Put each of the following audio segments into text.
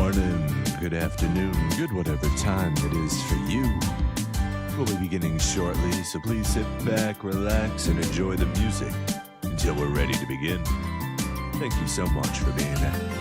morning, good afternoon, good whatever time it is for you. We'll be beginning shortly, so please sit back, relax, and enjoy the music until we're ready to begin. Thank you so much for being there.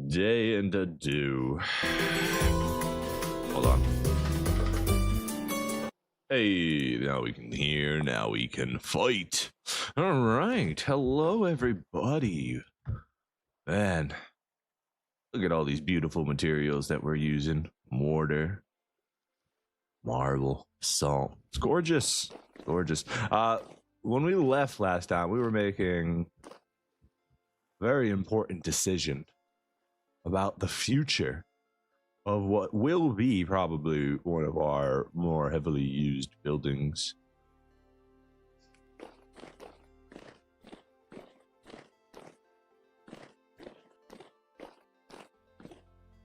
Day and a do. Hold on. Hey, now we can hear, now we can fight. All right, hello everybody. Man, look at all these beautiful materials that we're using. Mortar, marble, salt. It's gorgeous, gorgeous. When we left last time, we were making a very important decision about the future of what will be probably one of our more heavily used buildings.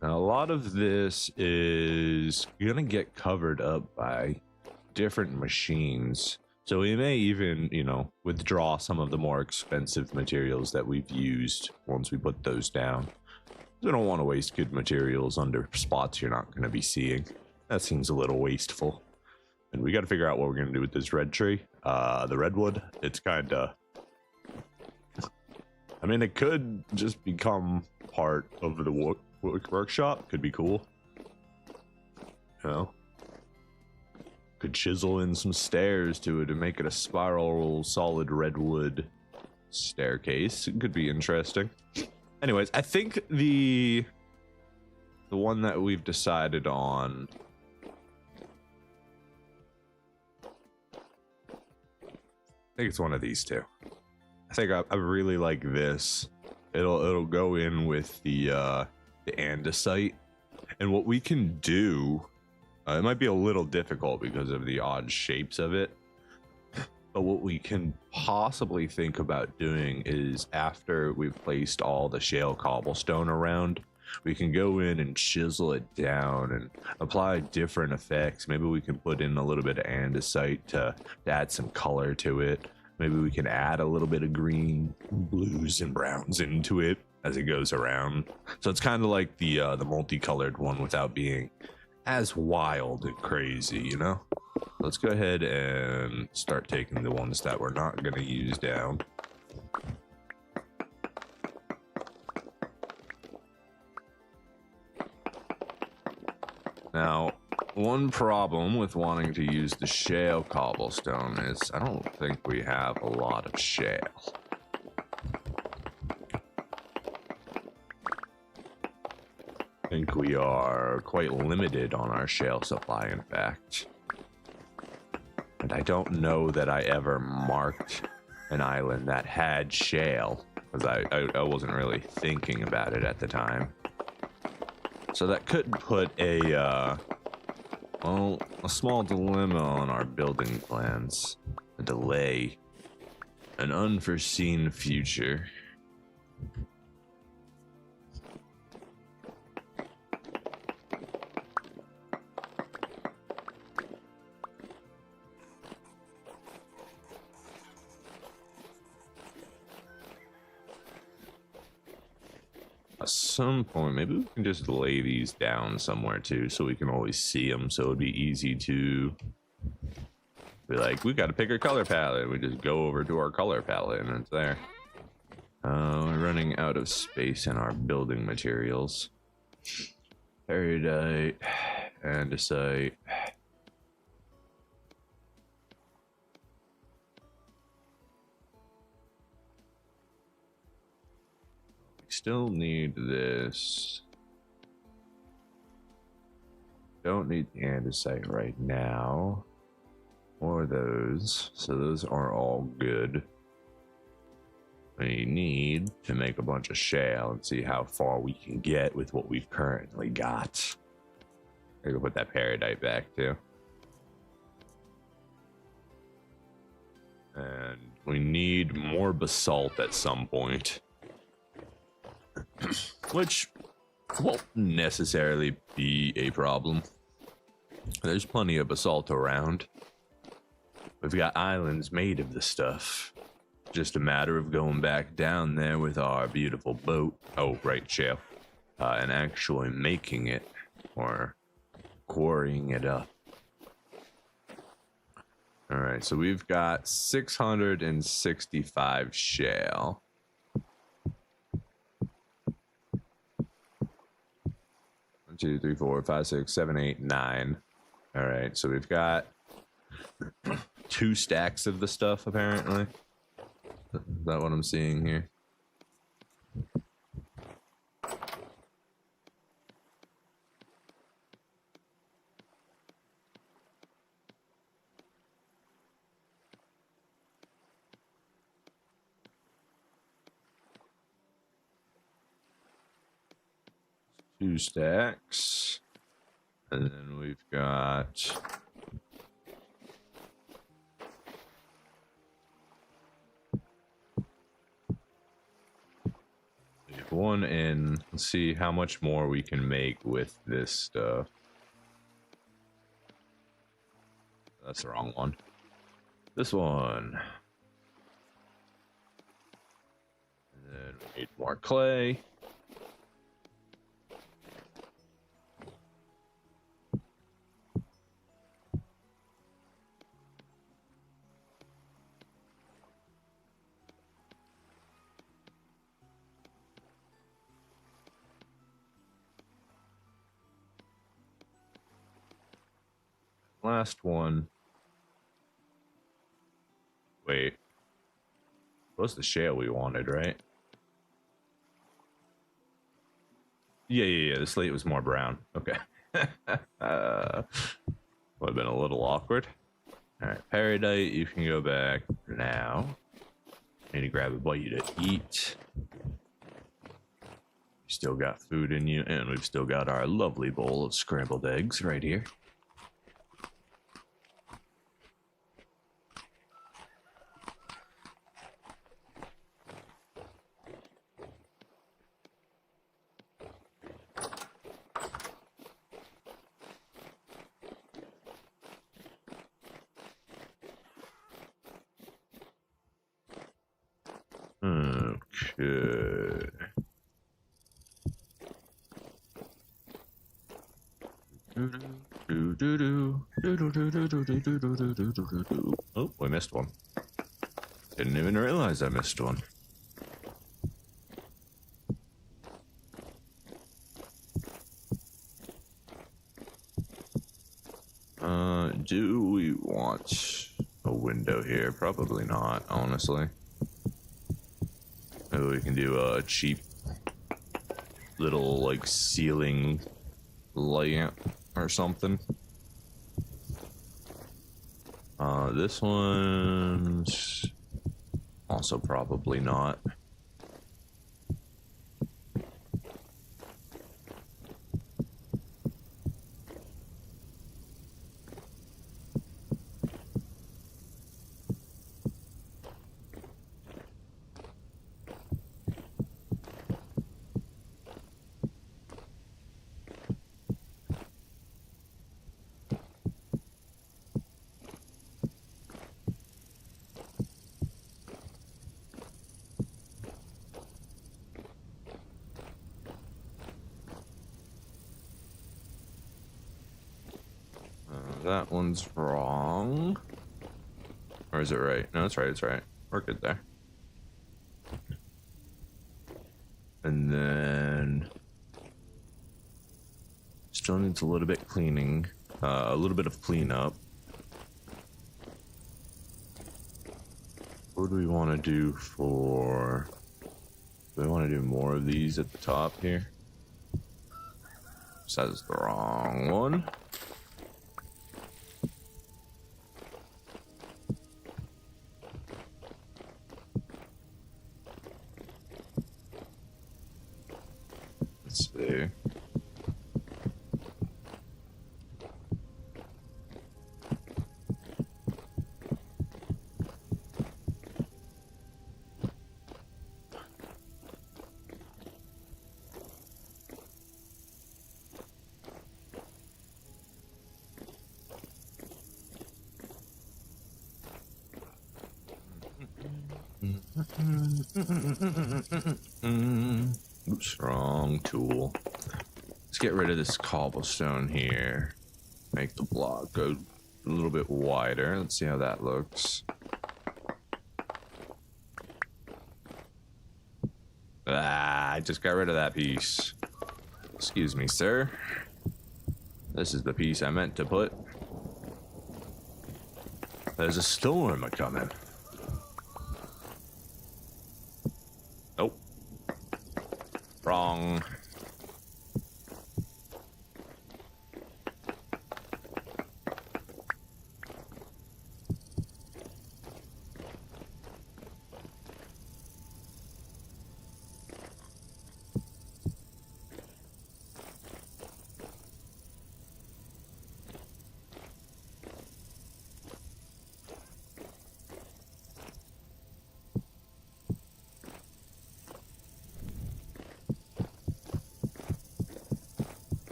Now, a lot of this is gonna get covered up by different machines. So we may even, withdraw some of the more expensive materials that we've used once we put those down. I don't want to waste good materials under spots you're not going to be seeing. That seems a little wasteful. And we got to figure out what we're gonna do with this red tree. The redwood. It's kind of. I mean, it could just become part of the workshop. Could be cool. You know, could chisel in some stairs to it and make it a spiral solid redwood staircase. It could be interesting. Anyways, I think the one that we've decided on. I think it's one of these two. I think I really like this. It'll go in with the andesite, and what we can do. It might be a little difficult because of the odd shapes of it, but what we can possibly think about doing is after we've placed all the shale cobblestone around, we can go in and chisel it down and apply different effects. Maybe we can put in a little bit of andesite to add some color to it. Maybe we can add a little bit of green, blues, and browns into it as it goes around. So it's kind of like the multicolored one without being as wild and crazy, you know? Let's go ahead and start taking the ones that we're not going to use down. Now, one problem with wanting to use the shale cobblestone is I don't think we have a lot of shale. I think we are quite limited on our shale supply, in fact. And I don't know that I ever marked an island that had shale, because I wasn't really thinking about it at the time. So that could put a small dilemma on our building plans. A delay. An unforeseen future. At some point, maybe we can just lay these down somewhere too, so we can always see them. So it'd be easy to be like, we got to pick a color palette. We just go over to our color palette, and it's there. We're running out of space in our building materials. Peridite, andesite. Still need this. Don't need the andesite right now. Or those. So those are all good. We need to make a bunch of shale and see how far we can get with what we've currently got. I can put that peridite back too. And we need more basalt at some point. Which won't necessarily be a problem. There's plenty of basalt around. We've got islands made of the stuff. Just a matter of going back down there with our beautiful boat. Oh, right, shale. And actually making it or quarrying it up. All right, so we've got 665 shale. 1, 2, 3, 4, 5, 6, 7, 8, 9. All right, so we've got 2 stacks of the stuff apparently. Is that what I'm seeing here? Two stacks. And then we've got one in. Let's see how much more we can make with this stuff. That's the wrong one. This one. And then we need more clay. last one. Wait. What's the shale we wanted, right? Yeah. The slate was more brown. Okay. Would have been a little awkward. All right, Paradite, you can go back now. Need to grab a bite to eat. Still got food in you, and we've still got our lovely bowl of scrambled eggs right here. Okay. Oh, we missed one. Didn't even realize I missed one. Do we want a window here? Probably not, honestly. Maybe we can do a cheap little, like, ceiling lamp or something. This one's also probably not. That one's wrong. Or is it right? No, it's right, it's right. We're good there. And then... still needs a little bit cleaning. A little bit of cleanup. What do we want to do for... do we want to do more of these at the top here? Says the wrong one. Let's see. Oops, wrong tool. Let's get rid of this cobblestone here. Make the block go a little bit wider. Let's see how that looks. Ah, I just got rid of that piece. Excuse me, sir. This is the piece I meant to put. There's a storm a-coming. Nope. Wrong.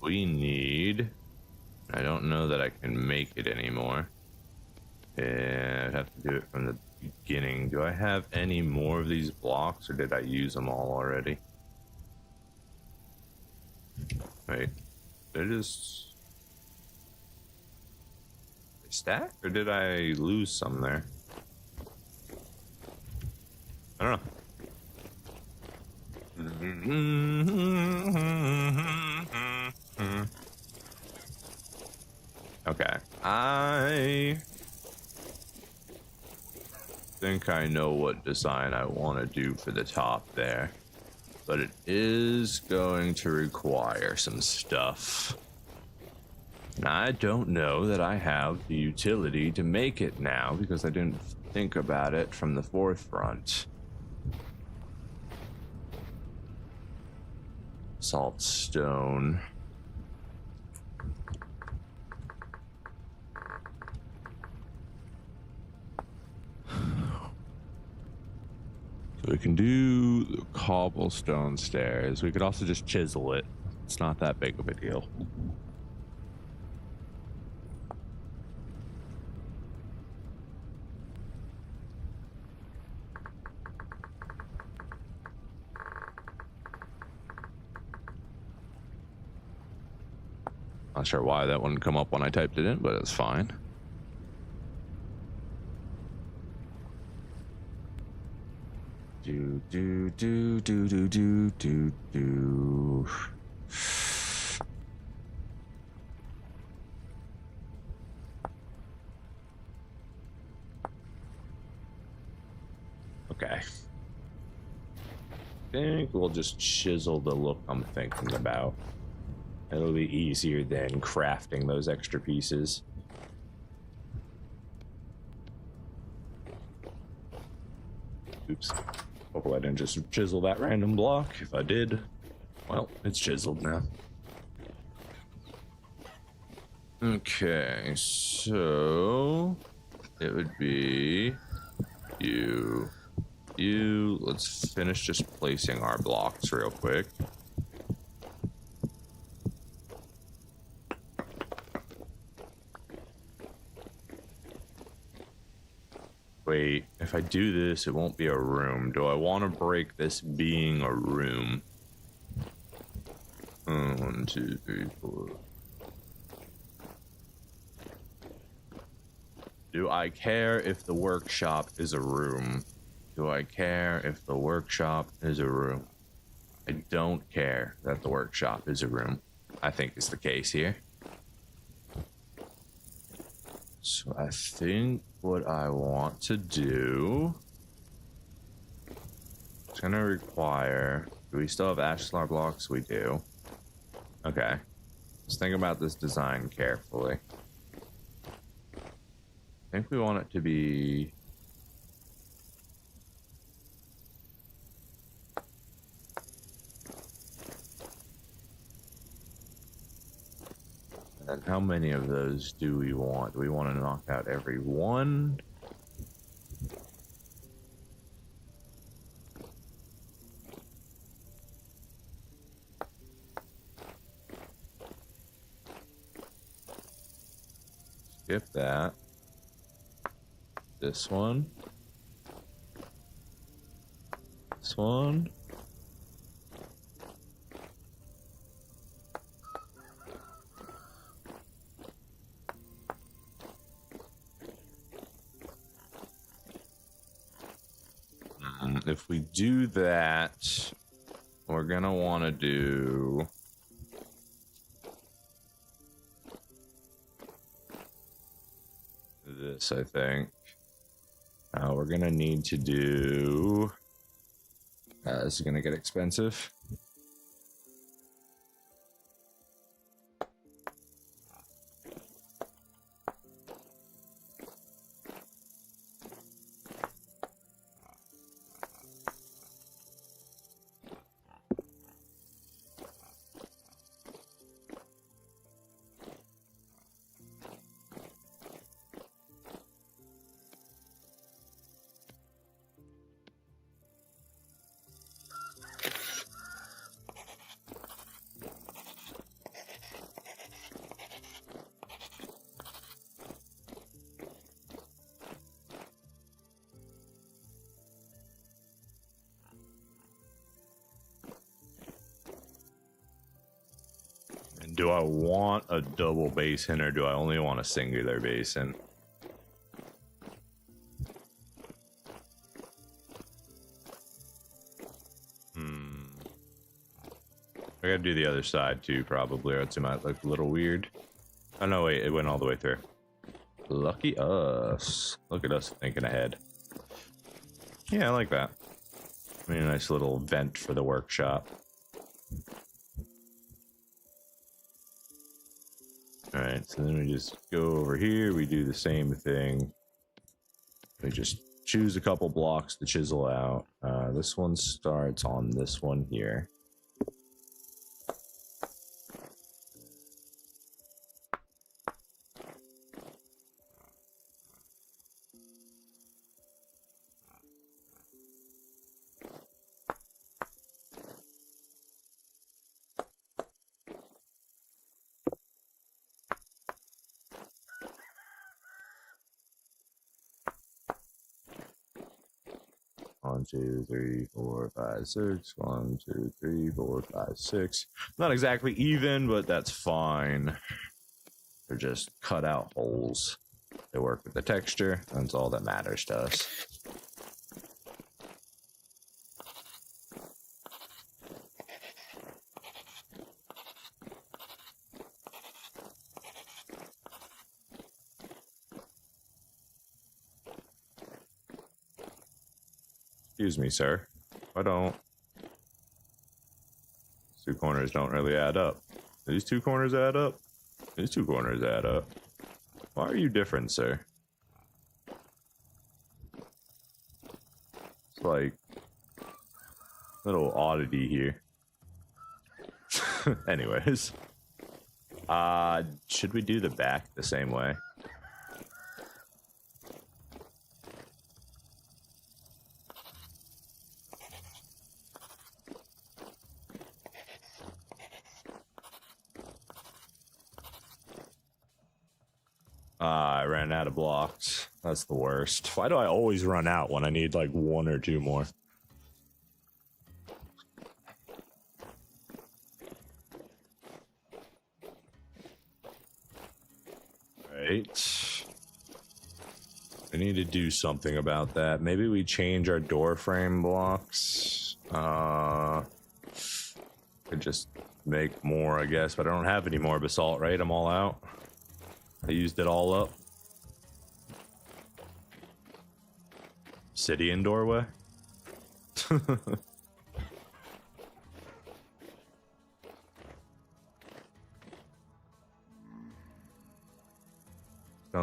We need... I don't know that I can make it anymore. And I'd have to do it from the beginning. Do I have any more of these blocks, or did I use them all already? Wait, did I just stack, or did I lose some there? I don't know. Okay, I think I know what design I want to do for the top there, but it is going to require some stuff. I don't know that I have the utility to make it now because I didn't think about it from the forefront. Salt stone. So we can do the cobblestone stairs. We could also just chisel it. It's not that big of a deal. Not sure why that wouldn't come up when I typed it in, but it's fine. Do. Okay. I think we'll just chisel the look I'm thinking about. It'll be easier than crafting those extra pieces. Oops. Hopefully I didn't just chisel that random block. If I did, well, it's chiseled now. Okay, so it would be you. Let's finish just placing our blocks real quick. Wait, if I do this, it won't be a room. Do I want to break this being a room? 1, 2, 3, 4. Do I care if the workshop is a room? Do I care if the workshop is a room? I don't care that the workshop is a room. I think is the case here. So I think what I want to do, it's gonna require, do we still have ashlar blocks? We do. Okay, let's think about this design carefully. I think we want it to be and how many of those do we want? Do we want to knock out every one? Skip that. This one. This one. If we do that, we're gonna want to do this, I think. We're gonna need to do this is gonna get expensive. Do I want a double basin or do I only want a singular basin? I gotta do the other side too, probably, or else it might look a little weird. Oh no, wait, it went all the way through. Lucky us. Look at us thinking ahead. Yeah, I like that. I mean, a nice little vent for the workshop. Alright, so then we just go over here, we do the same thing. We just choose a couple blocks to chisel out. This one starts on this one here. One, two, three, four, five, six. 1, 2, 3, 4, 5, 6. Not exactly even, but that's fine. They're just cut out holes. They work with the texture. That's all that matters to us. Excuse me, sir. I don't. These 2 corners don't really add up. These 2 corners add up. These 2 corners add up. Why are you different, sir? It's like a little oddity here. Anyways. Should we do the back the same way? I ran out of blocks. That's the worst. Why do I always run out when I need like 1 or 2 more? Right. I need to do something about that. Maybe we change our door frame blocks. Could just make more, I guess, but I don't have any more basalt, right? I'm all out. I used it all up. Obsidian doorway. Stone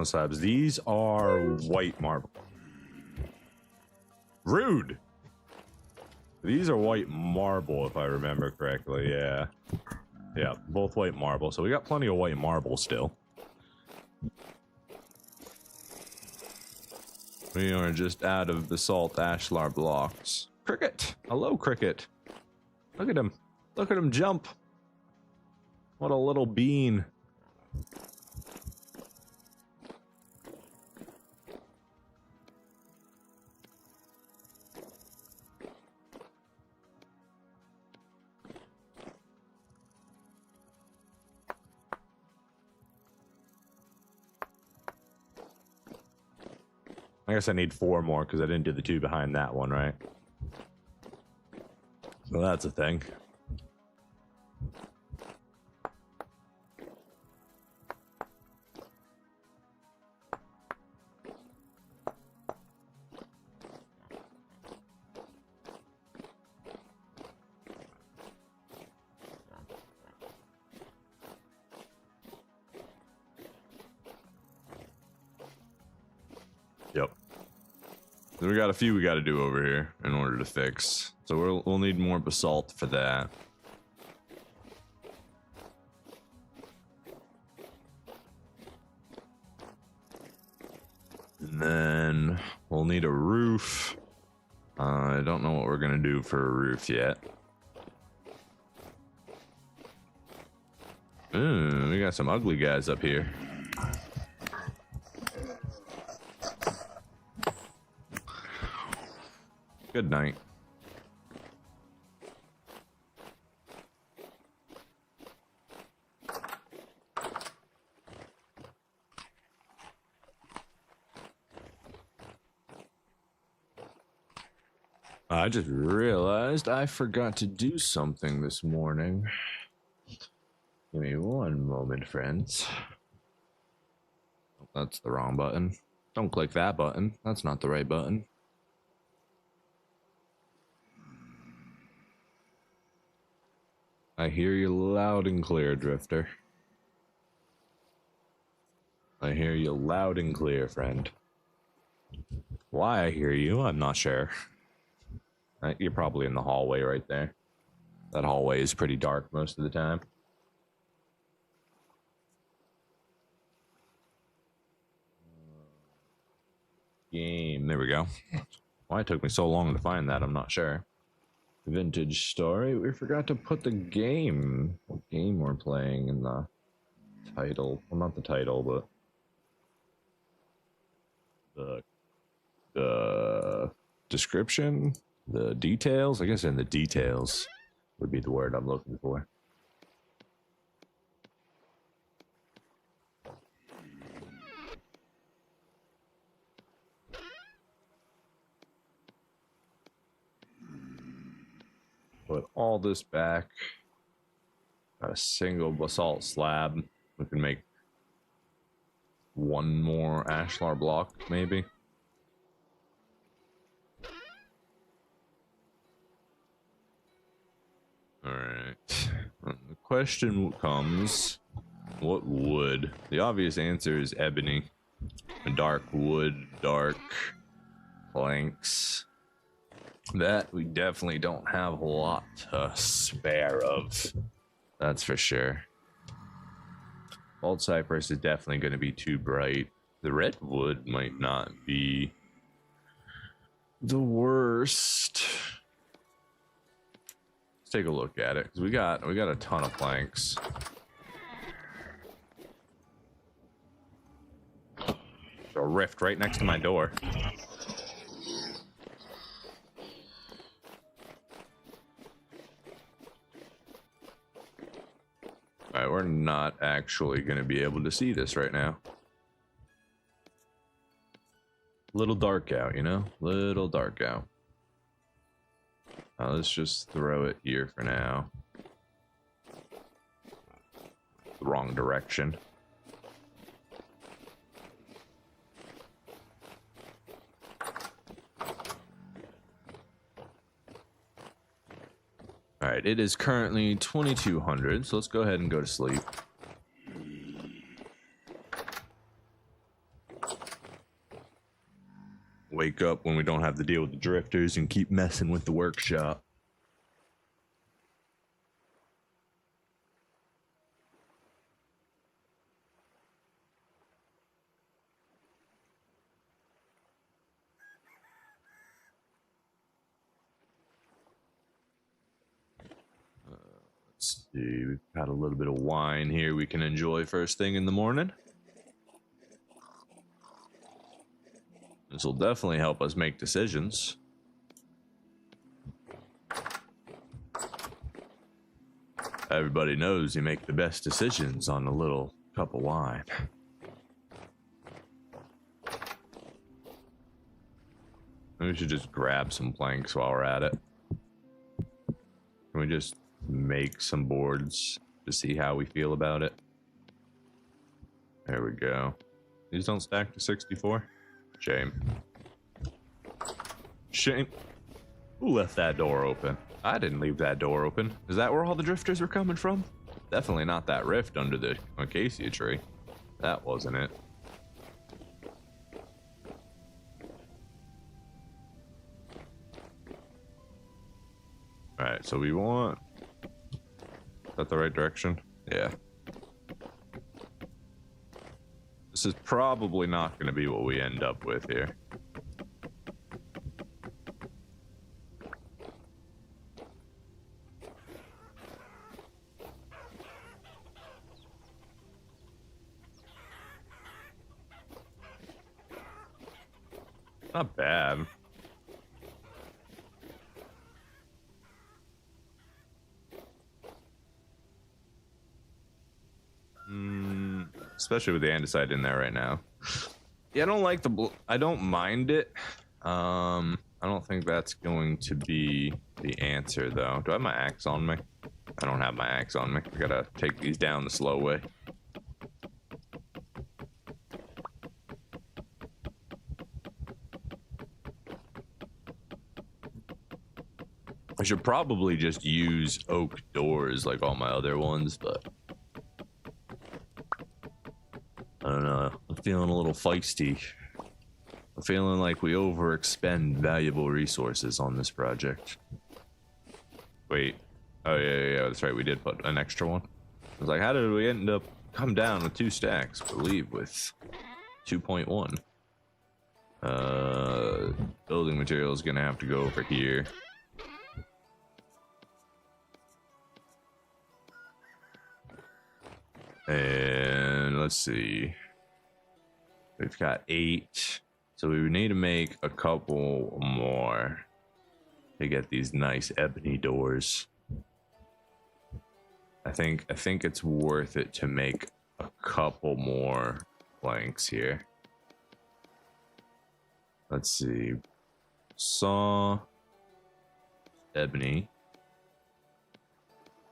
slabs. These are white marble. Rude. These are white marble, if I remember correctly. Yeah. Yeah, both white marble. So we got plenty of white marble still. We are just out of basalt ashlar blocks. Cricket! Hello, Cricket. Look at him. Look at him jump. What a little bean. I guess I need 4 more because I didn't do the 2 behind that one, right? So that's a thing. Yep. Then we got a few we got to do over here in order to fix. So we'll need more basalt for that. And then we'll need a roof. I don't know what we're going to do for a roof yet. Ooh, we got some ugly guys up here. Good night. I just realized I forgot to do something this morning. Give me one moment, friends. Oh, that's the wrong button. Don't click that button. That's not the right button. I hear you loud and clear, Drifter. I hear you loud and clear, friend. Why I hear you, I'm not sure. You're probably in the hallway right there. That hallway is pretty dark most of the time. Game. There we go. Why it took me so long to find that, I'm not sure. Vintage story. We forgot to put the game. What game we're playing in the title. Well, not the title, but the description, the details. I guess in the details would be the word I'm looking for. Put all this back. Got a single basalt slab. We can make one more ashlar block, maybe. Alright. The question comes, what wood? The obvious answer is ebony. Dark wood, dark planks. That we definitely don't have a lot to spare of. That's for sure. Bald cypress is definitely going to be too bright. The redwood might not be the worst. Let's take a look at it, because we got a ton of planks. There's a rift right next to my door. Alright, we're not actually going to be able to see this right now. Little dark out, you know? Little dark out. Let's just throw it here for now. The wrong direction. Alright, it is currently 2200, so let's go ahead and go to sleep. Wake up when we don't have to deal with the drifters and keep messing with the workshop. Let's see, we've got a little bit of wine here we can enjoy first thing in the morning. This will definitely help us make decisions. Everybody knows you make the best decisions on a little cup of wine. We should just grab some planks while we're at it. Can we just make some boards to see how we feel about it? There we go. These don't stack to 64? Shame. Shame. Who left that door open? I didn't leave that door open. Is that where all the drifters were coming from? Definitely not that rift under the acacia tree. That wasn't it. Alright, so we want... Is that the right direction? Yeah. This is probably not going to be what we end up with here. Not bad. Especially with the andesite in there right now. Yeah, I don't like the I don't mind it. I I don't think that's going to be the answer, though. Do I have my axe on me? I don't have my axe on me. I gotta take these down the slow way. I should probably just use oak doors like all my other ones, but I don't know. I'm feeling a little feisty. I'm feeling like we overexpend valuable resources on this project. Wait. Oh, yeah, that's right. We did put an extra one. I was like, how did we end up come down with 2 stacks? I believe with 2.1. Building material is going to have to go over here. And let's see. We've got 8. So we need to make a couple more to get these nice ebony doors. I think it's worth it to make a couple more planks here. Let's see. Saw, ebony.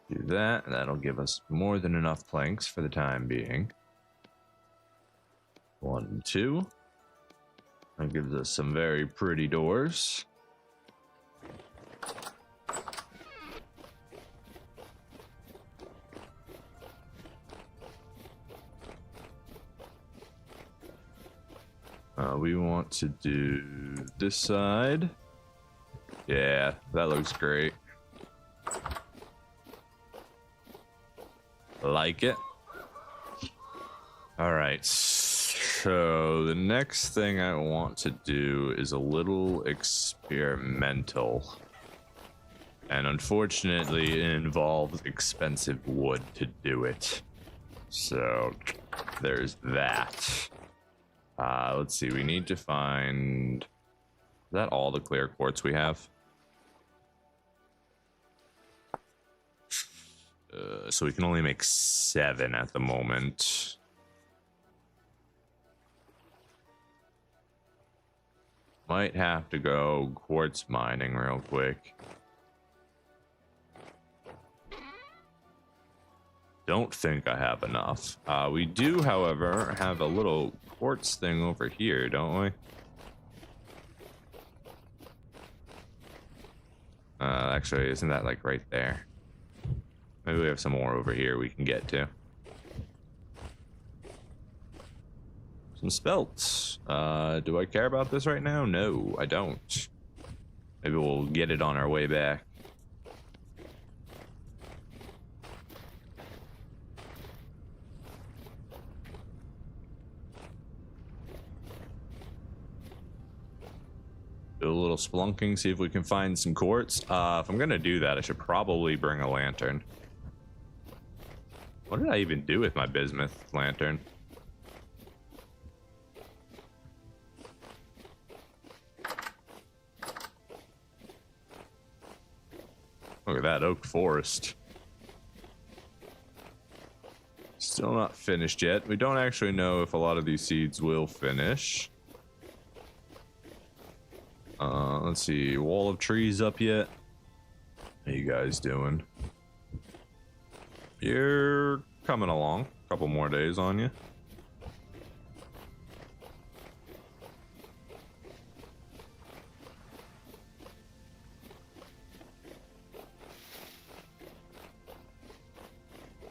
Do that. That'll give us more than enough planks for the time being. 1, 2. That gives us some very pretty doors. We want to do this side. Yeah, that looks great. Like it. All right. So the next thing I want to do is a little experimental. And unfortunately, it involves expensive wood to do it. So there's that. Let's see, we need to find... Is that all the clear quartz we have? So we can only make 7 at the moment. Might have to go quartz mining real quick. Don't think I have enough. We do, however, have a little quartz thing over here, don't we? Actually, isn't that like right there? Maybe we have some more over here we can get to. Some spelts. Do I care about this right now? No, I don't. Maybe we'll get it on our way back. Do a little splunking, see if we can find some quartz. If I'm gonna do that, I should probably bring a lantern. What did I even do with my bismuth lantern? Look at that oak forest. Still not finished yet. We don't actually know if a lot of these seeds will finish. Let's see, wall of trees up yet? How you guys doing? You're coming along. A couple more days on you.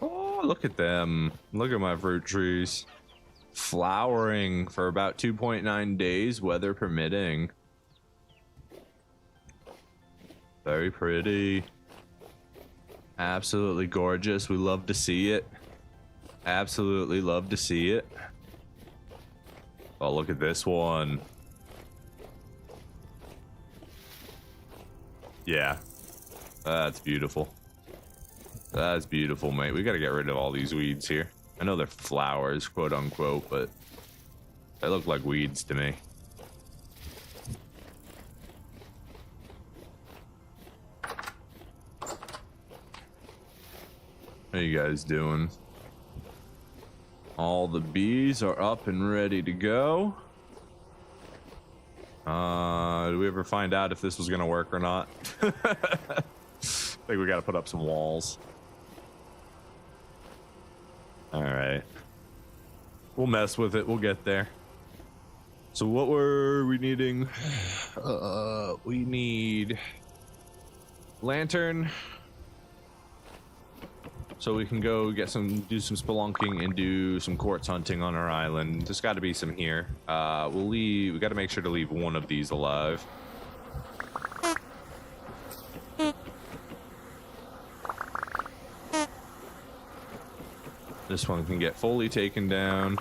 Oh, look at them. Look at my fruit trees. Flowering for about 2.9 days, weather permitting. Very pretty. Absolutely gorgeous. We love to see it. Absolutely love to see it. Oh, look at this one. Yeah. That's beautiful. That's beautiful, mate. We gotta get rid of all these weeds here. I know they're flowers, quote unquote, but they look like weeds to me. How you guys doing? All the bees are up and ready to go. Did we ever find out if this was gonna work or not? I think we gotta put up some walls. All right. We'll mess with it. We'll get there. So what were we needing? We need lantern. So we can go get do some spelunking and do some quartz hunting on our island. There's got to be some here. We got to make sure to leave one of these alive. This one can get fully taken down.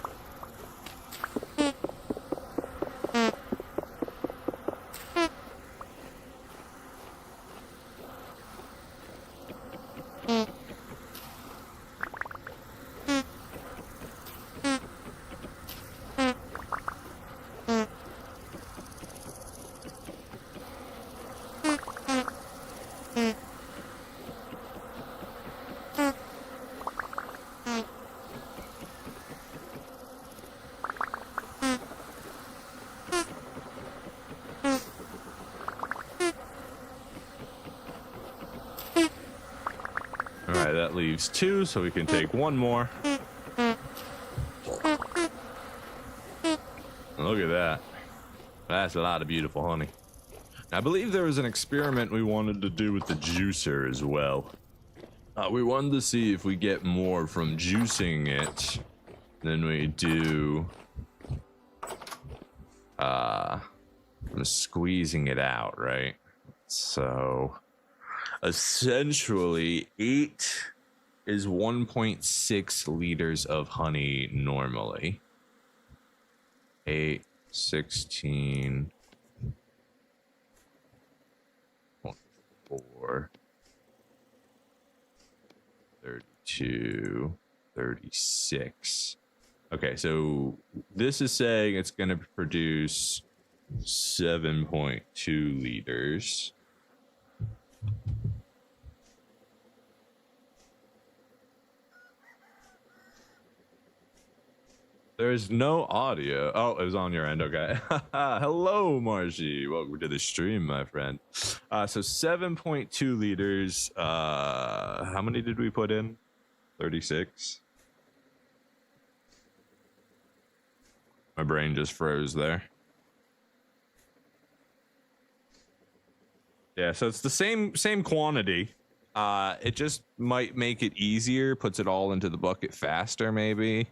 That leaves 2, so we can take 1 more. Look at that. That's a lot of beautiful honey. I believe there was an experiment we wanted to do with the juicer as well. We wanted to see if we get more from juicing it than we do from squeezing it out, right? So essentially 8 is 1.6 liters of honey normally. 8, 16, 4, 32, 36. Okay, so this is saying it's going to produce 7.2 liters. There's no audio. Oh, it was on your end. Okay. Hello, Marshy. Welcome to the stream, my friend. So 7.2 liters. How many did we put in? 36. My brain just froze there. Yeah, so it's the same quantity. It just might make it easier, puts it all into the bucket faster, maybe.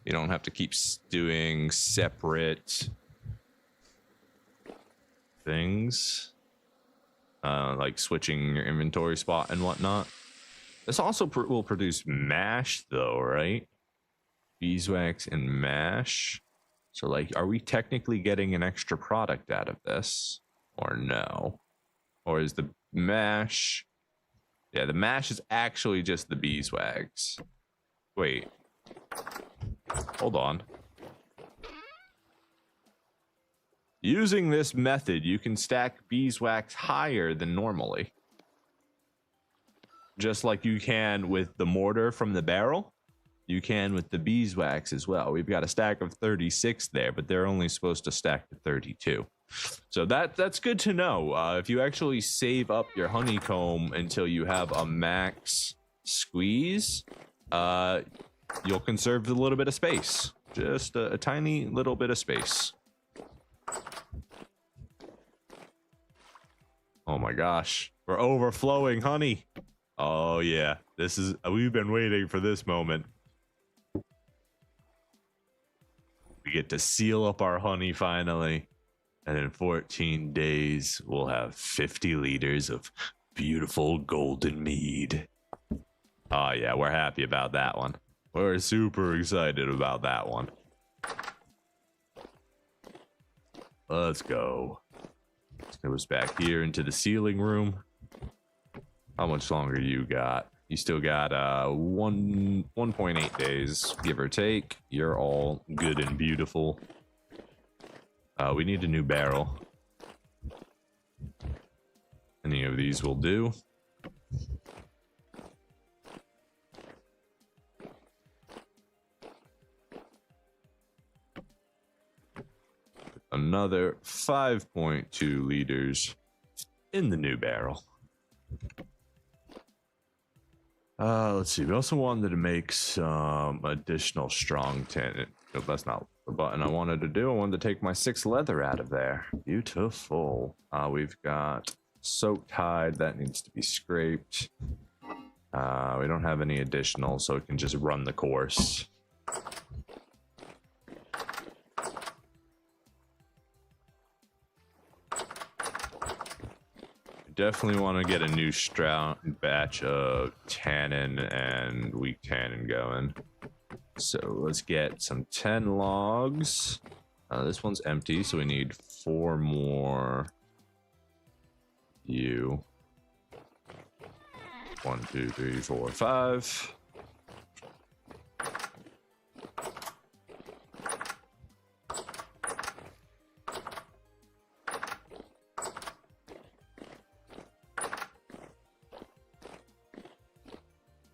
You don't have to keep doing separate things, like switching your inventory spot and whatnot. This also will produce mash, though, right? Beeswax and mash. So, like, are we technically getting an extra product out of this, or no? Or is the mash? Yeah, the mash is actually just the beeswax. Wait. Hold on. Using this method, you can stack beeswax higher than normally. Just like you can with the mortar from the barrel, you can with the beeswax as well. We've got a stack of 36 there, but they're only supposed to stack to 32. So that's good to know. If you actually save up your honeycomb until you have a max squeeze, you'll conserve a little bit of space. Just a tiny little bit of space. Oh my gosh. We're overflowing honey. Oh yeah. We've been waiting for this moment. We get to seal up our honey finally. And in 14 days, we'll have 50 liters of beautiful golden mead. Oh yeah, we're happy about that one. We're super excited about that one. Let's go. Let's go back here into the sealing room. How much longer you got? You still got 1.8 days, give or take. You're all good and beautiful. We need a new barrel. Any of these will do. another 5.2 liters in the new barrel. Let's see. We also wanted to make some additional strong tin. Nope, that's not the button I wanted to do. I wanted to take my 6 leather out of there. Beautiful. We've got soaked hide that needs to be scraped. We don't have any additional, so it can just run the course. Definitely want to get a new batch of tannin and weak tannin going. So let's get some 10 logs. This one's empty, so we need 4 more. 1, 2, 3, 4, 5.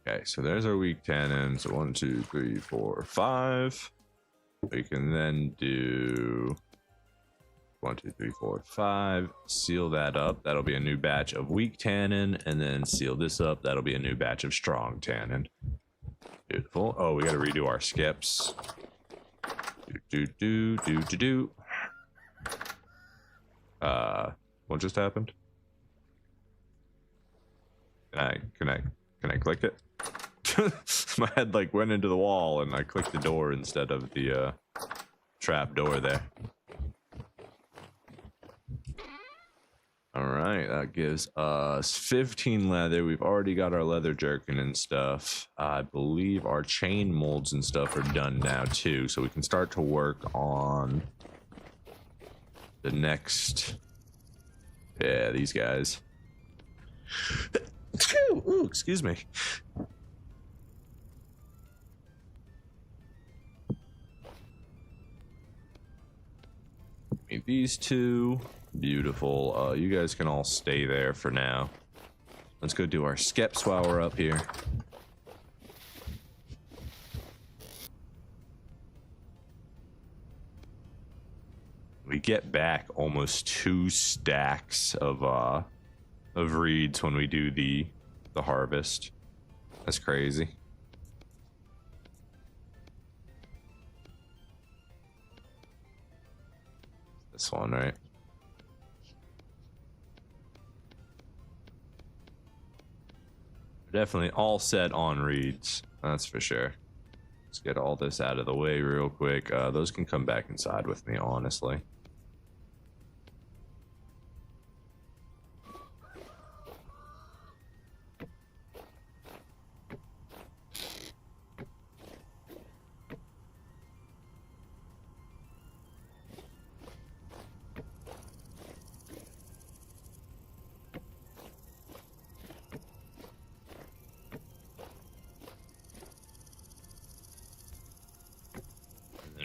Okay, so there's our weak tannin. So 1, 2, 3, 4, 5. We can then do 1, 2, 3, 4, 5. Seal that up. That'll be a new batch of weak tannin, and then seal this up. That'll be a new batch of strong tannin. Beautiful. Oh, we got to redo our skips. What just happened? Can I click it? My head like went into the wall and I clicked the door instead of the trap door there. All right, that gives us 15 leather. We've already got our leather jerkin and stuff. I believe our chain molds and stuff are done now too, so we can start to work on the next. Yeah, these guys. Ooh, excuse me. Meet these two. Beautiful. You guys can all stay there for now. Let's go do our skips while we're up here. We get back almost 2 stacks of reeds when we do the harvest. That's crazy. This one, right? Definitely all set on reeds, that's for sure. Let's get all this out of the way real quick. Those can come back inside with me, honestly.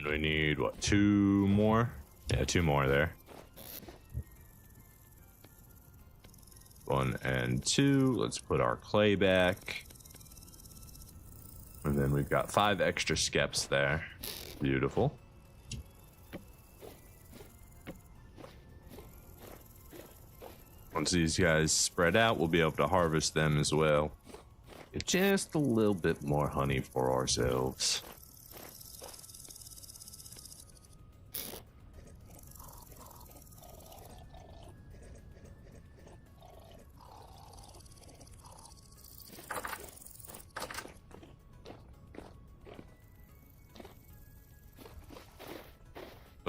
We need, what, 2 more? Yeah, 2 more there. 1 and 2. Let's put our clay back. And then we've got 5 extra skips there. Beautiful. Once these guys spread out, we'll be able to harvest them as well. Get just a little bit more honey for ourselves.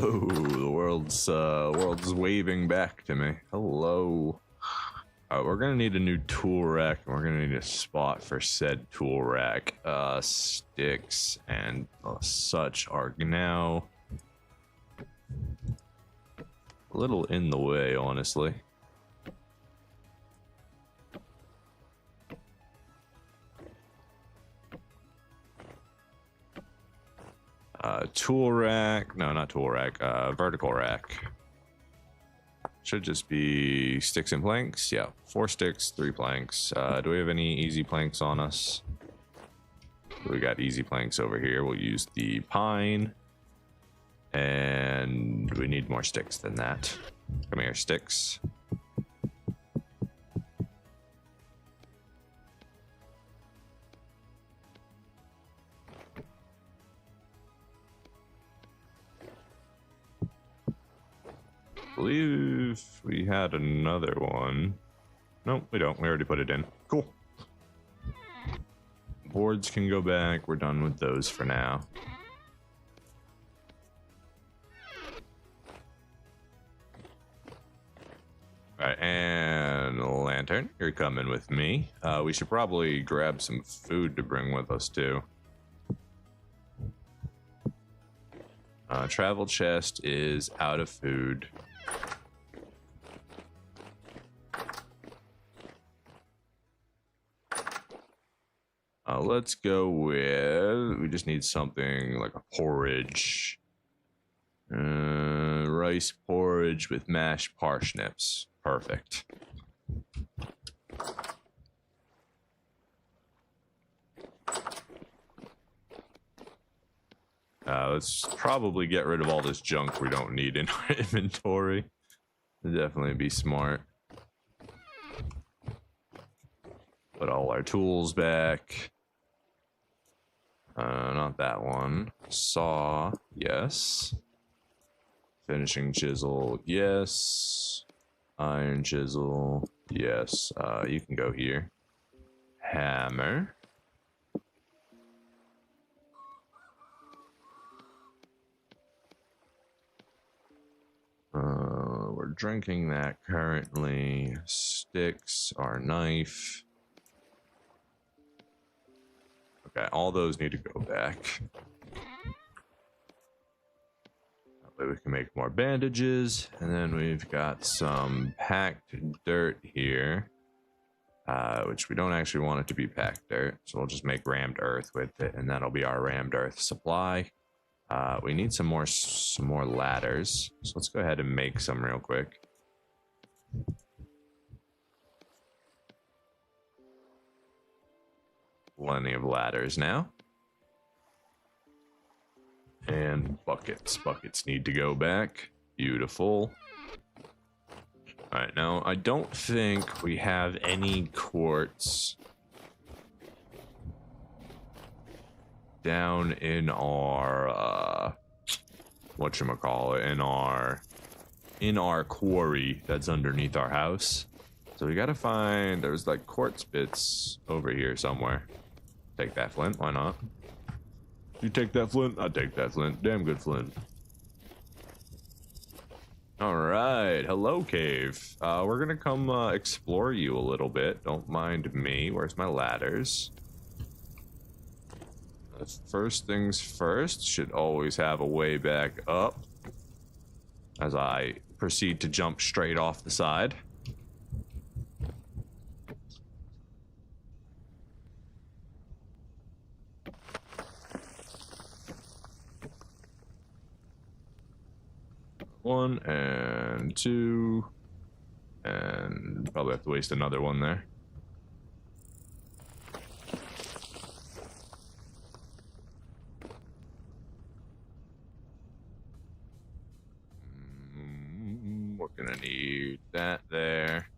Oh, the world's waving back to me. Hello. We're gonna need a new tool rack, and we're gonna need a spot for said tool rack. Sticks and such are now a little in the way, honestly. Tool rack, no, not tool rack, vertical rack. Should just be sticks and planks. Yeah, 4 sticks, 3 planks. Do we have any easy planks on us? We got easy planks over here. We'll use the pine And we need more sticks than that. Come here, sticks. I believe we had another one. Nope, we don't. We already put it in. Cool. Boards can go back. We're done with those for now. Alright, and Lantern, you're coming with me. We should probably grab some food to bring with us, too. Travel chest is out of food. Let's go with... We just need something like a porridge. Rice porridge with mashed parsnips. Perfect. Let's probably get rid of all this junk we don't need in our inventory. Definitely be smart. Put all our tools back. Not that one. Saw, yes. Finishing chisel, yes. Iron chisel, yes. You can go here. Hammer. We're drinking that currently. Sticks, our knife. Okay, all those need to go back. That way we can make more bandages. And then we've got some packed dirt here. Which we don't actually want it to be packed dirt. So we'll just make rammed earth with it. And that'll be our rammed earth supply. We need some more ladders. So let's go ahead and make some real quick. Plenty of ladders now. And buckets. Buckets need to go back. Beautiful. Alright, now I don't think we have any quartz down in our whatchamacallit, in our quarry that's underneath our house. So we gotta find, there's like quartz bits over here somewhere. Take that flint, why not? You take that flint, I'll take that flint. Damn good flint. Alright, hello cave. We're gonna come explore you a little bit. Don't mind me. Where's my ladders? First things first, should always have a way back up as I proceed to jump straight off the side. One and two, and probably have to waste another one there. We're gonna need that there.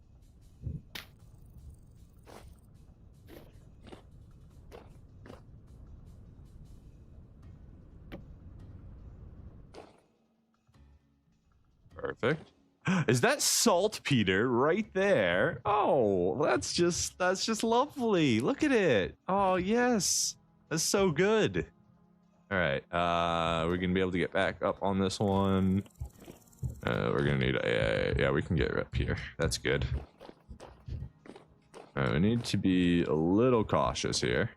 Perfect. Is that saltpeter right there? Oh, that's just lovely. Look at it. Oh, yes. That's so good. All right. We're going to be able to get back up on this one. We're going to need yeah, we can get up here. That's good. We need to be a little cautious here.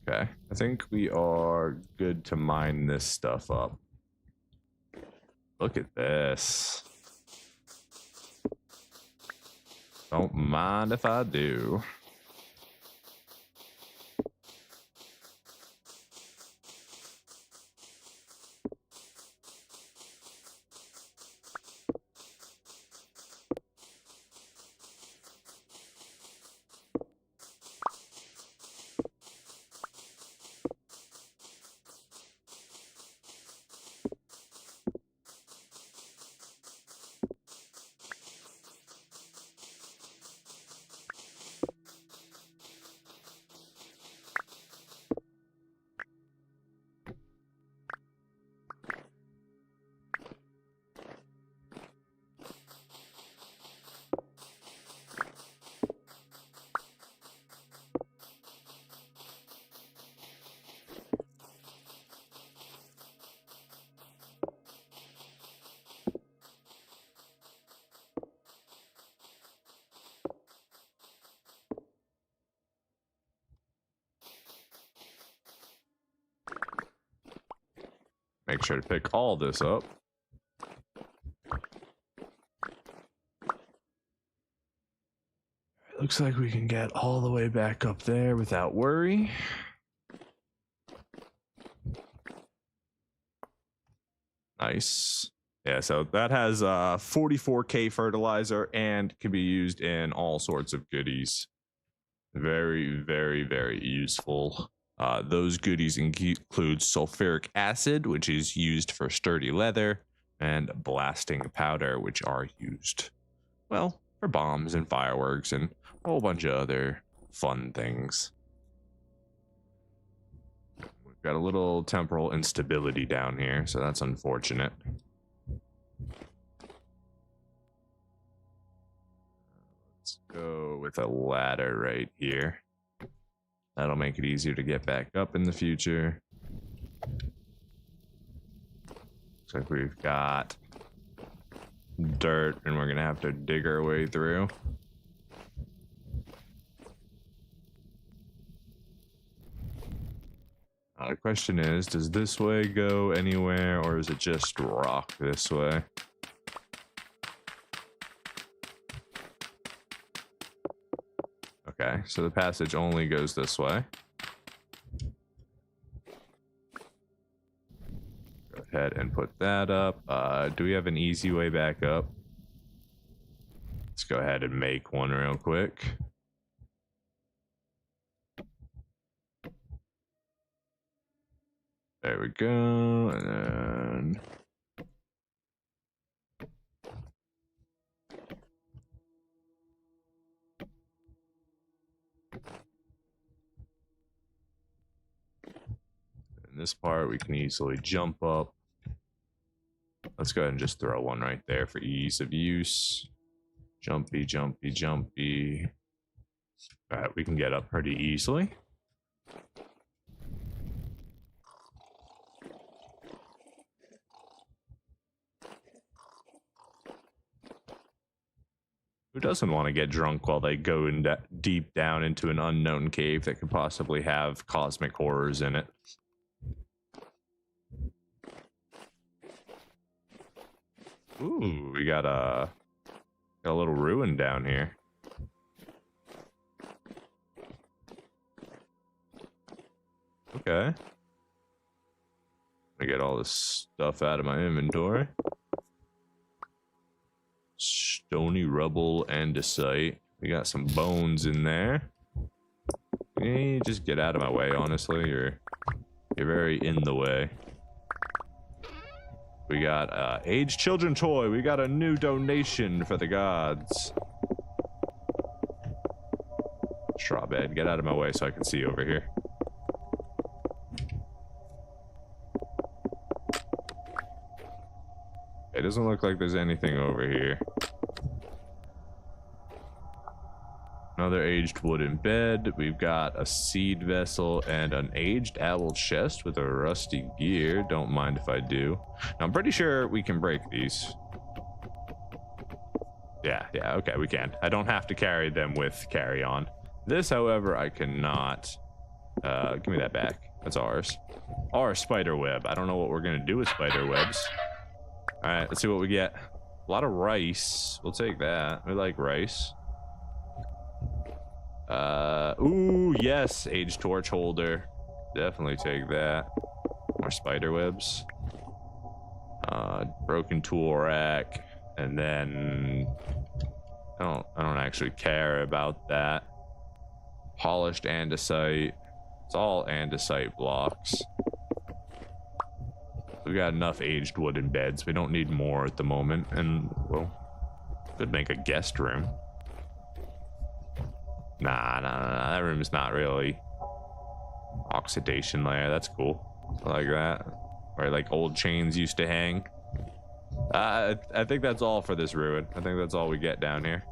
Okay, I think we are good to mine this stuff up. Look at this. Don't mind if I do. make sure to pick all this up. Looks like we can get all the way back up there without worry. Nice. Yeah, so that has 44k fertilizer and can be used in all sorts of goodies. Very, very, very useful. Those goodies include sulfuric acid, which is used for sturdy leather, and blasting powder, which are used, well, for bombs and fireworks and a whole bunch of other fun things. We've got a little temporal instability down here, so that's unfortunate. Let's go with a ladder right here. That'll make it easier to get back up in the future. Looks like we've got dirt and we're gonna have to dig our way through. The question is, does this way go anywhere or is it just rock this way? Okay, so the passage only goes this way. Go ahead and put that up. Do we have an easy way back up? Let's go ahead and make one real quick. There we go, and then... in this part, we can easily jump up. Let's go ahead and just throw one right there for ease of use. Jumpy, jumpy, jumpy. All right, we can get up pretty easily. Who doesn't want to get drunk while they go in deep down into an unknown cave that could possibly have cosmic horrors in it? Ooh, we got a little ruin down here. Okay. I get all this stuff out of my inventory. Stony rubble, andesite. We got some bones in there. Hey, just get out of my way, honestly. You're very in the way. We got aged children toy. We got a new donation for the gods. Straw bed, get out of my way so I can see over here. It doesn't look like there's anything over here. Another aged wooden bed. We've got a seed vessel and an aged owl chest with a rusty gear. Don't mind if I do. Now, I'm pretty sure we can break these. Yeah, okay, we can. I don't have to carry them with carry on. This, however, I cannot. Give me that back. That's ours. Our spider web. I don't know what we're gonna do with spider webs. All right, let's see what we get. A lot of rice. We'll take that. We like rice. Ooh, yes, aged torch holder. Definitely take that. More spider webs. Broken tool rack, and then I don't actually care about that. Polished andesite. It's all andesite blocks. We got enough aged wooden beds. We don't need more at the moment, and well, could make a guest room. Nah, that room's not really oxidation layer. That's cool. I like that. Where like old chains used to hang. I think that's all for this ruin. I think that's all we get down here.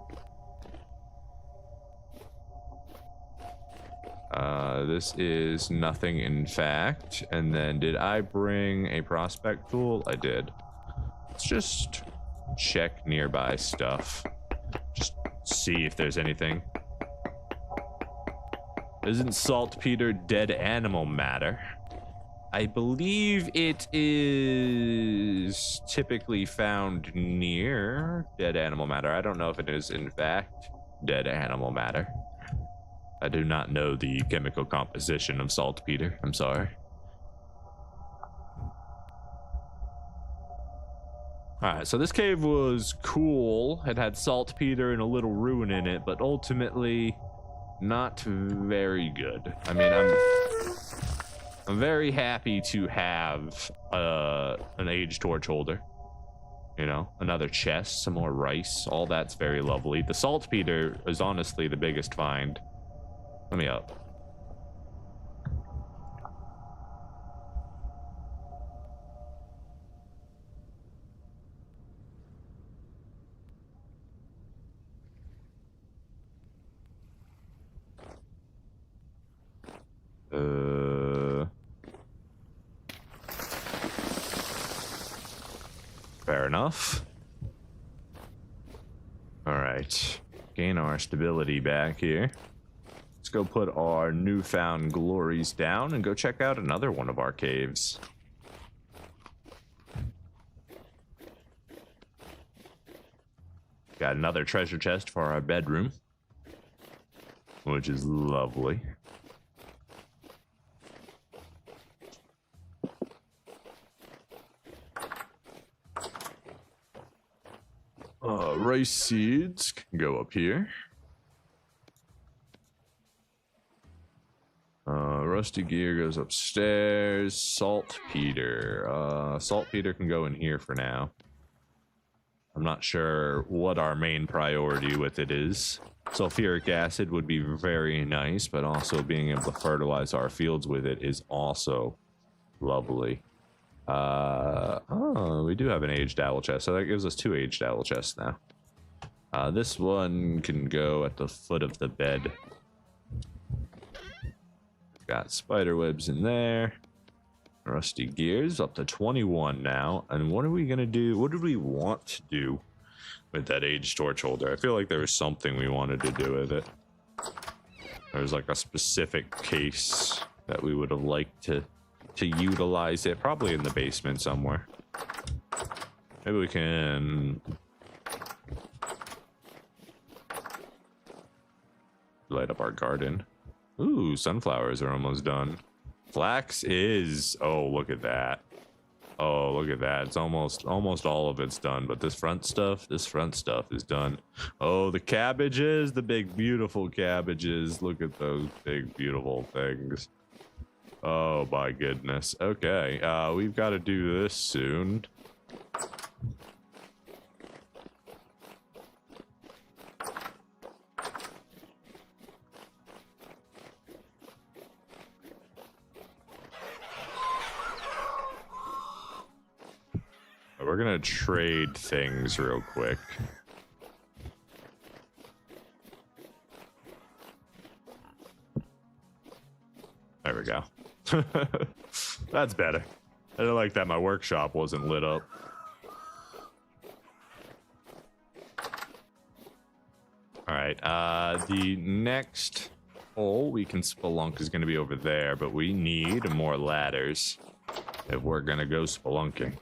This is nothing, in fact. And then did I bring a prospect tool? I did. Let's just check nearby stuff. Just see if there's anything. Isn't saltpeter dead animal matter? I believe it is typically found near dead animal matter. I don't know if it is, in fact, dead animal matter. I do not know the chemical composition of saltpeter. I'm sorry. Alright, so this cave was cool. It had saltpeter and a little ruin in it, but ultimately not very good. I mean, I'm very happy to have an aged torch holder. You know, another chest, some more rice, all that's very lovely. The saltpeter is honestly the biggest find. Let me up. Fair enough. All right, gain our stability back here. Let's go put our newfound glories down and go check out another one of our caves. Got another treasure chest for our bedroom, which is lovely. Rice seeds can go up here. Rusty gear goes upstairs. Saltpeter. Saltpeter can go in here for now. I'm not sure what our main priority with it is. Sulfuric acid would be very nice, but also being able to fertilize our fields with it is also lovely. Oh, we do have an aged owl chest, so that gives us 2 aged owl chests now. This one can go at the foot of the bed. Got spider webs in there. Rusty gears up to 21 now. And what are we gonna do? What did we want to do with that aged torch holder? I feel like there was something we wanted to do with it. There's like a specific case that we would have liked to utilize it, probably in the basement somewhere. Maybe we can light up our garden. Ooh, sunflowers are almost done. Flax is, oh, look at that. Oh, look at that. It's almost all of it's done, but this front stuff is done. Oh, the cabbages, the big beautiful cabbages. Look at those big beautiful things. Oh my goodness. Okay, we've got to do this soon. We're gonna trade things real quick. There we go. That's better. I didn't like that my workshop wasn't lit up. All right, the next hole we can spelunk is gonna be over there, but we need more ladders if we're gonna go spelunking.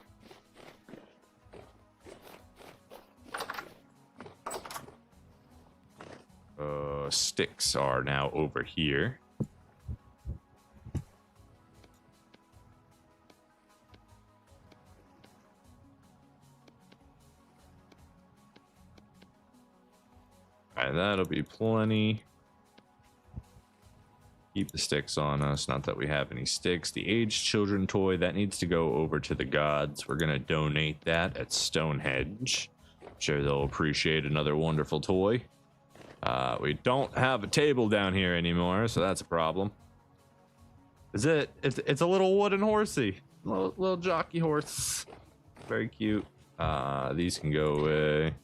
Sticks are now over here. Alright, that'll be plenty. Keep the sticks on us. Not that we have any sticks. The aged children toy, that needs to go over to the gods. We're gonna donate that at Stonehenge. I'm sure they'll appreciate another wonderful toy. We don't have a table down here anymore, so that's a problem. Is it? It's a little wooden horsey. Little jockey horse. Very cute. These can go away.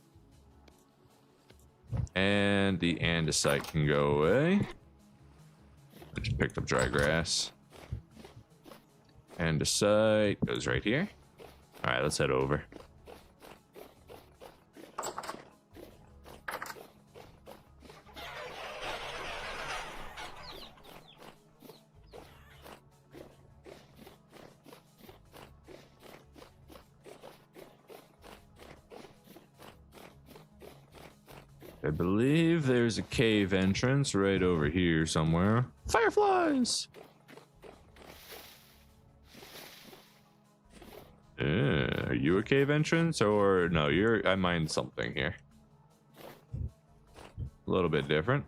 And the andesite can go away. I just picked up dry grass. Andesite goes right here. Alright, let's head over. I believe there's a cave entrance right over here somewhere. Fireflies! Are you a cave entrance or no? I mined something here. A little bit different.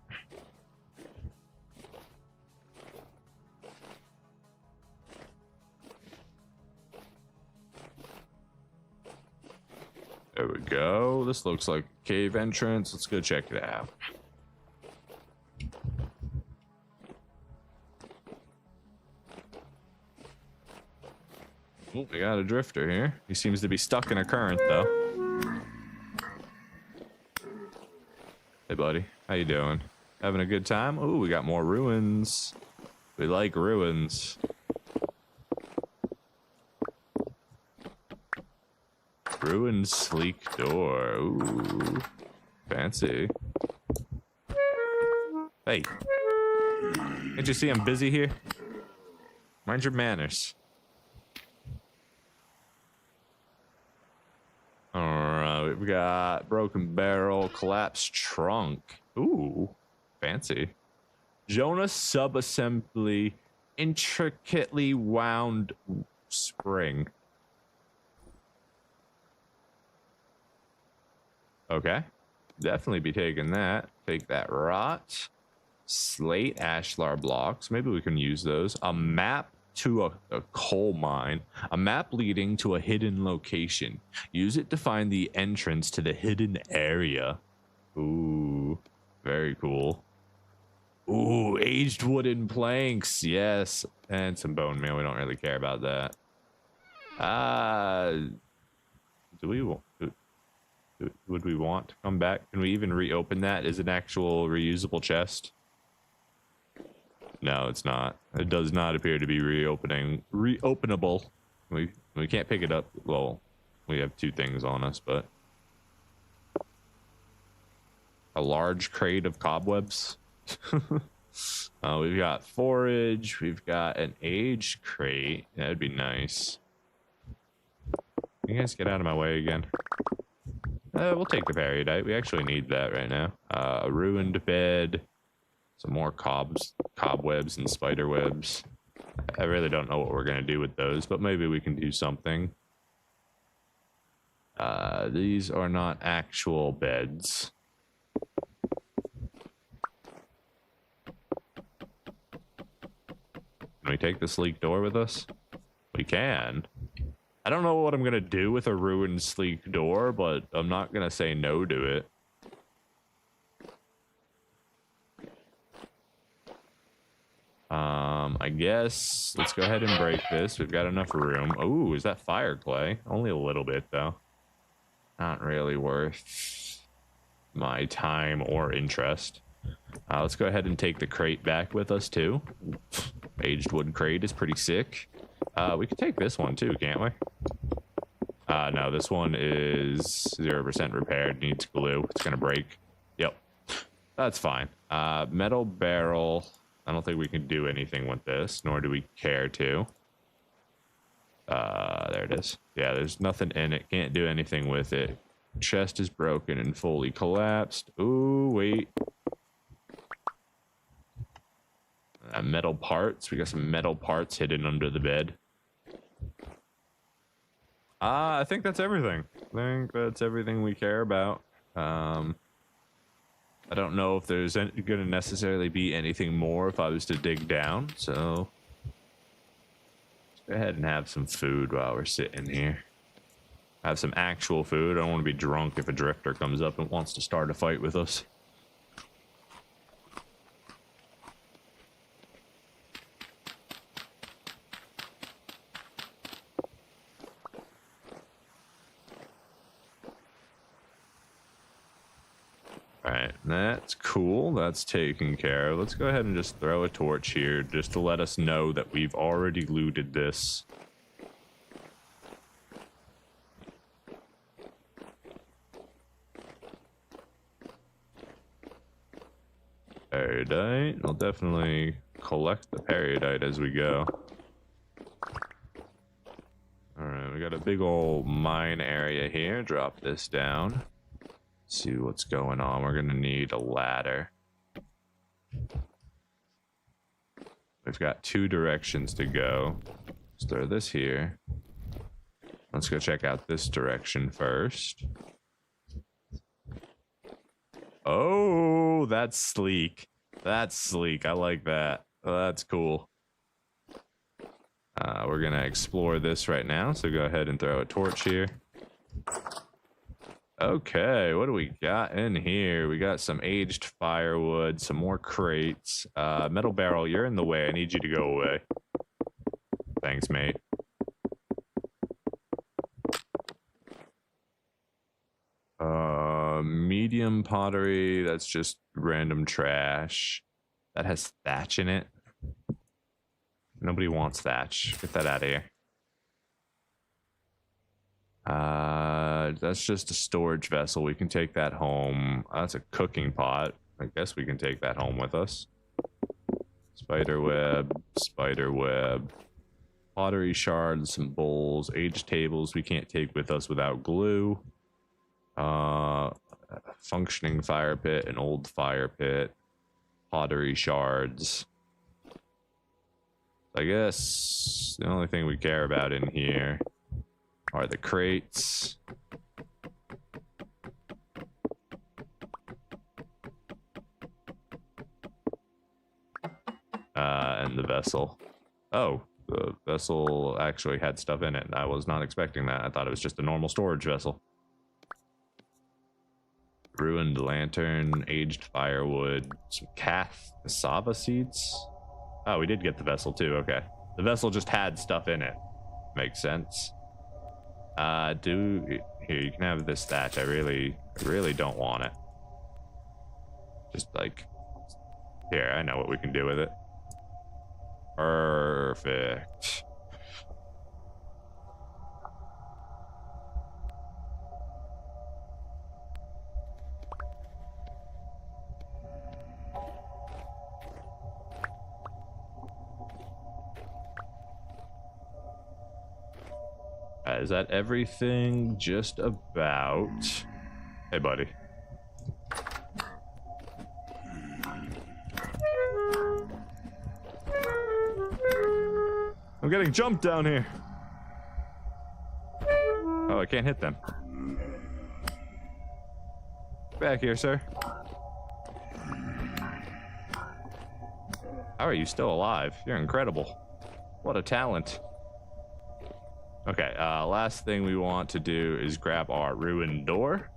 There we go. This looks like a cave entrance. Let's go check it out. Oh, we got a drifter here. He seems to be stuck in a current, though. Hey, buddy. How you doing? Having a good time? Oh, we got more ruins. We like ruins. Ruined sleek door. Ooh. Fancy. Hey. Can't you see I'm busy here? Mind your manners. Alright, we've got broken barrel, collapsed trunk. Ooh, fancy. Jonas subassembly, intricately wound spring. Okay, definitely be taking that. Take that rot. Slate ashlar blocks. Maybe we can use those. A map to a coal mine. A map leading to a hidden location. Use it to find the entrance to the hidden area. Ooh, very cool. Ooh, aged wooden planks. Yes, and some bone meal. We don't really care about that. Would we want to come back? Can we even reopen that? Is it an actual reusable chest? No, it's not. It does not appear to be reopenable. We can't pick it up. Well, we have two things on us, but a large crate of cobwebs. We've got forage. We've got an aged crate. That'd be nice. You guys get out of my way again. We'll take the peridite. We actually need that right now. A ruined bed. Some more cobwebs and spider webs. I really don't know what we're going to do with those, but maybe we can do something. These are not actual beds. Can we take the sleek door with us? We can. I don't know what I'm going to do with a ruined sleek door, but I'm not going to say no to it. I guess let's go ahead and break this. We've got enough room. Ooh, is that fire clay? Only a little bit, though. Not really worth my time or interest. Let's go ahead and take the crate back with us, too. Aged wood crate is pretty sick. We could take this one, too, can't we? No, this one is 0% repaired. Needs glue. It's going to break. Yep. That's fine. Metal barrel. I don't think we can do anything with this, nor do we care to. There it is. Yeah, there's nothing in it. Can't do anything with it. Chest is broken and fully collapsed. Ooh, wait. Metal parts. We got some metal parts hidden under the bed. I think that's everything. I think that's everything we care about. I don't know if there's going to necessarily be anything more if I was to dig down, so let's go ahead and have some food while we're sitting here. Have some actual food. I don't want to be drunk if a drifter comes up and wants to start a fight with us. Alright, that's cool. That's taken care of. Let's go ahead and just throw a torch here just to let us know that we've already looted this. Peridite. I'll definitely collect the peridite as we go. Alright, we got a big old mine area here. Drop this down. see what's going on. We're gonna need a ladder. We've got 2 directions to go. Let's throw this here. Let's go check out this direction first. Oh, that's sleek. That's sleek. I like that. Oh, that's cool. We're gonna explore this right now, so go ahead and throw a torch here. Okay, what do we got in here? We got some aged firewood, some more crates. Metal barrel, you're in the way. I need you to go away. Thanks, mate. Medium pottery, that's just random trash. That has thatch in it. Nobody wants thatch. Get that out of here. That's just a storage vessel. We can take that home. That's a cooking pot. I guess we can take that home with us. Spider web, spider web. Pottery shards, some bowls, aged tables we can't take with us without glue. Functioning fire pit, an old fire pit, pottery shards. I guess the only thing we care about in here are the crates. And the vessel. Oh, the vessel actually had stuff in it. I was not expecting that. I thought it was just a normal storage vessel. Ruined lantern, aged firewood, some cassava seeds. Oh, we did get the vessel too. Okay. The vessel just had stuff in it. Makes sense. Here, you can have this thatch. I really don't want it. Just like, here, I know what we can do with it. Perfect. Is that everything? Just about. Hey, buddy. I'm getting jumped down here. Oh, I can't hit them. Back here, sir. How are you still alive? You're incredible. What a talent. Okay, last thing we want to do is grab our ruined door.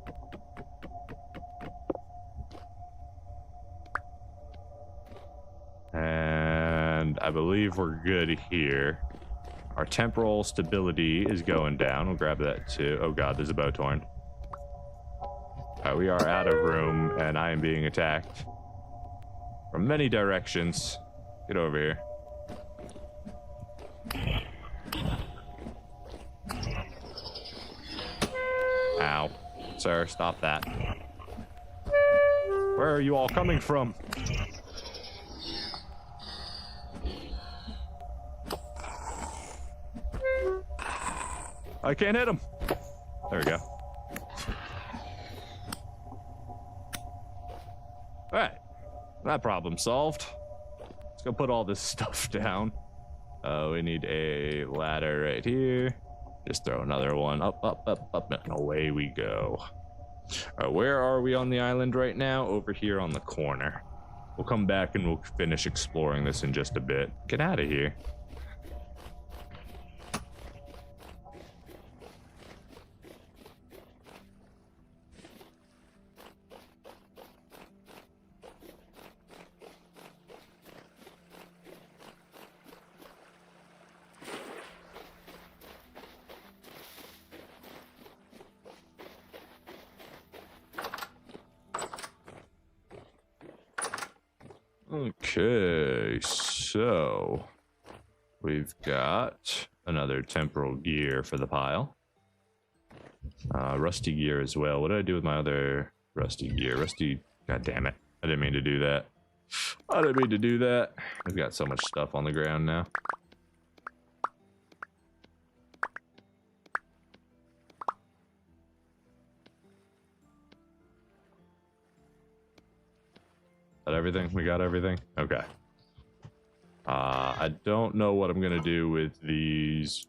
And I believe we're good here. Our temporal stability is going down. We'll grab that too. Oh god, there's a bow torn. We are out of room, and I am being attacked from many directions. Get over here. Ow. Sir, stop that. Where are you all coming from? I can't hit him. There we go. Alright. That problem solved. Let's go put all this stuff down. We need a ladder right here. Just throw another one up, and away we go. Where are we on the island right now? Over here on the corner. We'll come back and we'll finish exploring this in just a bit. Get out of here. Okay, so we've got another temporal gear for the pile. Rusty gear as well. What did I do with my other rusty gear? God damn it. I didn't mean to do that. We've got so much stuff on the ground now. everything? We got everything? Okay. I don't know what I'm gonna do with these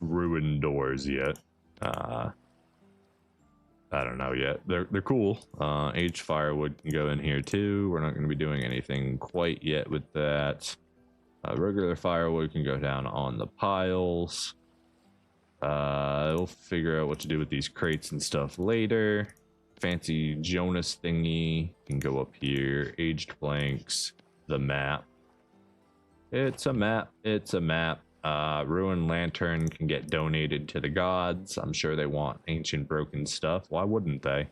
ruined doors yet. I don't know yet. They're cool. H firewood can go in here too. We're not gonna be doing anything quite yet with that. Regular firewood can go down on the piles. We'll figure out what to do with these crates and stuff later. Fancy Jonas thingy can go up here. Aged blanks. The map. It's a map. It's a map. Ruined lantern can get donated to the gods. I'm sure they want ancient broken stuff. Why wouldn't they?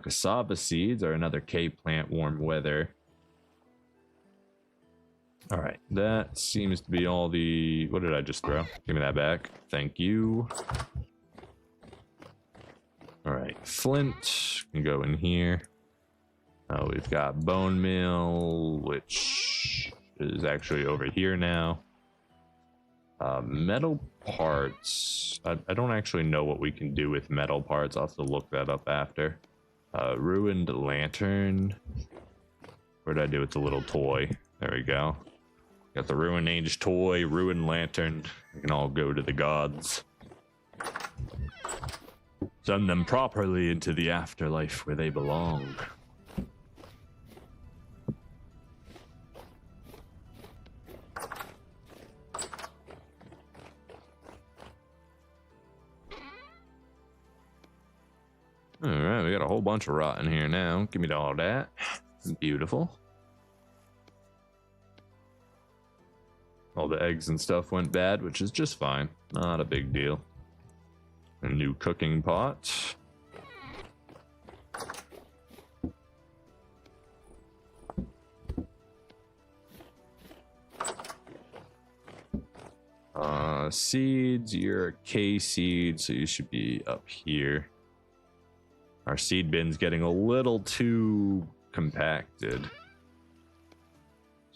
Cassava seeds are another cave plant, warm weather. All right, that seems to be all the... What did I just throw? Give me that back. Thank you. All right, flint can go in here. We've got bone meal, which is actually over here now. Metal parts. I don't actually know what we can do with metal parts. I'll have to look that up after. Ruined lantern. What did I do with the little toy? There we go. Got the ruined age toy, ruined lantern. We can all go to the gods. Send them properly into the afterlife where they belong. Alright, we got a whole bunch of rot in here now. Give me all that. Beautiful. All the eggs and stuff went bad, which is just fine. Not a big deal. A new cooking pot. Seeds, you're a K seed, so you should be up here. Our seed bin's getting a little too compacted.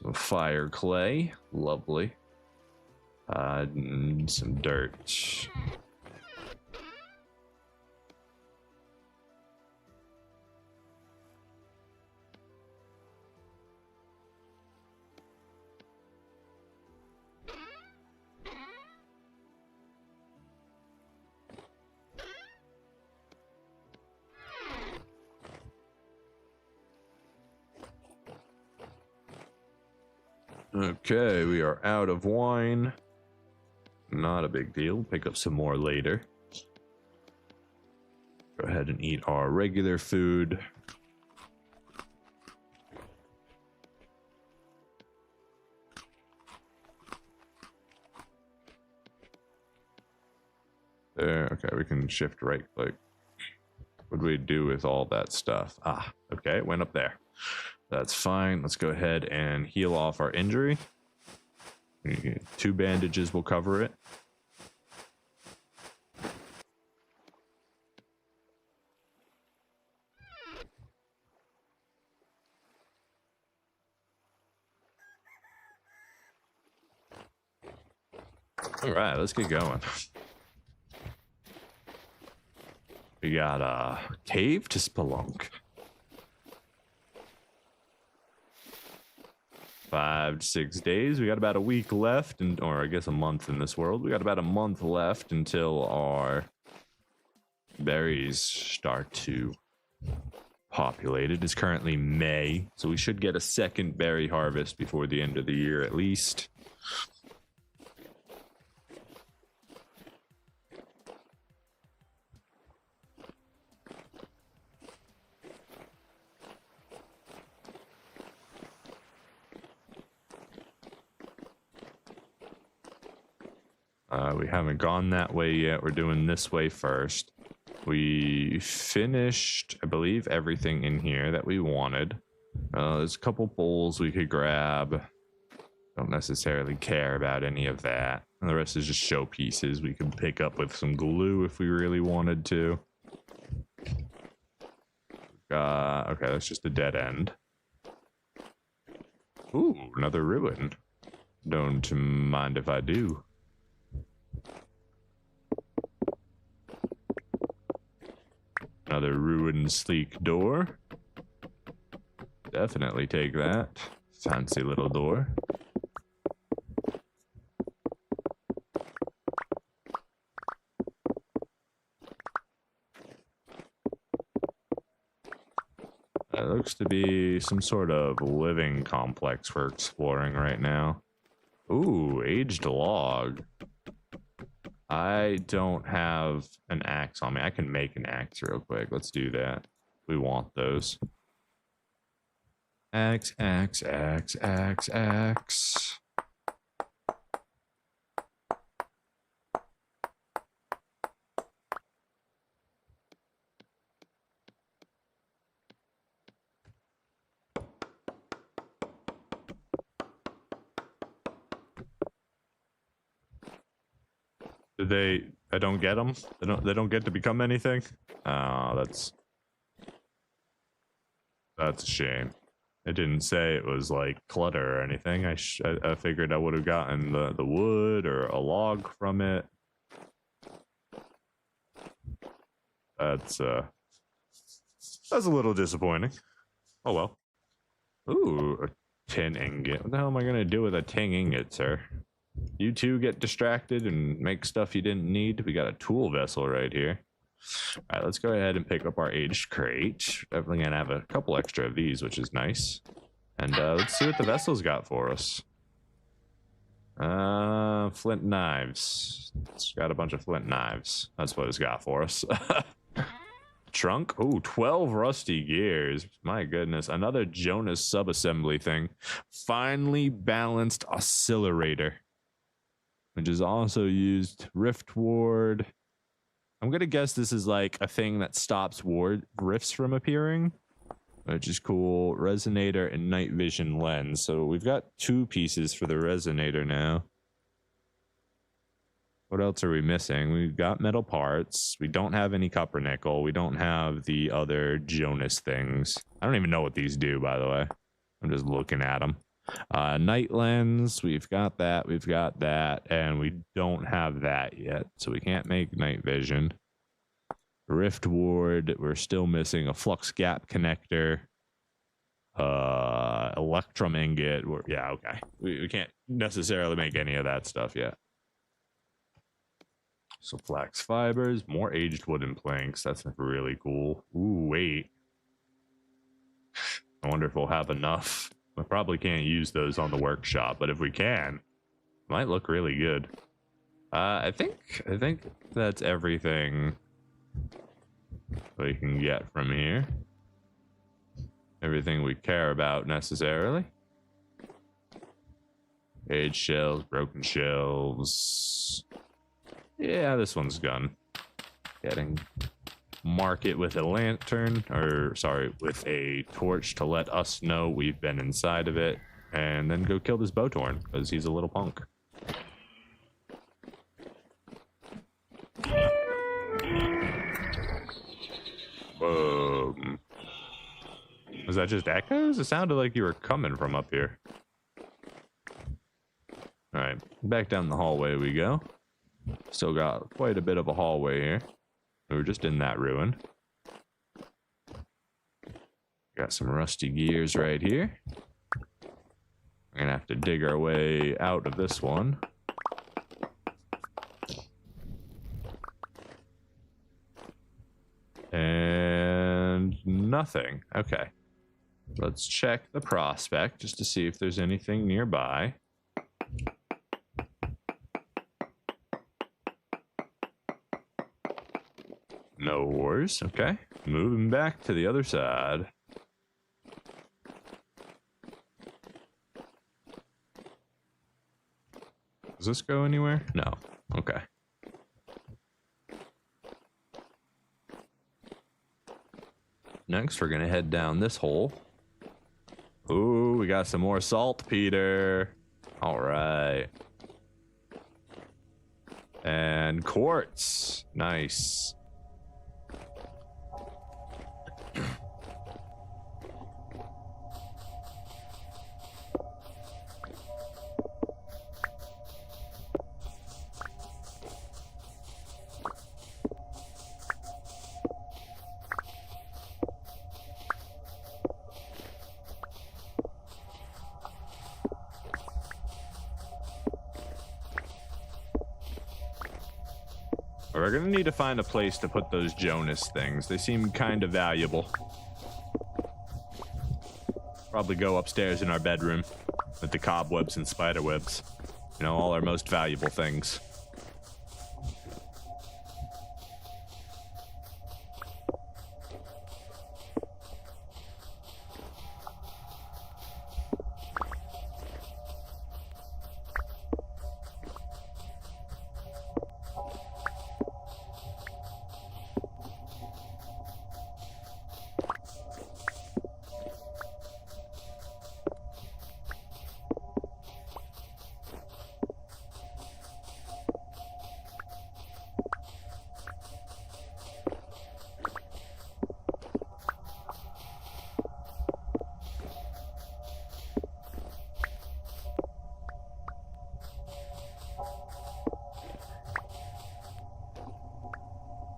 Some fire clay, lovely. Some dirt. Okay, we are out of wine. Not a big deal. Pick up some more later. Go ahead and eat our regular food. There, okay, we can shift right click. What do we do with all that stuff? Ah, okay, it went up there. That's fine. Let's go ahead and heal off our injury. 2 bandages will cover it. All right, let's get going. We got a cave to spelunk. 5 to 6 days. We got about a week left, or I guess a month in this world. We got about a month left until our berries start to populate. It is currently May, so we should get a second berry harvest before the end of the year at least. We haven't gone that way yet. We're doing this way first. We finished, I believe, everything in here that we wanted. There's a couple bowls we could grab. Don't necessarily care about any of that. And the rest is just showpieces we can pick up with some glue if we really wanted to. Okay, that's just a dead end. Ooh, another ruin. Don't mind if I do. Another ruined sleek door. Definitely take that. Fancy little door. It looks to be some sort of living complex we're exploring right now. Ooh, aged log. I don't have an axe on me. I can make an axe real quick. Let's do that. We want those. Axe, axe, axe, axe, axe. I don't get them. They don't get to become anything. Oh, that's a shame. It didn't say it was like clutter or anything. I figured I would have gotten the wood or a log from it. That's a little disappointing. Oh well. Ooh, a tin ingot. What the hell am I gonna do with a tin ingot, sir? You two get distracted and make stuff you didn't need. We got a tool vessel right here. All right, let's go ahead and pick up our aged crate. Definitely gonna have a couple extra of these, which is nice. And let's see what the vessel's got for us. Flint knives. It's got a bunch of flint knives. That's what it's got for us. Trunk. Oh, 12 rusty gears. My goodness. Another Jonas subassembly thing. Finely balanced oscillator, which is also used rift ward. I'm gonna guess this is like a thing that stops rifts from appearing, which is cool. Resonator and night vision lens. So we've got 2 pieces for the resonator now. What else are we missing? We've got metal parts. We don't have any copper nickel. We don't have the other Jonas things. I don't even know what these do, by the way. I'm just looking at them. Night lens, we've got that, and we don't have that yet, so we can't make night vision. Rift ward, we're still missing a flux gap connector. Electrum ingot, yeah, okay. We can't necessarily make any of that stuff yet. So flax fibers, more aged wooden planks, that's really cool. Ooh, wait. I wonder if we'll have enough. We probably can't use those on the workshop, but if we can, it might look really good. I think that's everything we can get from here. Everything we care about necessarily. Aged shelves, broken shelves. Yeah, this one's gone. Getting mark it with a lantern, or sorry, with a torch to let us know we've been inside of it, and then go kill this Botorn because he's a little punk. Boom. Was that just echoes? It sounded like you were coming from up here. All right, back down the hallway we go. Still got quite a bit of a hallway here. We were just in that ruin. Got some rusty gears right here. We're gonna have to dig our way out of this one. And nothing. Okay. Let's check the prospect just to see if there's anything nearby. No ores. Okay. Moving back to the other side. Does this go anywhere? No. Okay. Next, we're going to head down this hole. Ooh, we got some more saltpeter. All right. And quartz. Nice. We're gonna need to find a place to put those Jonas things. They seem kind of valuable. Probably go upstairs in our bedroom with the cobwebs and spider webs. You know, all our most valuable things.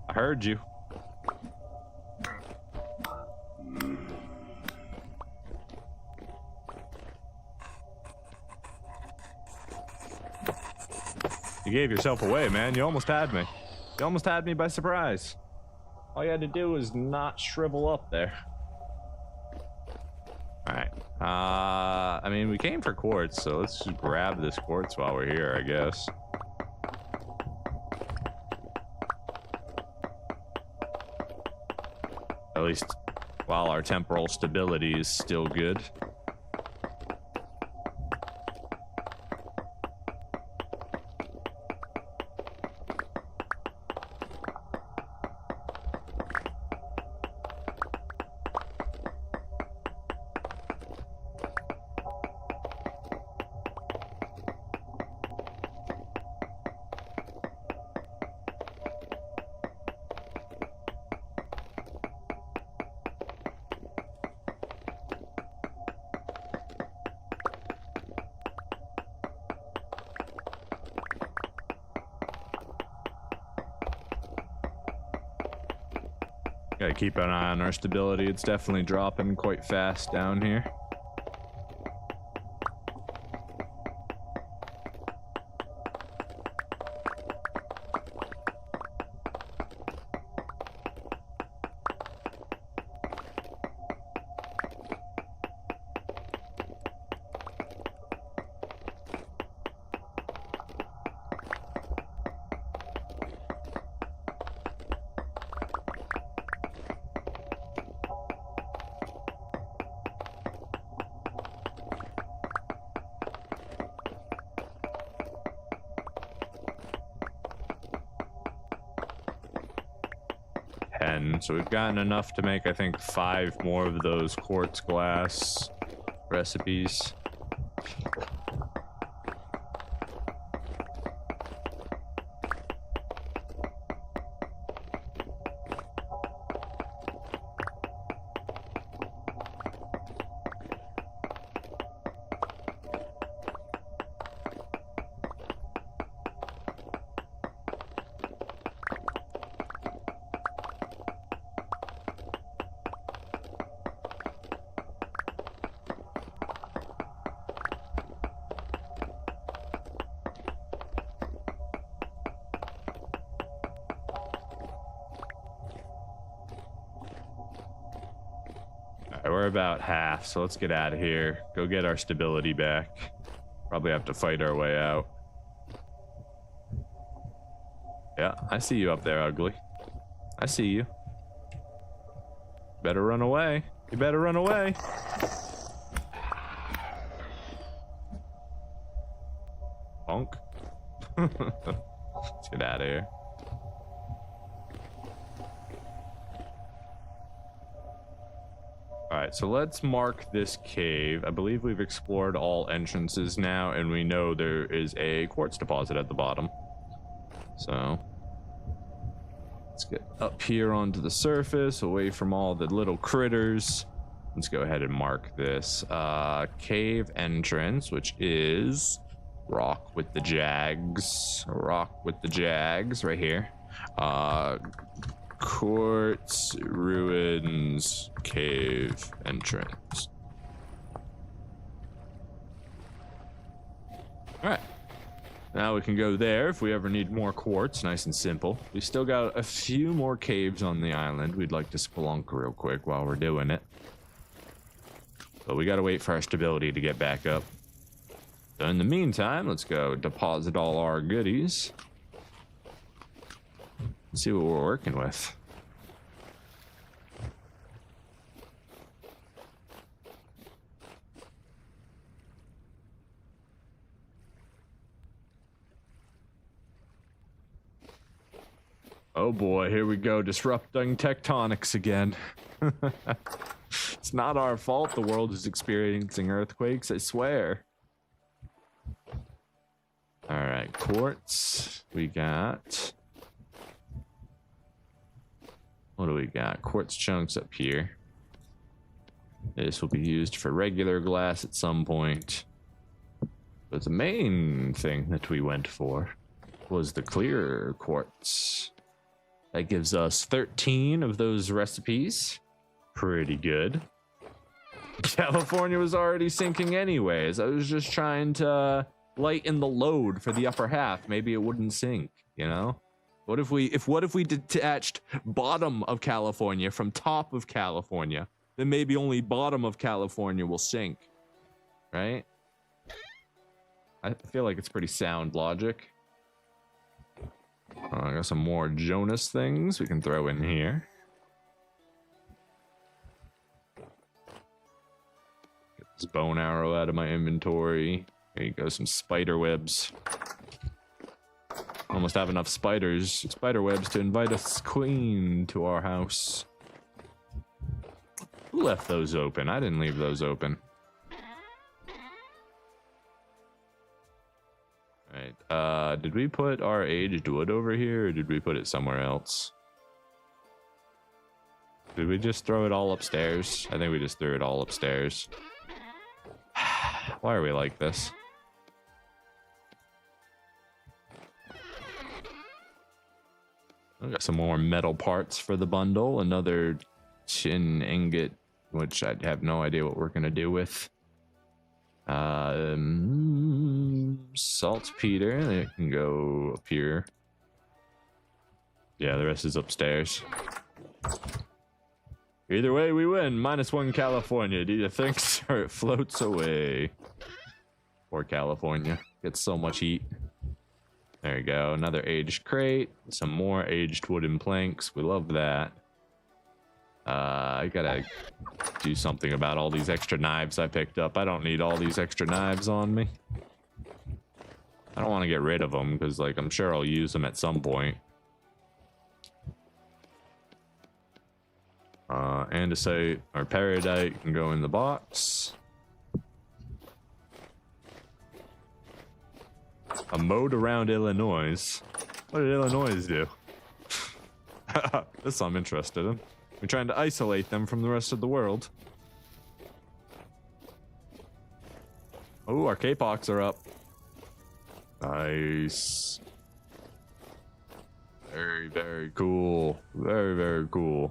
I heard you. You gave yourself away, man. You almost had me. You almost had me by surprise. All you had to do was not shrivel up there. Alright. I mean, we came for quartz, so let's just grab this quartz while we're here, I guess. At least while our temporal stability is still good. Gotta keep an eye on our stability. It's definitely dropping quite fast down here. So we've gotten enough to make, I think, 5 more of those quartz glass recipes. We're about half, so let's get out of here. Go get our stability back. Probably have to fight our way out. Yeah, I see you up there, ugly. I see you. Better run away. You better run away. Bonk. Let's get out of here. Alright, so let's mark this cave. I believe we've explored all entrances now, and we know there is a quartz deposit at the bottom. So, let's get up here onto the surface, away from all the little critters. Let's go ahead and mark this. Cave entrance, which is rock with the jags. Rock with the jags, right here. Quartz ruins cave entrance. All right. Now we can go there if we ever need more quartz. Nice and simple. We still got a few more caves on the island. We'd like to spelunk real quick while we're doing it. But we gotta wait for our stability to get back up. So in the meantime, let's go deposit all our goodies. Let's see what we're working with. Oh boy, here we go, disrupting tectonics again. It's not our fault the world is experiencing earthquakes, I swear. Alright, quartz. We got... What do we got? Quartz chunks up here. This will be used for regular glass at some point. But the main thing that we went for was the clear quartz. That gives us 13 of those recipes. Pretty good. California was already sinking anyways. I was just trying to lighten the load for the upper half. Maybe it wouldn't sink, you know? What if we detached bottom of California from top of California? Then maybe only bottom of California will sink. Right? I feel like it's pretty sound logic. I got some more Jonas things we can throw in here. Get this bone arrow out of my inventory. Here you go, some spider webs. Almost have enough spider webs to invite a queen to our house. Who left those open? I didn't leave those open. Alright, did we put our aged wood over here, or did we put it somewhere else? Did we just throw it all upstairs? I think we just threw it all upstairs. Why are we like this? I got some more metal parts for the bundle. Another tin ingot, which I have no idea what we're gonna do with. Saltpeter, that can go up here. Yeah, the rest is upstairs. Either way, we win. -1 California. Do you think? Or it floats away. Poor California. Gets so much heat. There you go. Another aged crate. Some more aged wooden planks. We love that. I gotta do something about all these extra knives I picked up. I don't need all these extra knives on me. I don't want to get rid of them because, like, I'm sure I'll use them at some point. Andesite or peridite can go in the box. A mode around Illinois. What did Illinois do? This I'm interested in. We're trying to isolate them from the rest of the world. Oh, our K-Pox are up. Nice. Very, very cool. Very, very cool.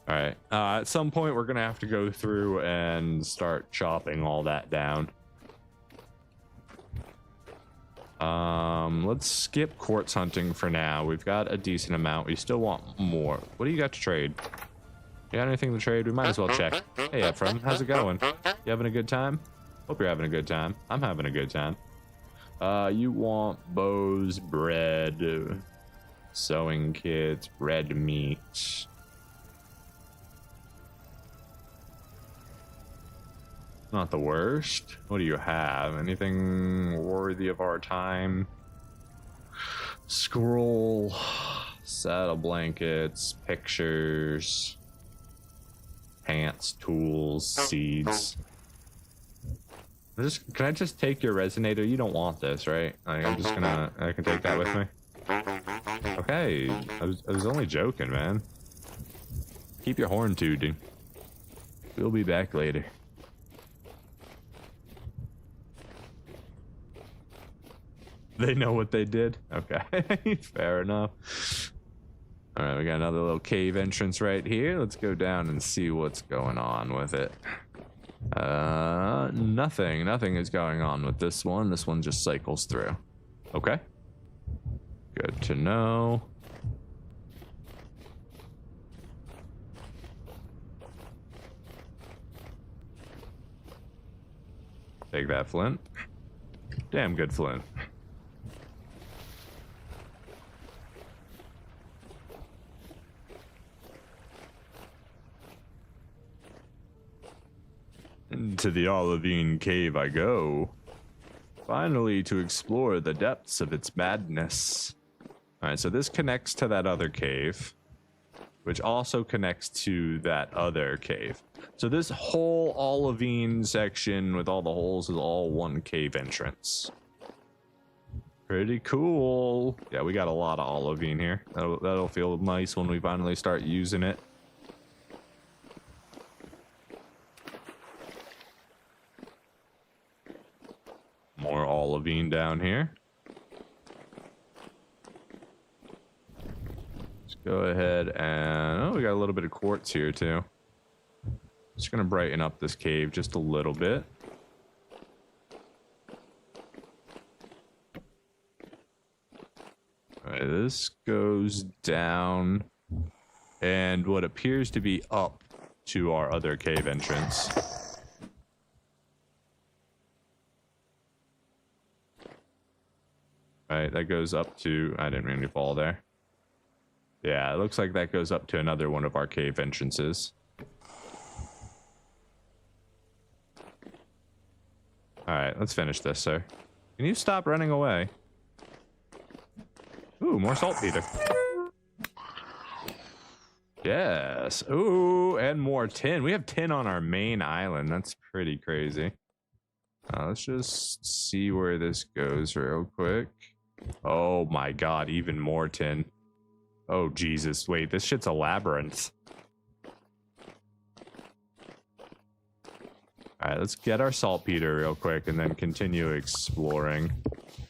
All right. At some point, we're going to have to go through and start chopping all that down. Let's skip quartz hunting for now. We've got a decent amount. We still want more. What do you got to trade? You got anything to trade? We might as well check. Hey, Ephraim, how's it going? You having a good time? Hope you're having a good time. I'm having a good time. You want bows, bread, sewing kits, red meat. Not the worst. What do you have? Anything worthy of our time? Scroll, saddle blankets, pictures, pants, tools, seeds. Can I just take your resonator? You don't want this, right? Like, I'm just gonna, I can take that with me. Okay, I was only joking, man. Keep your horn tooting. We'll be back later. They know what they did? Okay, fair enough. All right, we got another little cave entrance right here. Let's go down and see what's going on with it. Nothing is going on with this one. This one just cycles through. Okay. Good to know. Take that flint. Damn good flint. Into the olivine cave I go. Finally to explore the depths of its madness. Alright, so this connects to that other cave, which also connects to that other cave. So this whole olivine section with all the holes is all one cave entrance. Pretty cool. Yeah, we got a lot of olivine here. That'll feel nice when we finally start using it. More olivine down here. Let's go ahead and... oh, we got a little bit of quartz here too. Just gonna brighten up this cave just a little bit. Alright, this goes down and what appears to be up to our other cave entrance. Right, that goes up to... I didn't really fall there. Yeah, it looks like that goes up to another one of our cave entrances. Alright, let's finish this, sir. Can you stop running away? Ooh, more saltpeter. Yes. Ooh, and more tin. We have tin on our main island. That's pretty crazy. Let's just see where this goes real quick. Oh my god, even more tin. Oh Jesus, wait, this shit's a labyrinth. Alright, let's get our saltpeter real quick and then continue exploring.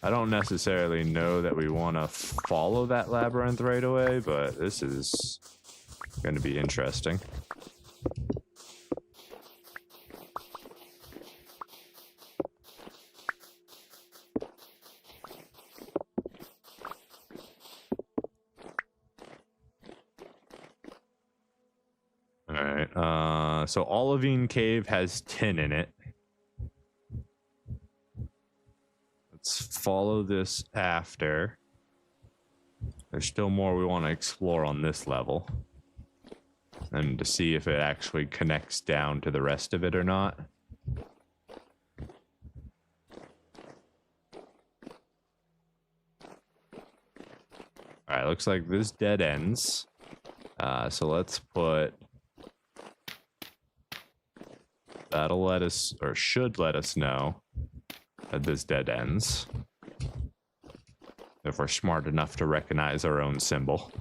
I don't necessarily know that we want to follow that labyrinth right away, but this is going to be interesting. Alright, so Olivine Cave has tin in it. Let's follow this after. There's still more we want to explore on this level. And to see if it actually connects down to the rest of it or not. Alright, looks like this dead ends. So let's put... that'll let us, or should let us know, that this dead ends. If we're smart enough to recognize our own symbol.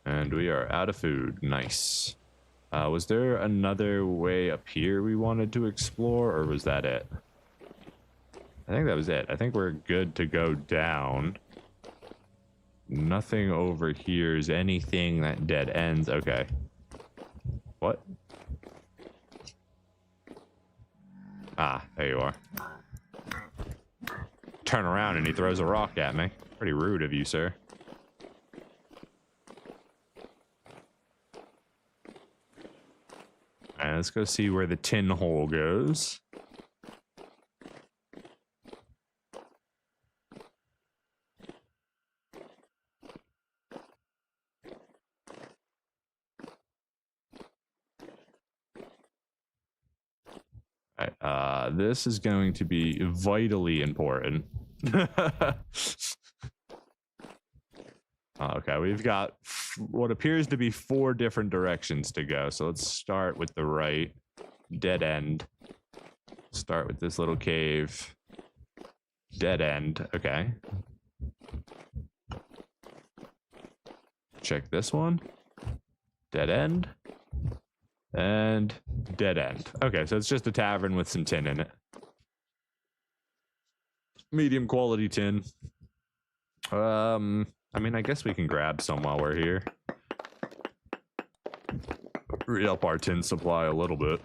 And we are out of food. Nice. Was there another way up here we wanted to explore, or was that it? I think that was it. I think we're good to go down. Nothing over here is anything that dead ends. Okay. What? Ah, there you are. Turn around and he throws a rock at me. Pretty rude of you, sir. Alright, let's go see where the tin hole goes. This is going to be vitally important. Okay, we've got what appears to be 4 different directions to go. So let's start with the right. Dead end. Start with this little cave. Dead end. Okay. Check this one. Dead end. And dead end. Okay, so it's just a tavern with some tin in it. Medium quality tin. I mean, I guess we can grab some while we're here. Re-up our tin supply a little bit.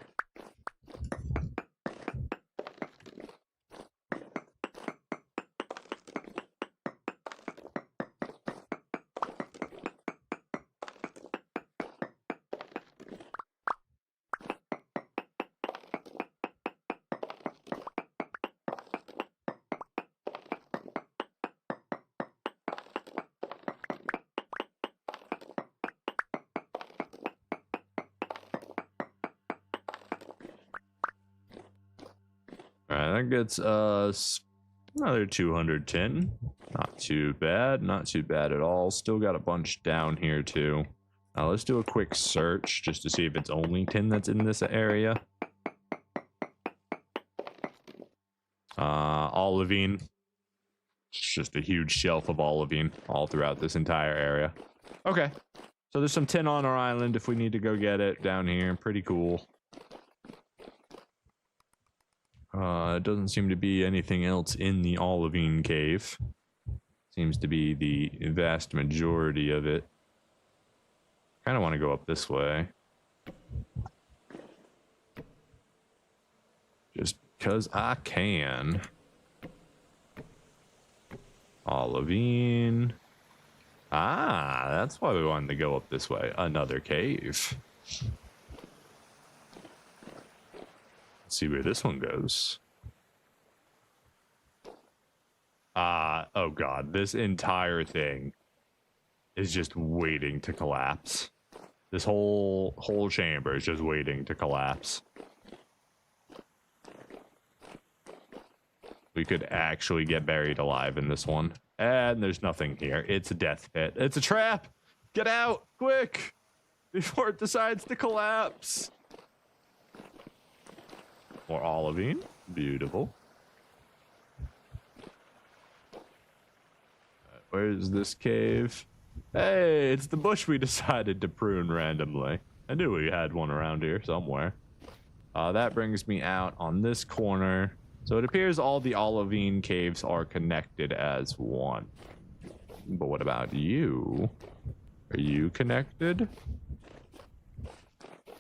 Alright, that gets us another 210. Not too bad, not too bad at all. Still got a bunch down here too. Let's do a quick search just to see if it's only tin that's in this area. Olivine. It's just a huge shelf of olivine all throughout this entire area. Okay, so there's some tin on our island if we need to go get it down here. Pretty cool. It doesn't seem to be anything else in the olivine cave. Seems to be the vast majority of it. Kind of want to go up this way. Just because I can. Olivine. Ah, that's why we wanted to go up this way. Another cave. Let's see where this one goes. Oh god, this entire thing is just waiting to collapse. This whole chamber is just waiting to collapse. We could actually get buried alive in this one. And there's nothing here. It's a death pit. It's a trap! Get out! Quick! Before it decides to collapse! More olivine. Beautiful. Where's this cave? Hey, it's the bush we decided to prune randomly. I knew we had one around here somewhere. That brings me out on this corner. So it appears all the olivine caves are connected as one. But what about you? Are you connected?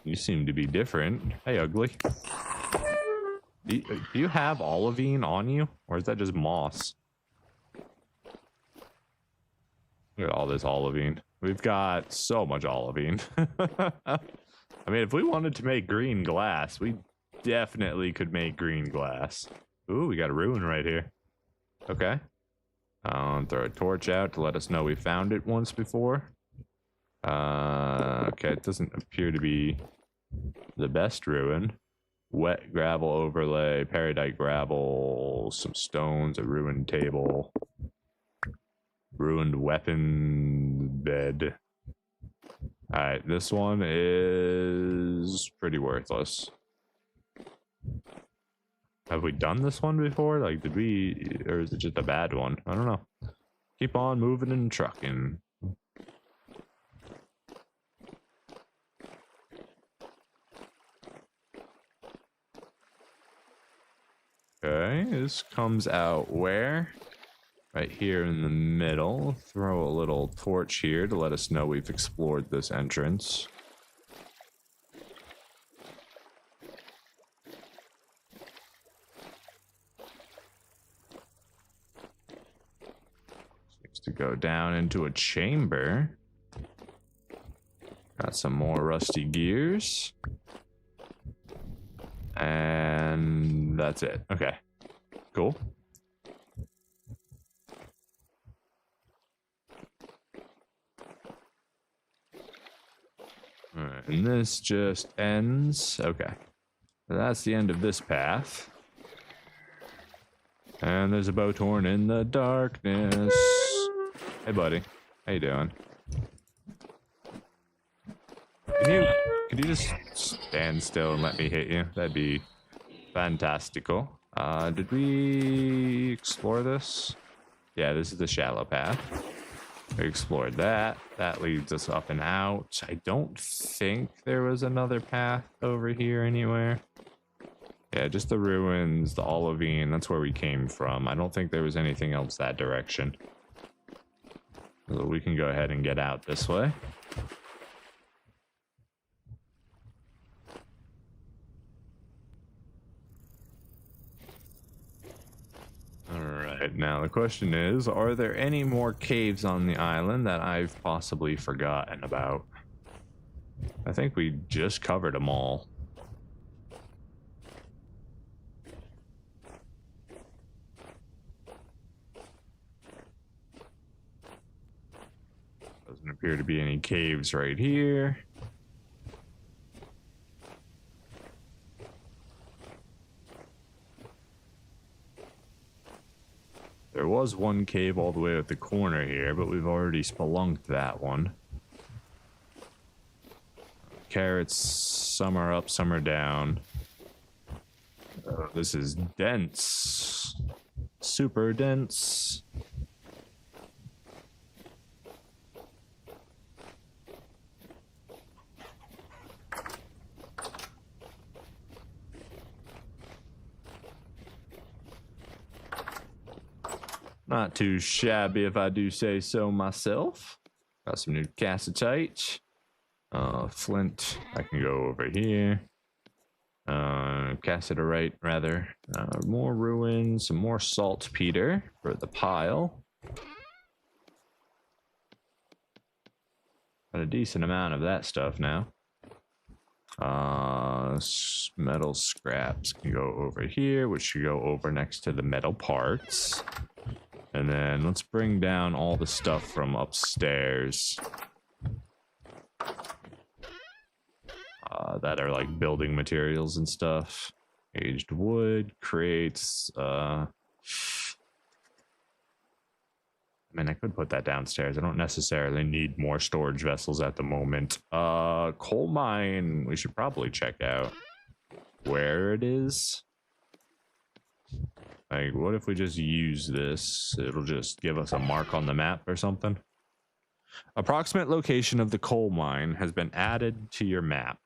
You seem to be different. Hey, ugly. Do you have olivine on you? Or is that just moss? Look at all this olivine. We've got so much olivine. I mean, if we wanted to make green glass, we definitely could make green glass. Ooh, we got a ruin right here. Okay. I'll throw a torch out to let us know we found it once before. Okay, it doesn't appear to be the best ruin. Wet gravel overlay, peridite gravel, some stones, a ruined table. Ruined weapon bed. Alright, this one is pretty worthless. Have we done this one before? Like, did we, or is it just a bad one? I don't know. Keep on moving and trucking. Okay, this comes out where? Right here in the middle. Throw a little torch here to let us know we've explored this entrance. Seems to go down into a chamber. Got some more rusty gears. And that's it. Okay, cool. Alright, and this just ends. Okay. So that's the end of this path. And there's a bowtorn in the darkness. Hey, buddy. How you doing? Could you just stand still and let me hit you? That'd be fantastical. Did we explore this? Yeah, this is the shallow path. We explored that. That leads us up and out. I don't think there was another path over here anywhere. Yeah, just the ruins, the olivine. That's where we came from. I don't think there was anything else that direction. So we can go ahead and get out this way. Alright, now the question is, are there any more caves on the island that I've possibly forgotten about? I think we just covered them all. Doesn't appear to be any caves right here. There was one cave all the way at the corner here, but we've already spelunked that one. Carrots, some are up, some are down. This is dense. Super dense. Not too shabby if I do say so myself. Got some new cassitite. Flint, I can go over here. Cassiterite, rather. More ruins, some more saltpeter for the pile. Got a decent amount of that stuff now. Metal scraps can go over here, which should go over next to the metal parts. And then let's bring down all the stuff from upstairs. That are like building materials and stuff. Aged wood, crates. I mean, I could put that downstairs. I don't necessarily need more storage vessels at the moment. Coal mine, we should probably check out where it is. Like, what if we just use this? It'll just give us a mark on the map or something. Approximate location of the coal mine has been added to your map.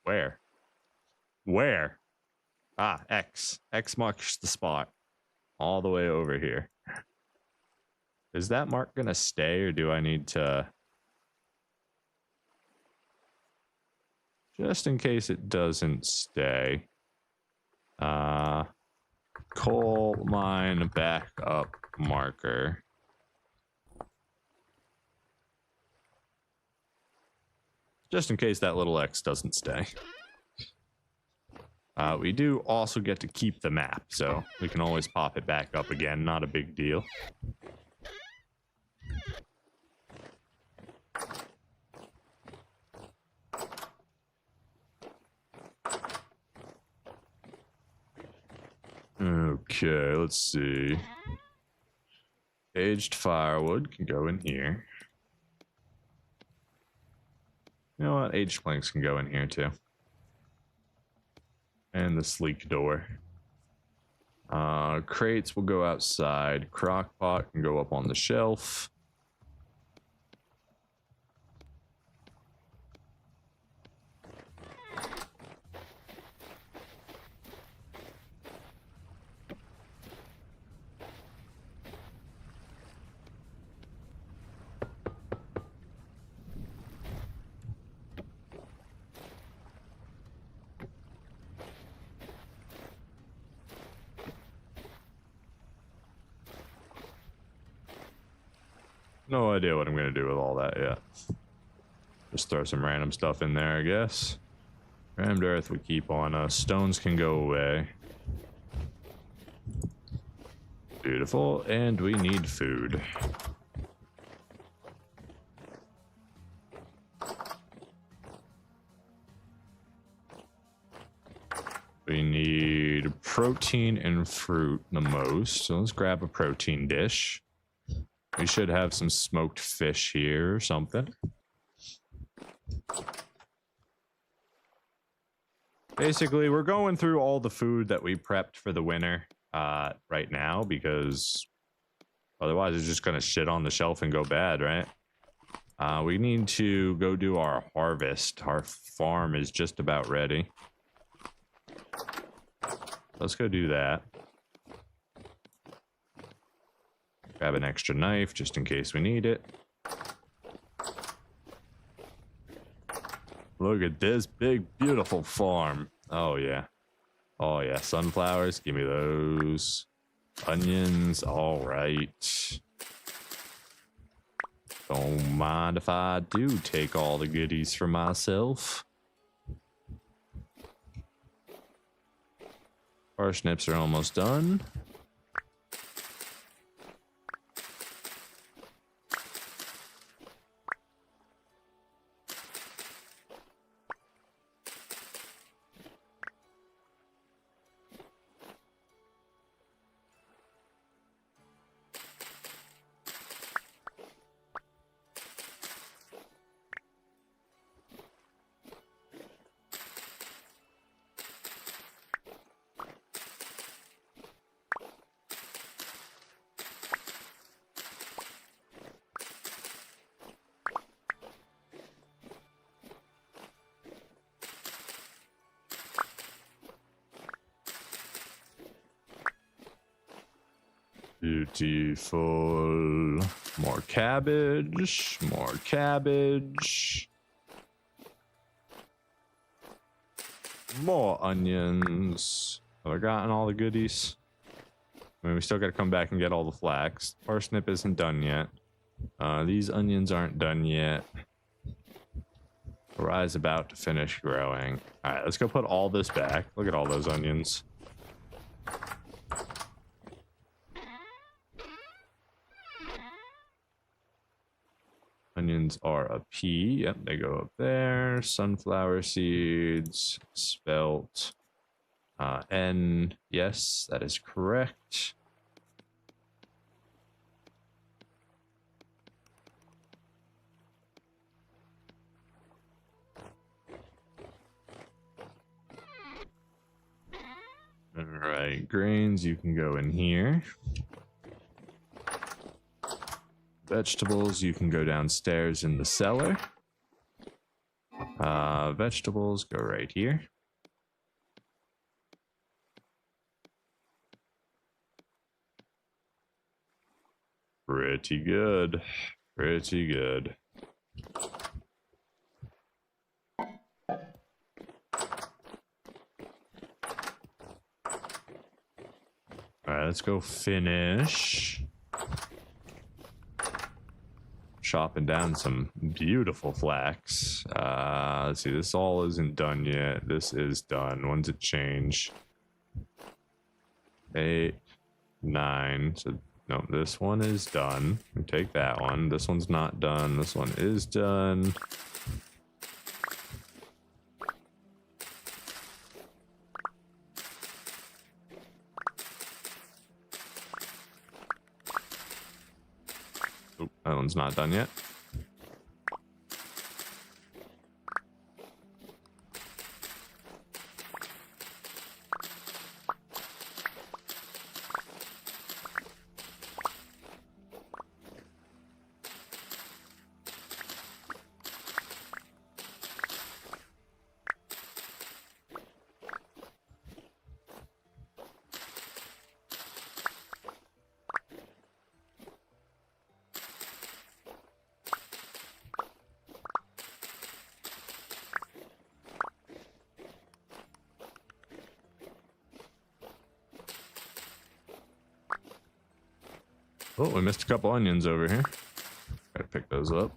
Where? Where? Ah, X. X marks the spot. All the way over here. Is that mark gonna stay, or do I need to... Just in case it doesn't stay. Coal mine backup marker. Just in case that little X doesn't stay. We do also get to keep the map, so we can always pop it back up again. Not a big deal. Okay, let's see. Aged firewood can go in here. You know what? Aged planks can go in here too. And the sleek door. Crates will go outside. Crockpot can go up on the shelf. No idea what I'm going to do with all that yet. Just throw some random stuff in there, I guess. Rammed earth we keep on us. Stones can go away. Beautiful. And we need food. We need protein and fruit the most. So let's grab a protein dish. We should have some smoked fish here or something. Basically, we're going through all the food that we prepped for the winter right now, because otherwise it's just going to shit on the shelf and go bad, right? We need to go do our harvest. Our farm is just about ready. Let's go do that. Grab an extra knife just in case we need it. Look at this big, beautiful farm. Oh, yeah. Oh, yeah. Sunflowers. Give me those. Onions. All right. Don't mind if I do take all the goodies for myself. Parsnips are almost done. Beautiful. More cabbage. More cabbage. More onions. Have I gotten all the goodies? I mean, we still got to come back and get all the flax. Parsnip isn't done yet. These onions aren't done yet. Rye's about to finish growing. All right, let's go put all this back. Look at all those onions. Onions are a P. Yep, they go up there. Sunflower seeds, spelt. N. Yes, that is correct. All right, grains, you can go in here. Vegetables, you can go downstairs in the cellar. Vegetables, go right here. Pretty good. Pretty good. Alright, let's go finish chopping down some beautiful flax. Let's see, this all isn't done yet. This is done. When's it change? 8, 9. So no, this one is done. We take that one. This one's not done. This one is done. Oh, that one's not done yet. Oh, we missed a couple onions over here. Gotta pick those up.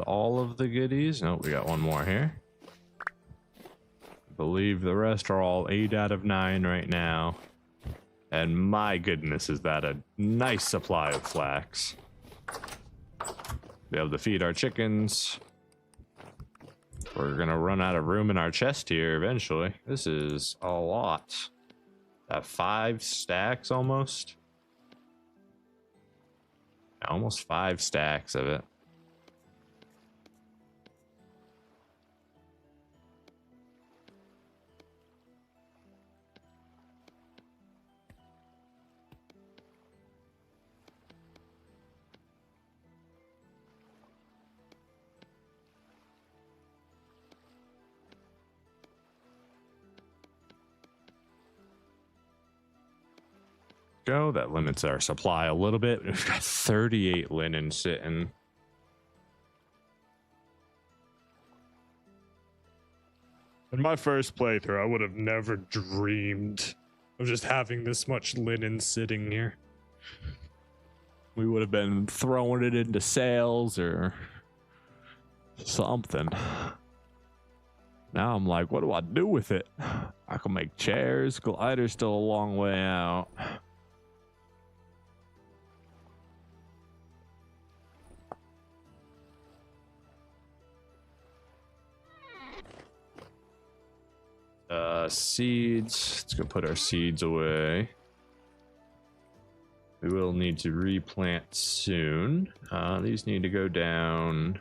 All of the goodies. Nope, we got one more here. I believe the rest are all 8 out of 9 right now. And my goodness, is that a nice supply of flax. Be able to feed our chickens. We're gonna run out of room in our chest here eventually. This is a lot. 5 stacks almost. Almost 5 stacks of it. Go. That limits our supply a little bit. We've got 38 linen sitting. In my first playthrough, I would have never dreamed of just having this much linen sitting here. We would have been throwing it into sales or something. Now I'm like, what do I do with it? I can make chairs. Glider's still a long way out. Seeds. Let's go put our seeds away. We will need to replant soon. These need to go down.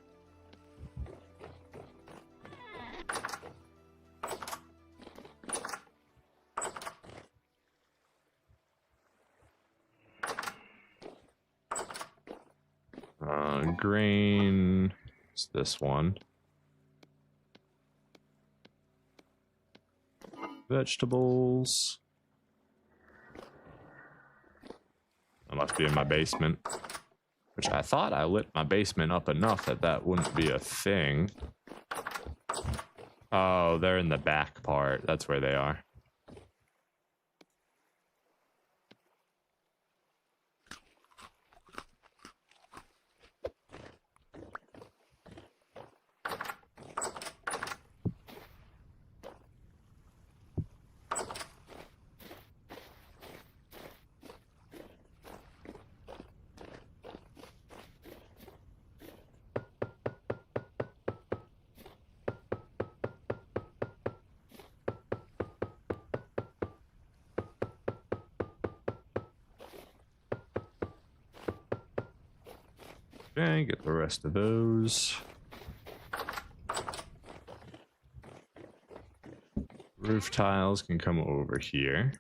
Grain. It's this one. Vegetables. I must be in my basement, which I thought I lit my basement up enough that that wouldn't be a thing. Oh, they're in the back part. That's where they are. Okay, get the rest of those. Roof tiles can come over here.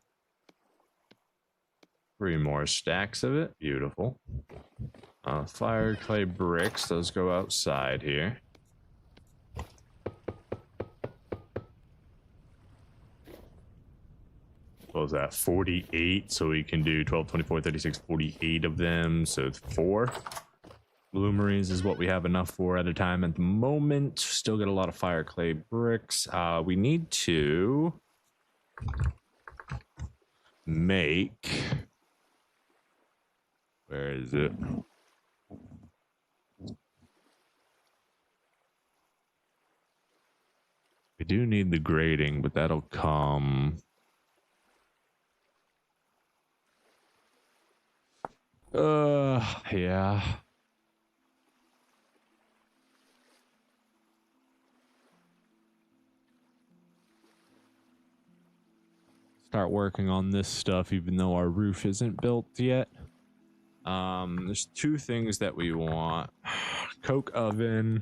3 more stacks of it. Beautiful. Fire clay bricks. Those go outside here. What was that? 48. So we can do 12, 24, 36, 48 of them. So it's 4. Bloomeries is what we have enough for at a time at the moment. Still get a lot of fire clay bricks. We need to make... Where is it? We do need the grading, but that'll come... yeah. Start working on this stuff even though our roof isn't built yet. There's 2 things that we want. Coke oven.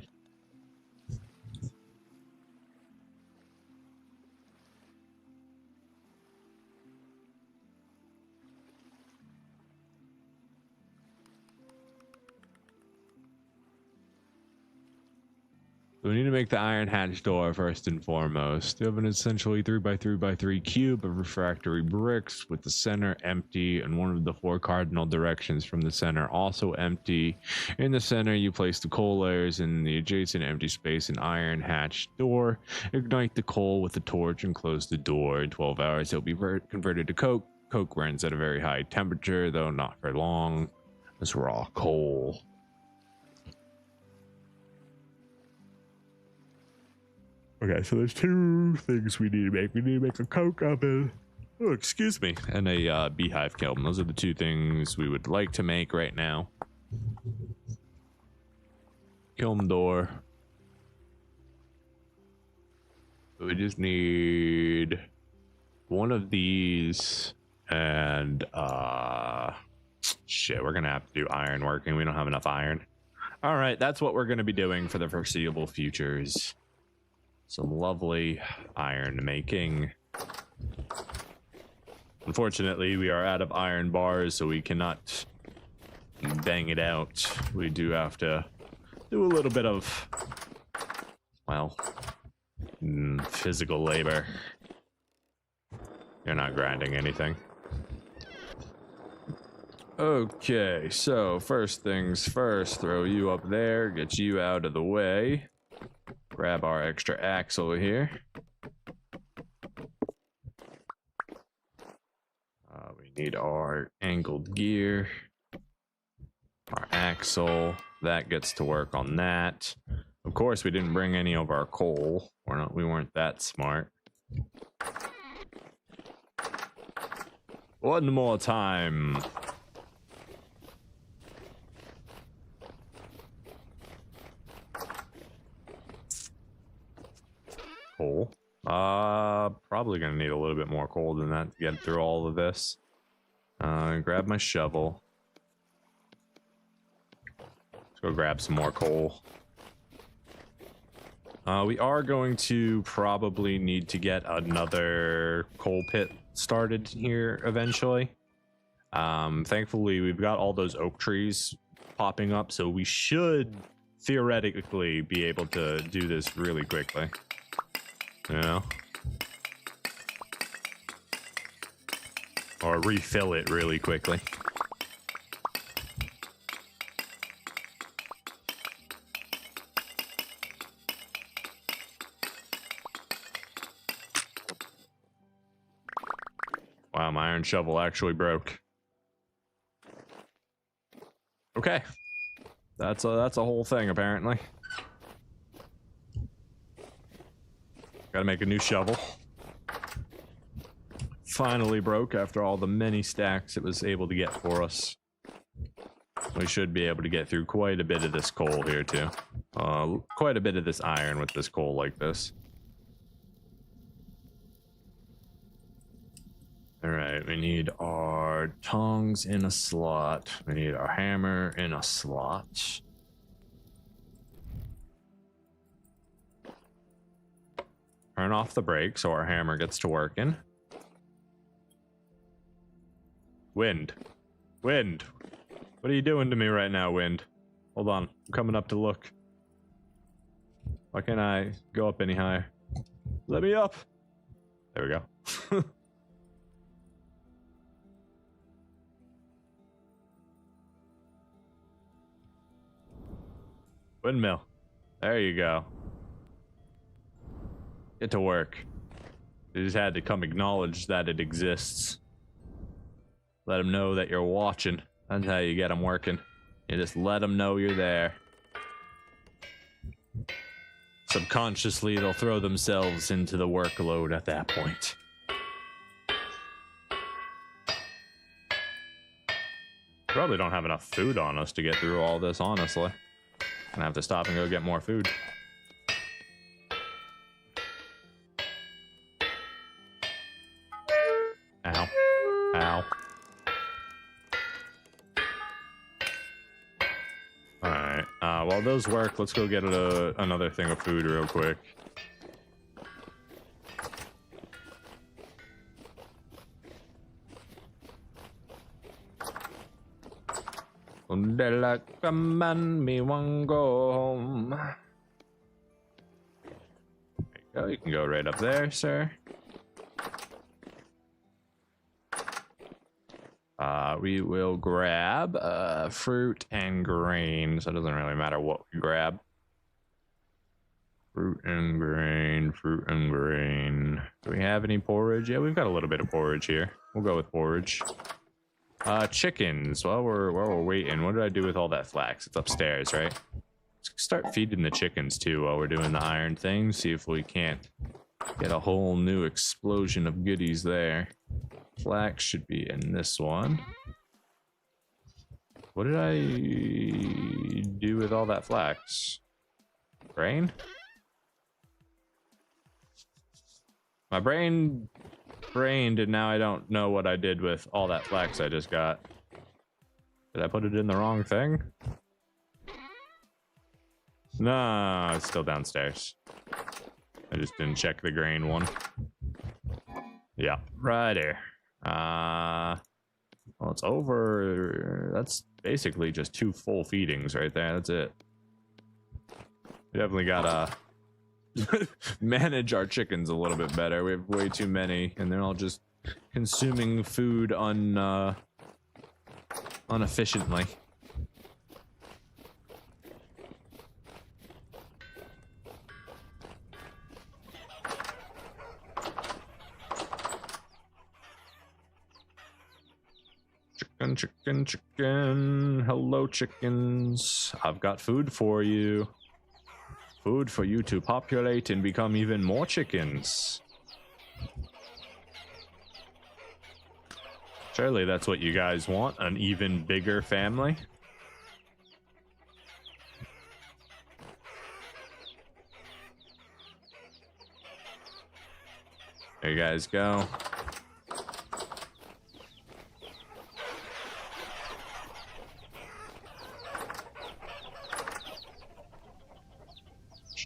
So we need to make the iron hatch door first and foremost. You have an essentially 3x3x3 cube of refractory bricks with the center empty and one of the 4 cardinal directions from the center also empty. In the center, you place the coal layers in the adjacent empty space, an iron hatch door. Ignite the coal with a torch and close the door. In 12 hours, it'll be converted to coke. Coke burns at a very high temperature, though not for long. It's raw coal. Okay, so there's 2 things we need to make. We need to make a coke oven. Oh, excuse me. And a beehive kiln. Those are the 2 things we would like to make right now. Kiln door. We just need one of these, and shit, we're gonna have to do iron working. We don't have enough iron. All right, that's what we're gonna be doing for the foreseeable futures. Some lovely iron making. Unfortunately, we are out of iron bars, so we cannot bang it out. We do have to do a little bit of, well, physical labor. You're not grinding anything. Okay, so first things first, throw you up there, get you out of the way. Grab our extra axle here. We need our angled gear. Our axle, that gets to work on that. Of course, we didn't bring any of our coal. We weren't that smart. One more time. Coal. Probably gonna need a little bit more coal than that to get through all of this. Grab my shovel. Let's go grab some more coal. We are going to probably need to get another coal pit started here eventually. Thankfully, we've got all those oak trees popping up, so we should theoretically be able to do this really quickly. You know? Or refill it really quickly. Wow, my iron shovel actually broke. Okay. That's a whole thing apparently. Gotta make a new shovel. Finally broke after all the many stacks it was able to get for us. We should be able to get through quite a bit of this coal here too. Quite a bit of this iron with this coal like this. Alright, we need our tongs in a slot. We need our hammer in a slot. Turn off the brake so our hammer gets to working. Wind. Wind. What are you doing to me right now, Wind? Hold on. I'm coming up to look. Why can't I go up any higher? Let me up. There we go. Windmill. There you go. Get to work. You just had to come acknowledge that it exists. Let them know that you're watching. That's how you get them working. You just let them know you're there. Subconsciously, they'll throw themselves into the workload at that point. Probably don't have enough food on us to get through all this, honestly. Gonna have to stop and go get more food. Ow. Ow. Alright, while those work, let's go get another thing of food real quick. Come on, me want go home. There you go, you can go right up there, sir. We will grab fruit and grain, so it doesn't really matter what we grab. Fruit and grain, fruit and grain. Do we have any porridge? Yeah, we've got a little bit of porridge here. We'll go with porridge. Chickens, while we're waiting, what did I do with all that flax? It's upstairs, right? Let's start feeding the chickens too while we're doing the iron thing. See if we can't get a whole new explosion of goodies there. Flax should be in this one. What did I do with all that flax? Grain? My brain brained, and now I don't know what I did with all that flax I just got. Did I put it in the wrong thing? No, it's still downstairs. I just didn't check the grain one. Yeah, right here. Well, it's over. That's basically just 2 full feedings right there. That's it. We definitely gotta manage our chickens a little bit better. We have way too many, and they're all just consuming food inefficiently. Chicken, chicken, chicken. Hello, chickens. I've got food for you. Food for you to populate and become even more chickens. Surely that's what you guys want, an even bigger family. There you guys go.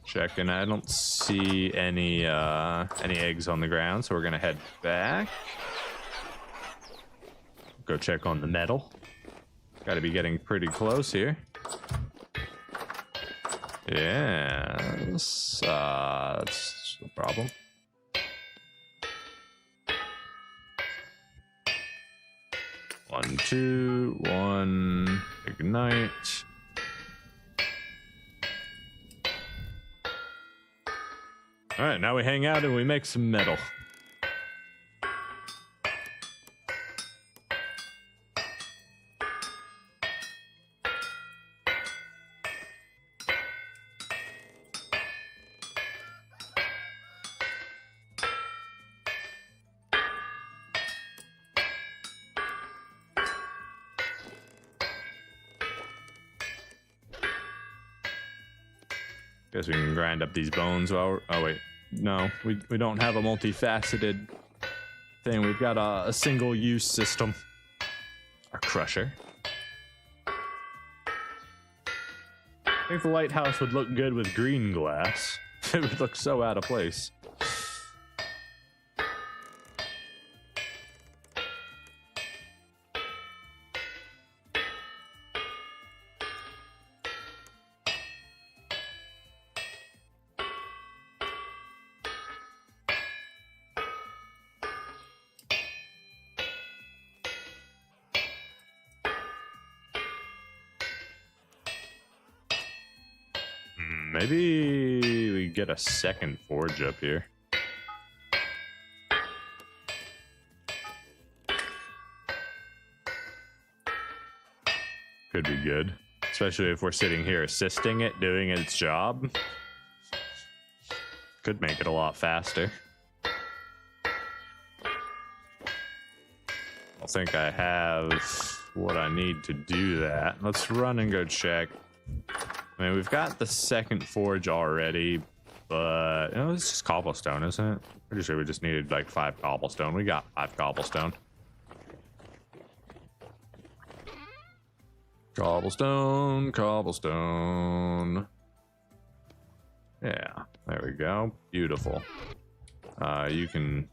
Checking, I don't see any eggs on the ground, so we're gonna head back. Go check on the metal. Got to be getting pretty close here. Yes, that's the problem. One, two, one, ignite. All right, now we hang out and we make some metal. Guess we can grind up these bones while we're... Oh, wait. No, we don't have a multifaceted thing. We've got a single-use system. Our crusher. I think the lighthouse would look good with green glass. It would look so out of place. Maybe we get a second forge up here. Could be good. Especially if we're sitting here assisting it, doing its job. Could make it a lot faster. I think I have what I need to do that. Let's run and go check. I mean, we've got the second forge already, but you know, it's just cobblestone, isn't it? Pretty sure we just needed like 5 cobblestone. We got 5 cobblestone. Cobblestone, cobblestone. Yeah, there we go. Beautiful. You can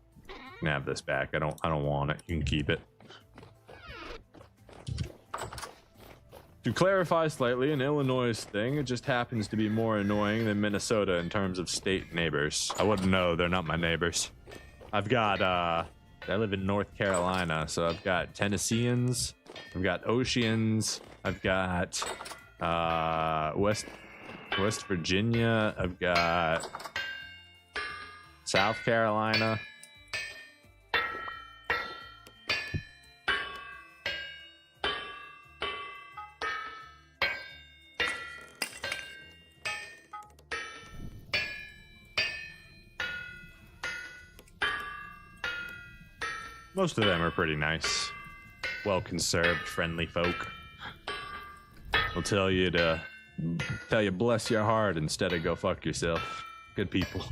have this back. I don't want it. You can keep it. To clarify slightly, an Illinois thing, it just happens to be more annoying than Minnesota in terms of state neighbors. I wouldn't know, they're not my neighbors. I've got, I live in North Carolina, so I've got Tennesseans, I've got Oceans, I've got, West Virginia, I've got South Carolina. Most of them are pretty nice, well-conserved, friendly folk. They'll tell you bless your heart instead of go fuck yourself. Good people.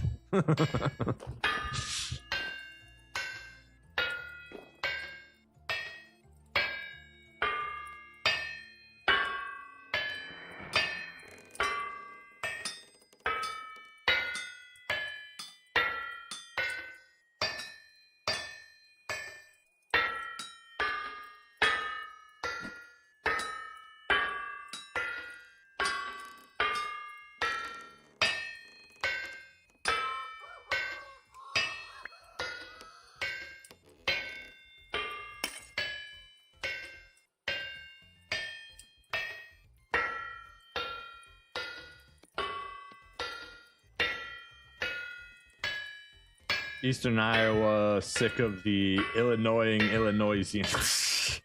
Eastern Iowa, sick of the Illinoisians.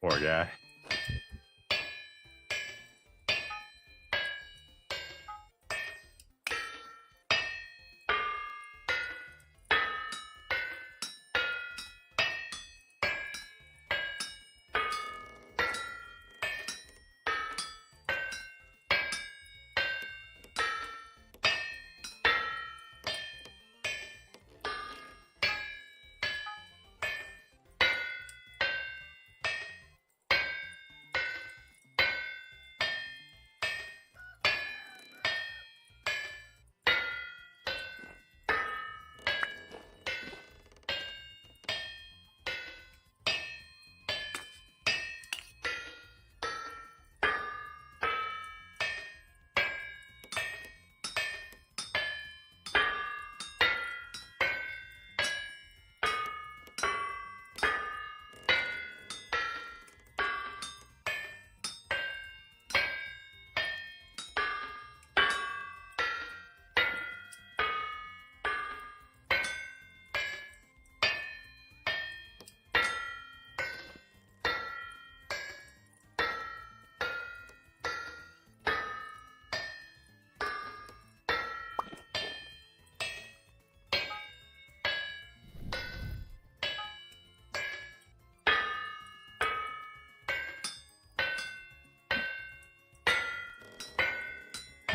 Poor guy.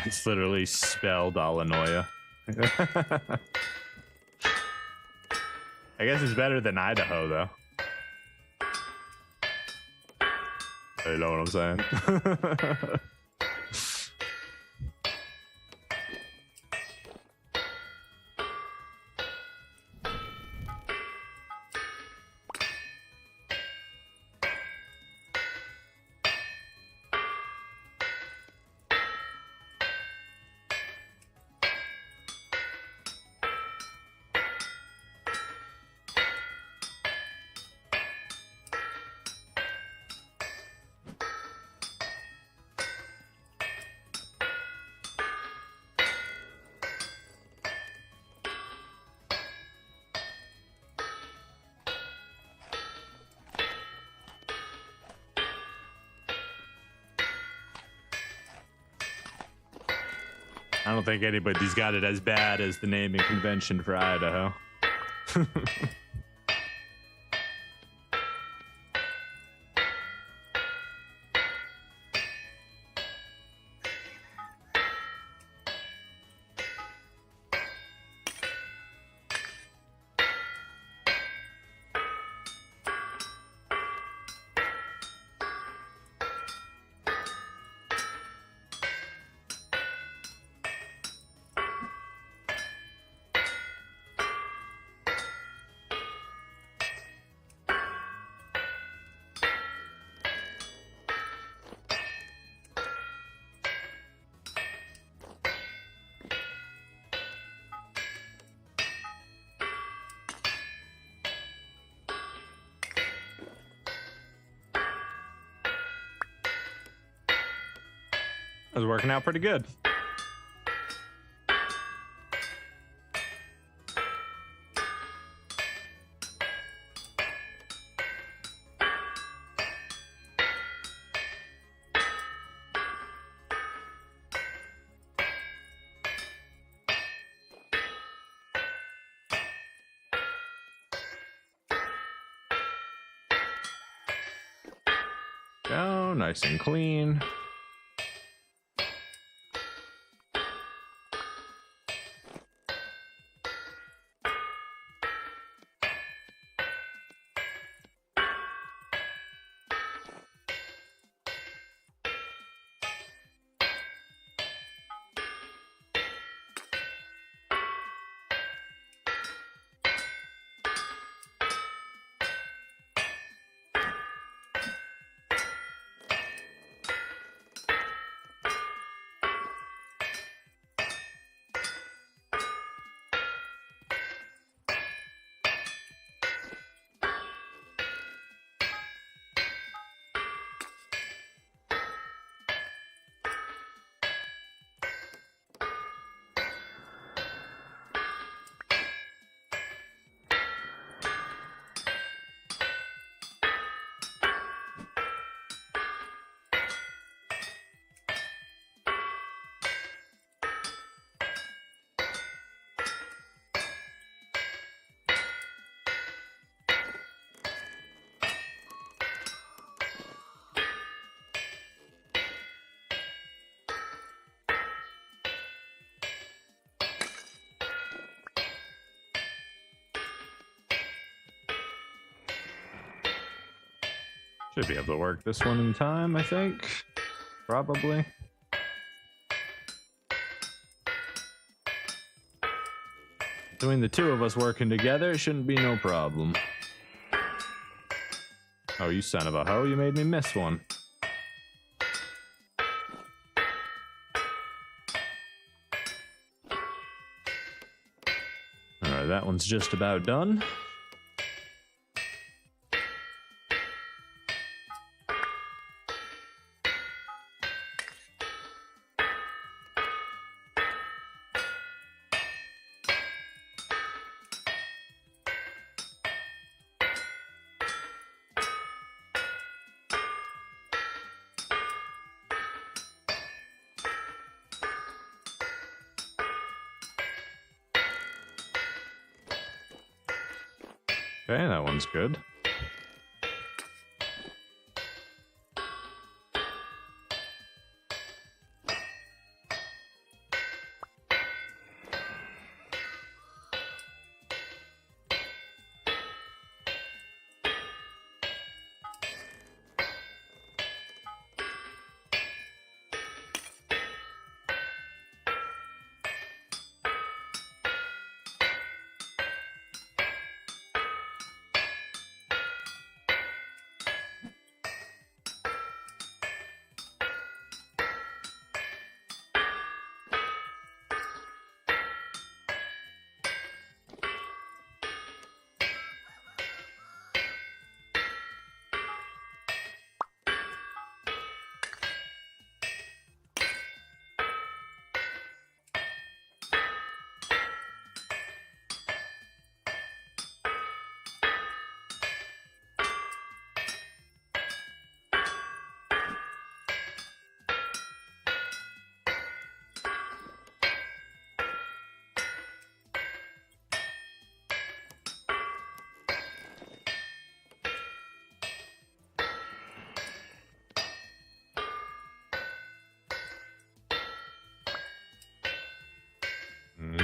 It's literally spelled Illinois. I guess it's better than Idaho, though. You know what I'm saying? I don't think anybody's got it as bad as the naming convention for Idaho. That was working out pretty good. Go, nice and clean. Should be able to work this one in time, I think. Probably. Between the two of us working together, it shouldn't be no problem. Oh, you son of a hoe, you made me miss one. Alright, that one's just about done. Okay, that one's good.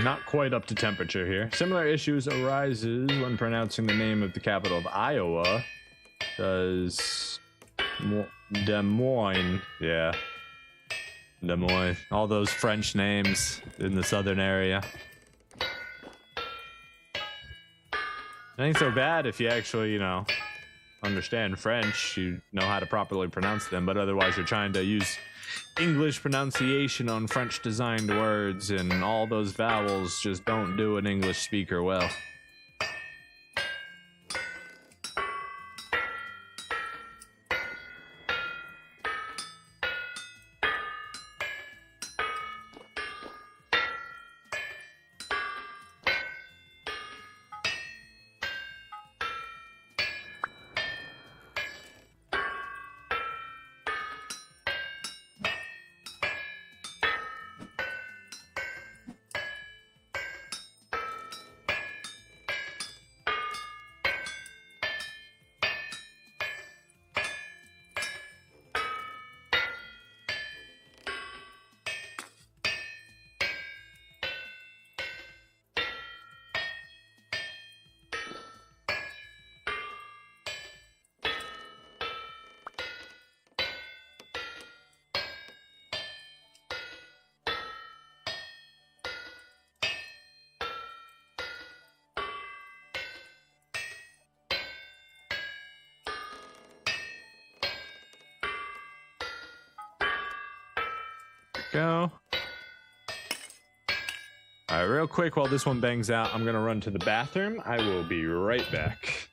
Not quite up to temperature here. Similar issues arises when pronouncing the name of the capital of Iowa. Does Des Moines, yeah. Des Moines. All those French names in the southern area. It ain't so bad if you actually, you know, understand French. You know how to properly pronounce them, but otherwise you're trying to use English pronunciation on French designed words, and all those vowels just don't do an English speaker well. Go. Alright, real quick while this one bangs out, I'm gonna run to the bathroom. I will be right back.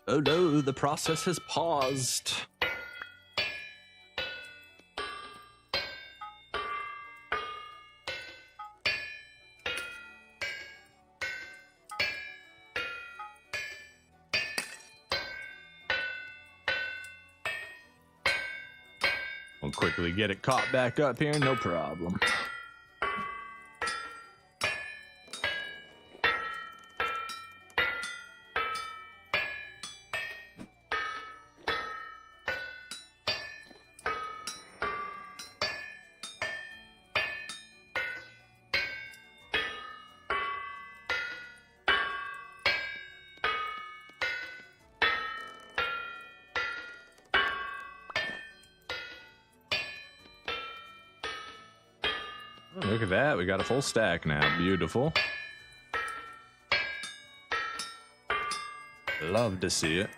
Oh no, the process has paused. We'll quickly get it caught back up here, no problem. Oh, look at that, we got a full stack now. Beautiful. Love to see it.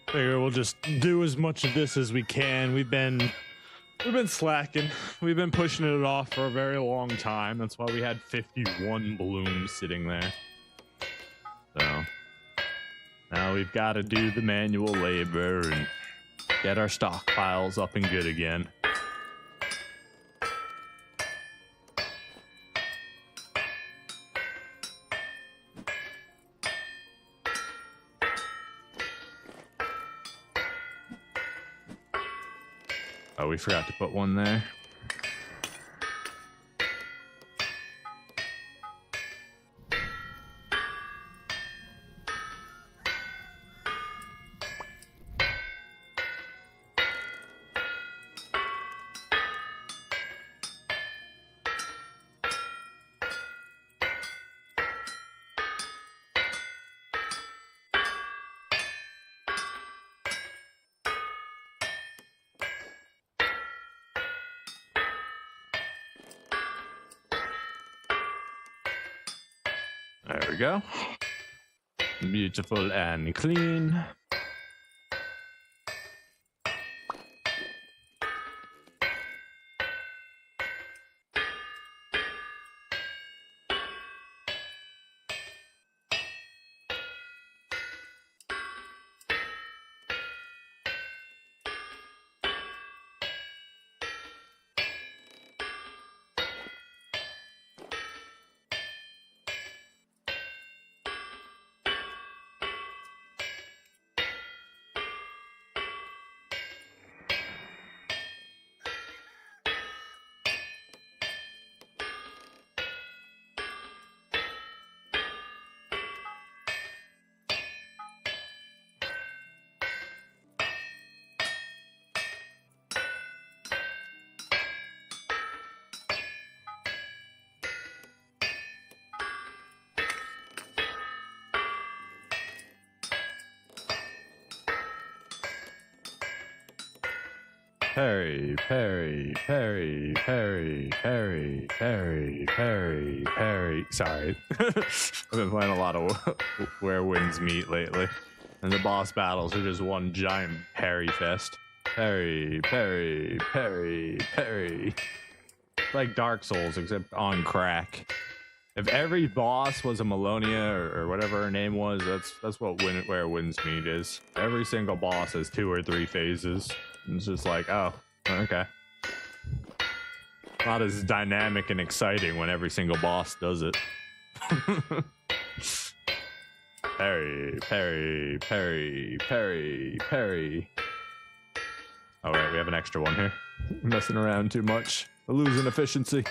Figure we'll just do as much of this as we can. We've been slacking. We've been pushing it off for a very long time. That's why we had 51 blooms sitting there. So now we've got to do the manual labor and get our stockpiles up and good again. Oh, we forgot to put one there. There we go. Beautiful and clean. Parry, parry, parry, parry, parry, parry, parry, parry. Sorry. I've been playing a lot of Where Winds Meet lately. And the boss battles are just one giant parry fest. Parry, parry, parry, parry. It's like Dark Souls, except on crack. If every boss was a Melonia or whatever her name was, that's what Where Winds Meet is. Every single boss has 2 or 3 phases. It's just like, oh, okay. Not as dynamic and exciting when every single boss does it. Parry, parry, parry, parry, parry. All right, we have an extra one here. Messing around too much. We're losing efficiency.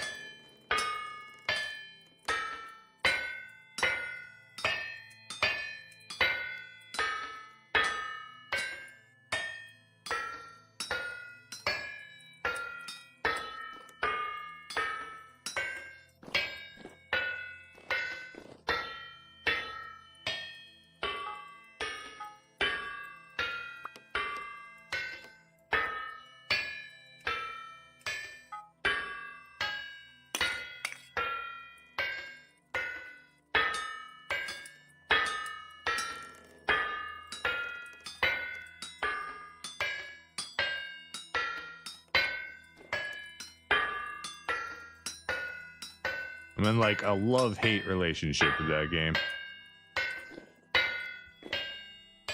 I'm in like a love-hate relationship with that game.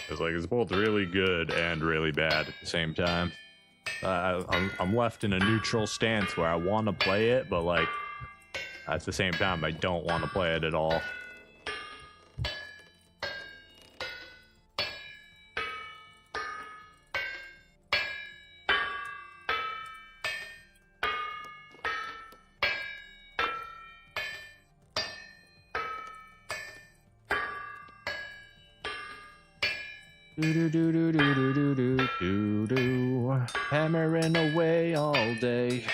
It's like it's both really good and really bad at the same time. I'm left in a neutral stance where I want to play it, but like at the same time I don't want to play it at all. Do hammering away all day.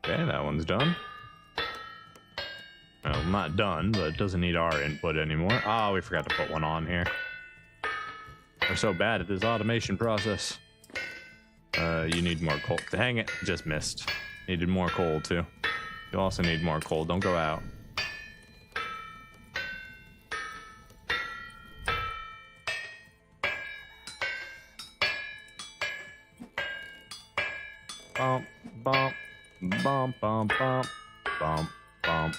Okay, that one's done. Well, not done, but it doesn't need our input anymore. Ah, we forgot to put one on here. We're so bad at this automation process. You need more coal. Dang it, just missed. Needed more coal, too. You also need more coal. Don't go out. Bump, bump. Bump, bump, bump, bump, bump.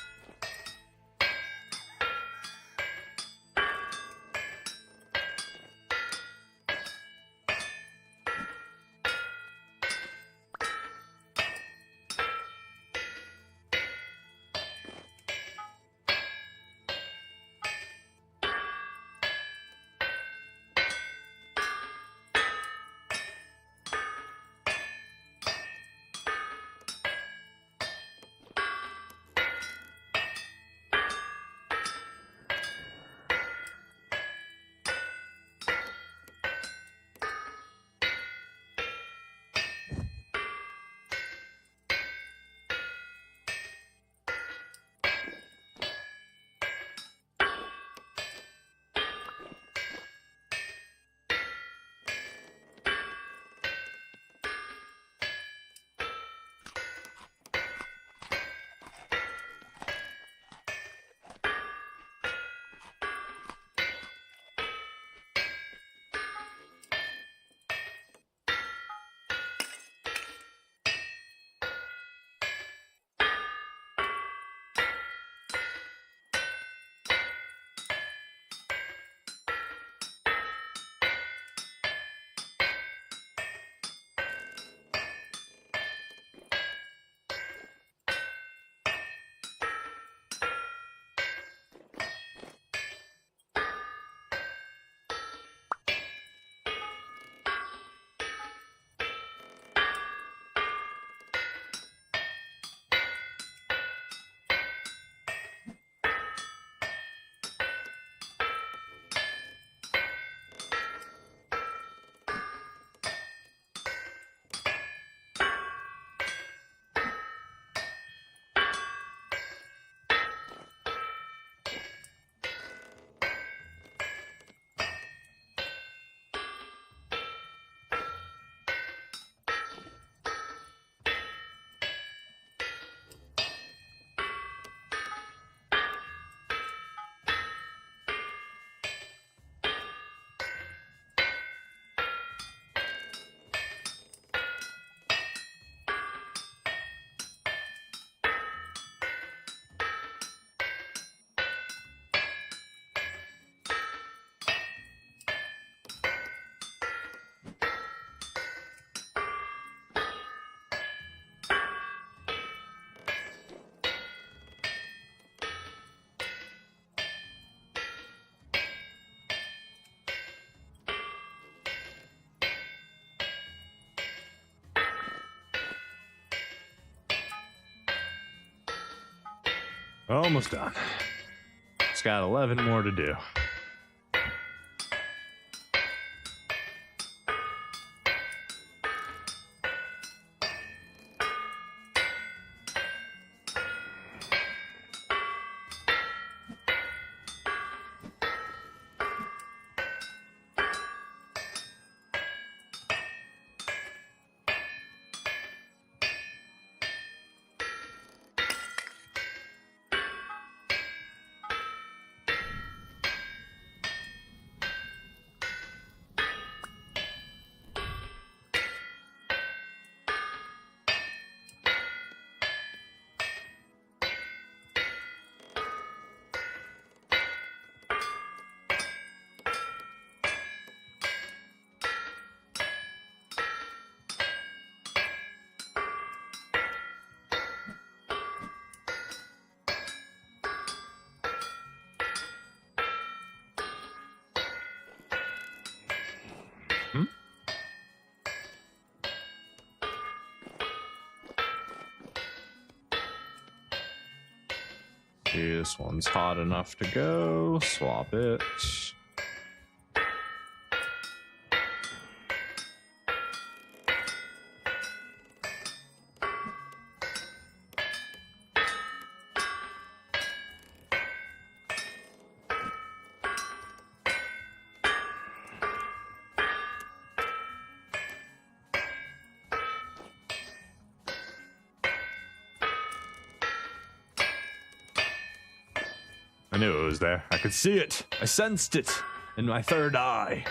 Almost done. It's got 11 more to do. This one's hot enough to go. Swap it. I knew it was there. I could see it. I sensed it in my third eye.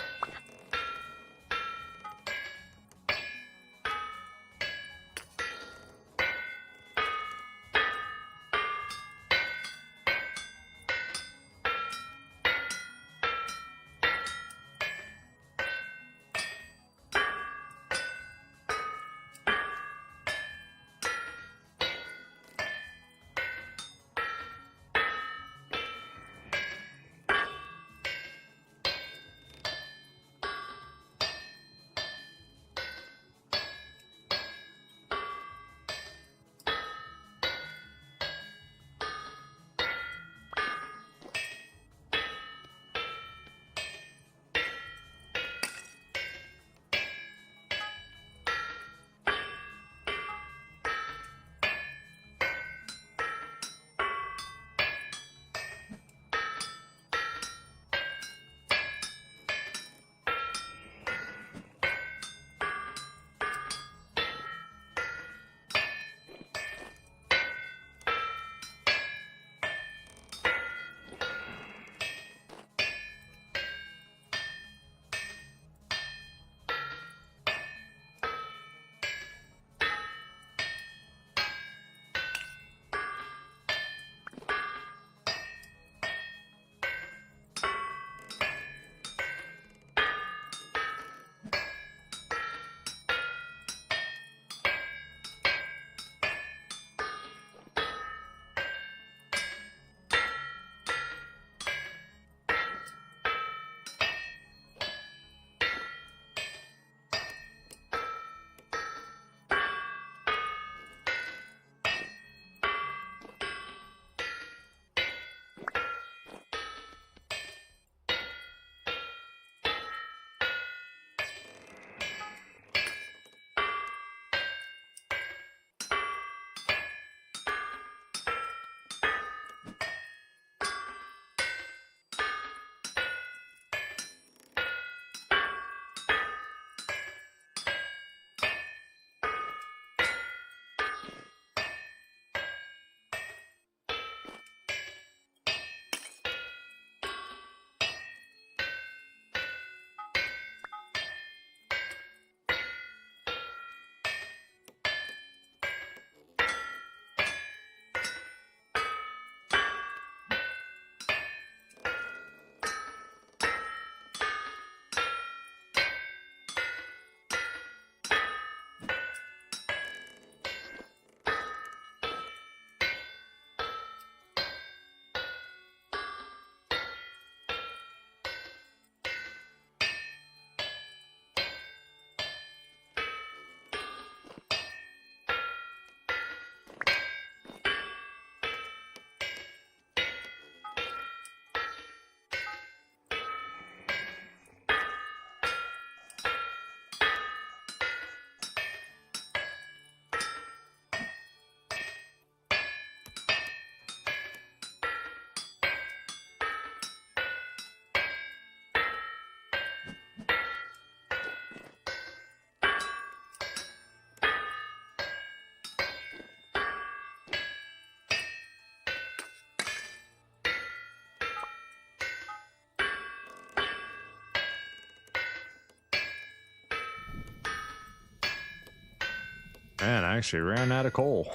Man, I actually ran out of coal.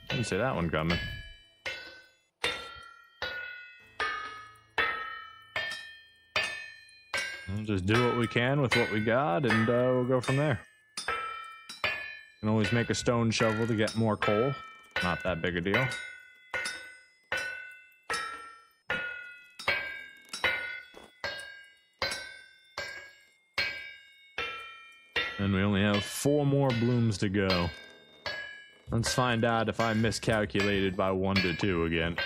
Didn't see that one coming. We'll just do what we can with what we got, and we'll go from there. Can always make a stone shovel to get more coal. Not that big a deal. And we only have 4 more blooms to go. Let's find out if I miscalculated by 1 to 2 again.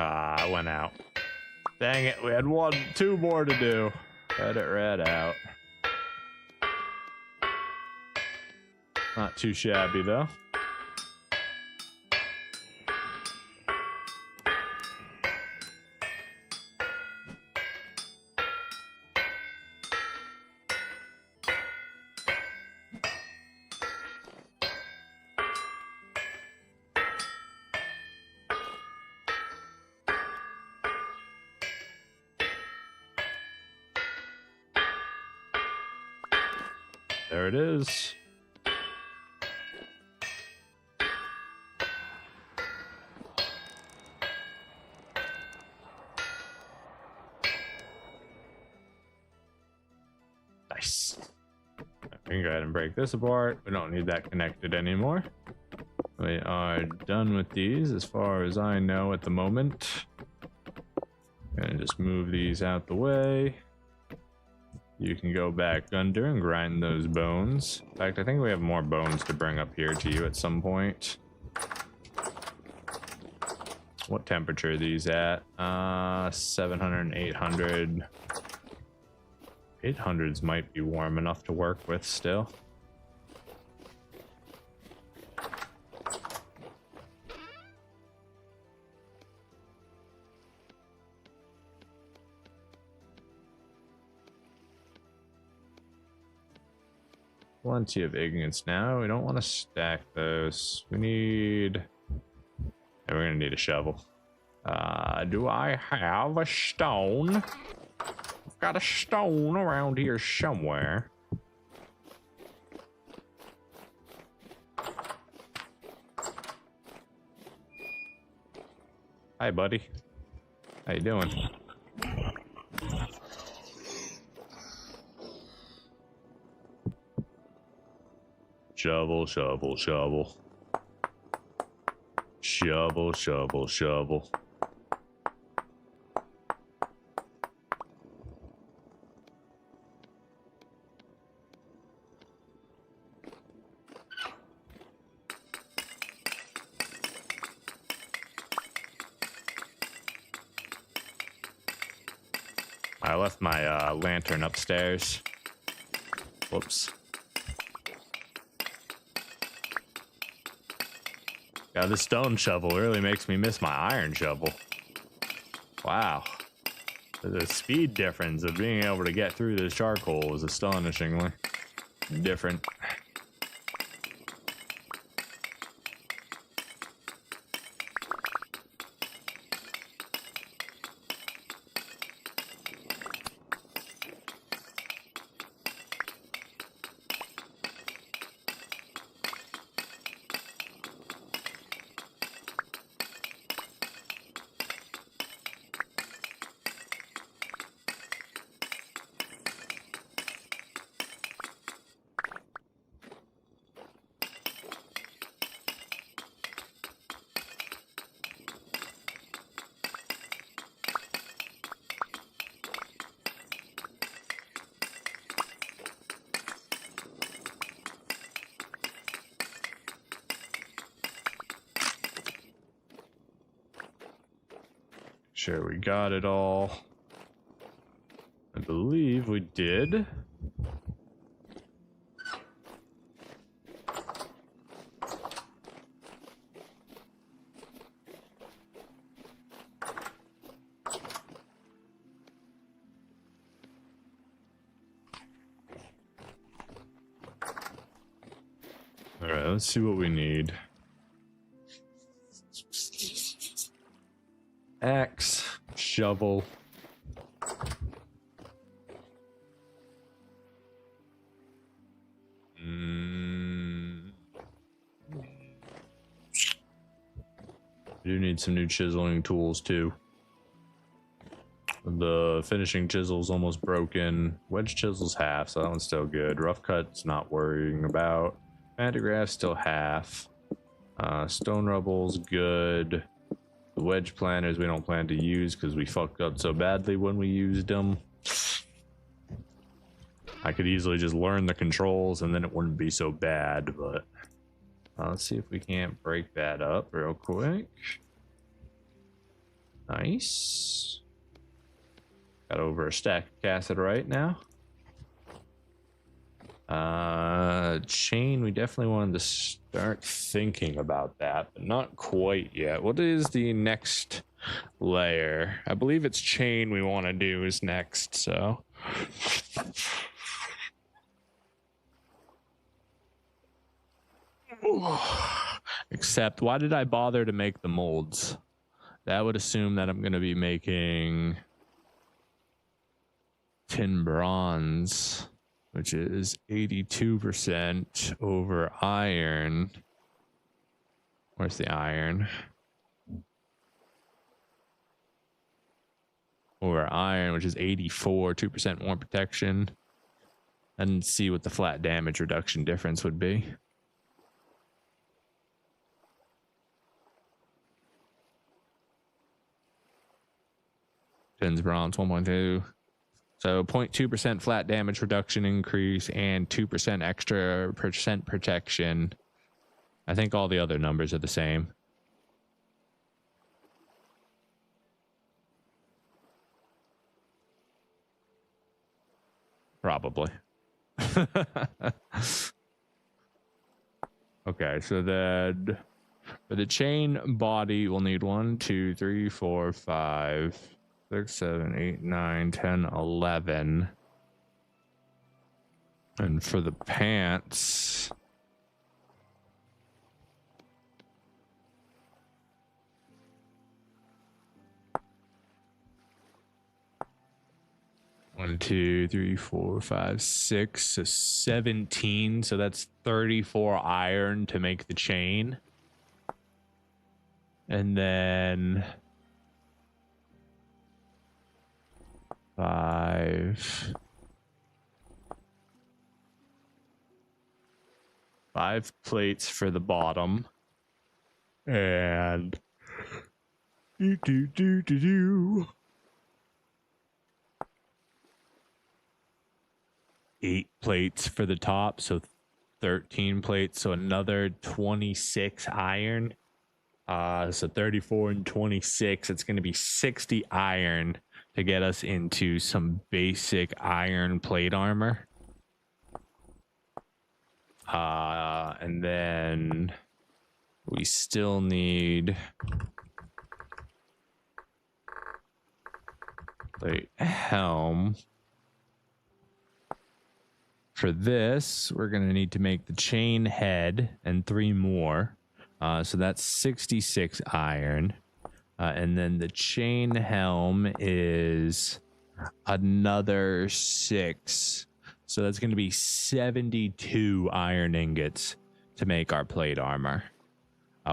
Ah, I went out. Dang it, we had 2 more to do. Let it red out. Not too shabby though. There it is. Nice. We can go ahead and break this apart. We don't need that connected anymore. We are done with these as far as I know at the moment. Gonna just move these out the way. You can go back under and grind those bones. In fact, I think we have more bones to bring up here to you at some point. What temperature are these at? 700 and 800. 800s might be warm enough to work with still. Plenty of ingots now. We don't want to stack those. We need... Yeah, we're gonna need a shovel. Do I have a stone? I've got a stone around here somewhere. Hi, buddy. How you doing? Shovel, shovel, shovel. Shovel, shovel, shovel. I left my lantern upstairs. Whoops. Yeah, the stone shovel really makes me miss my iron shovel. Wow. The speed difference of being able to get through this charcoal is astonishingly different. Sure, we got it all. I believe we did. All right, let's see what we need. Axe, shovel. I do need some new chiseling tools too. The finishing chisel's almost broken. Wedge chisel's half, so that one's still good. Rough cut's not worrying about. Pantograph still half. Stone rubble's good. The wedge planners we don't plan to use because we fucked up so badly when we used them. I could easily just learn the controls and then it wouldn't be so bad, but let's see if we can't break that up real quick. Nice. Got over a stack of cassiterite now. Chain, we definitely wanted to start thinking about that, but not quite yet. What is the next layer? I believe it's chain we want to do is next, so. Except, why did I bother to make the molds? That would assume that I'm going to be making tin bronze, which is 82% over iron. Where's the iron? Over iron, which is 84, 2% more protection. And see what the flat damage reduction difference would be. Tin's bronze 1.2. So 0.2% flat damage reduction increase and 2% extra percent protection. I think all the other numbers are the same. Probably. Okay, so then for the chain body, we'll need 1, 2, 3, 4, 5, 6, 7, 8, 9, 10, 11. And for the pants, one, 2, 3, 4, 5, 6, so 17. So that's 34 iron to make the chain. And then 5 plates for the bottom. And 8 plates for the top, so 13 plates, so another 26 iron. So 34 and 26, it's going to be 60 iron to get us into some basic iron plate armor. And then we still need the helm. For this, we're going to need to make the chain head and 3 more. So that's 66 iron. And then the chain helm is another 6. So that's going to be 72 iron ingots to make our plate armor.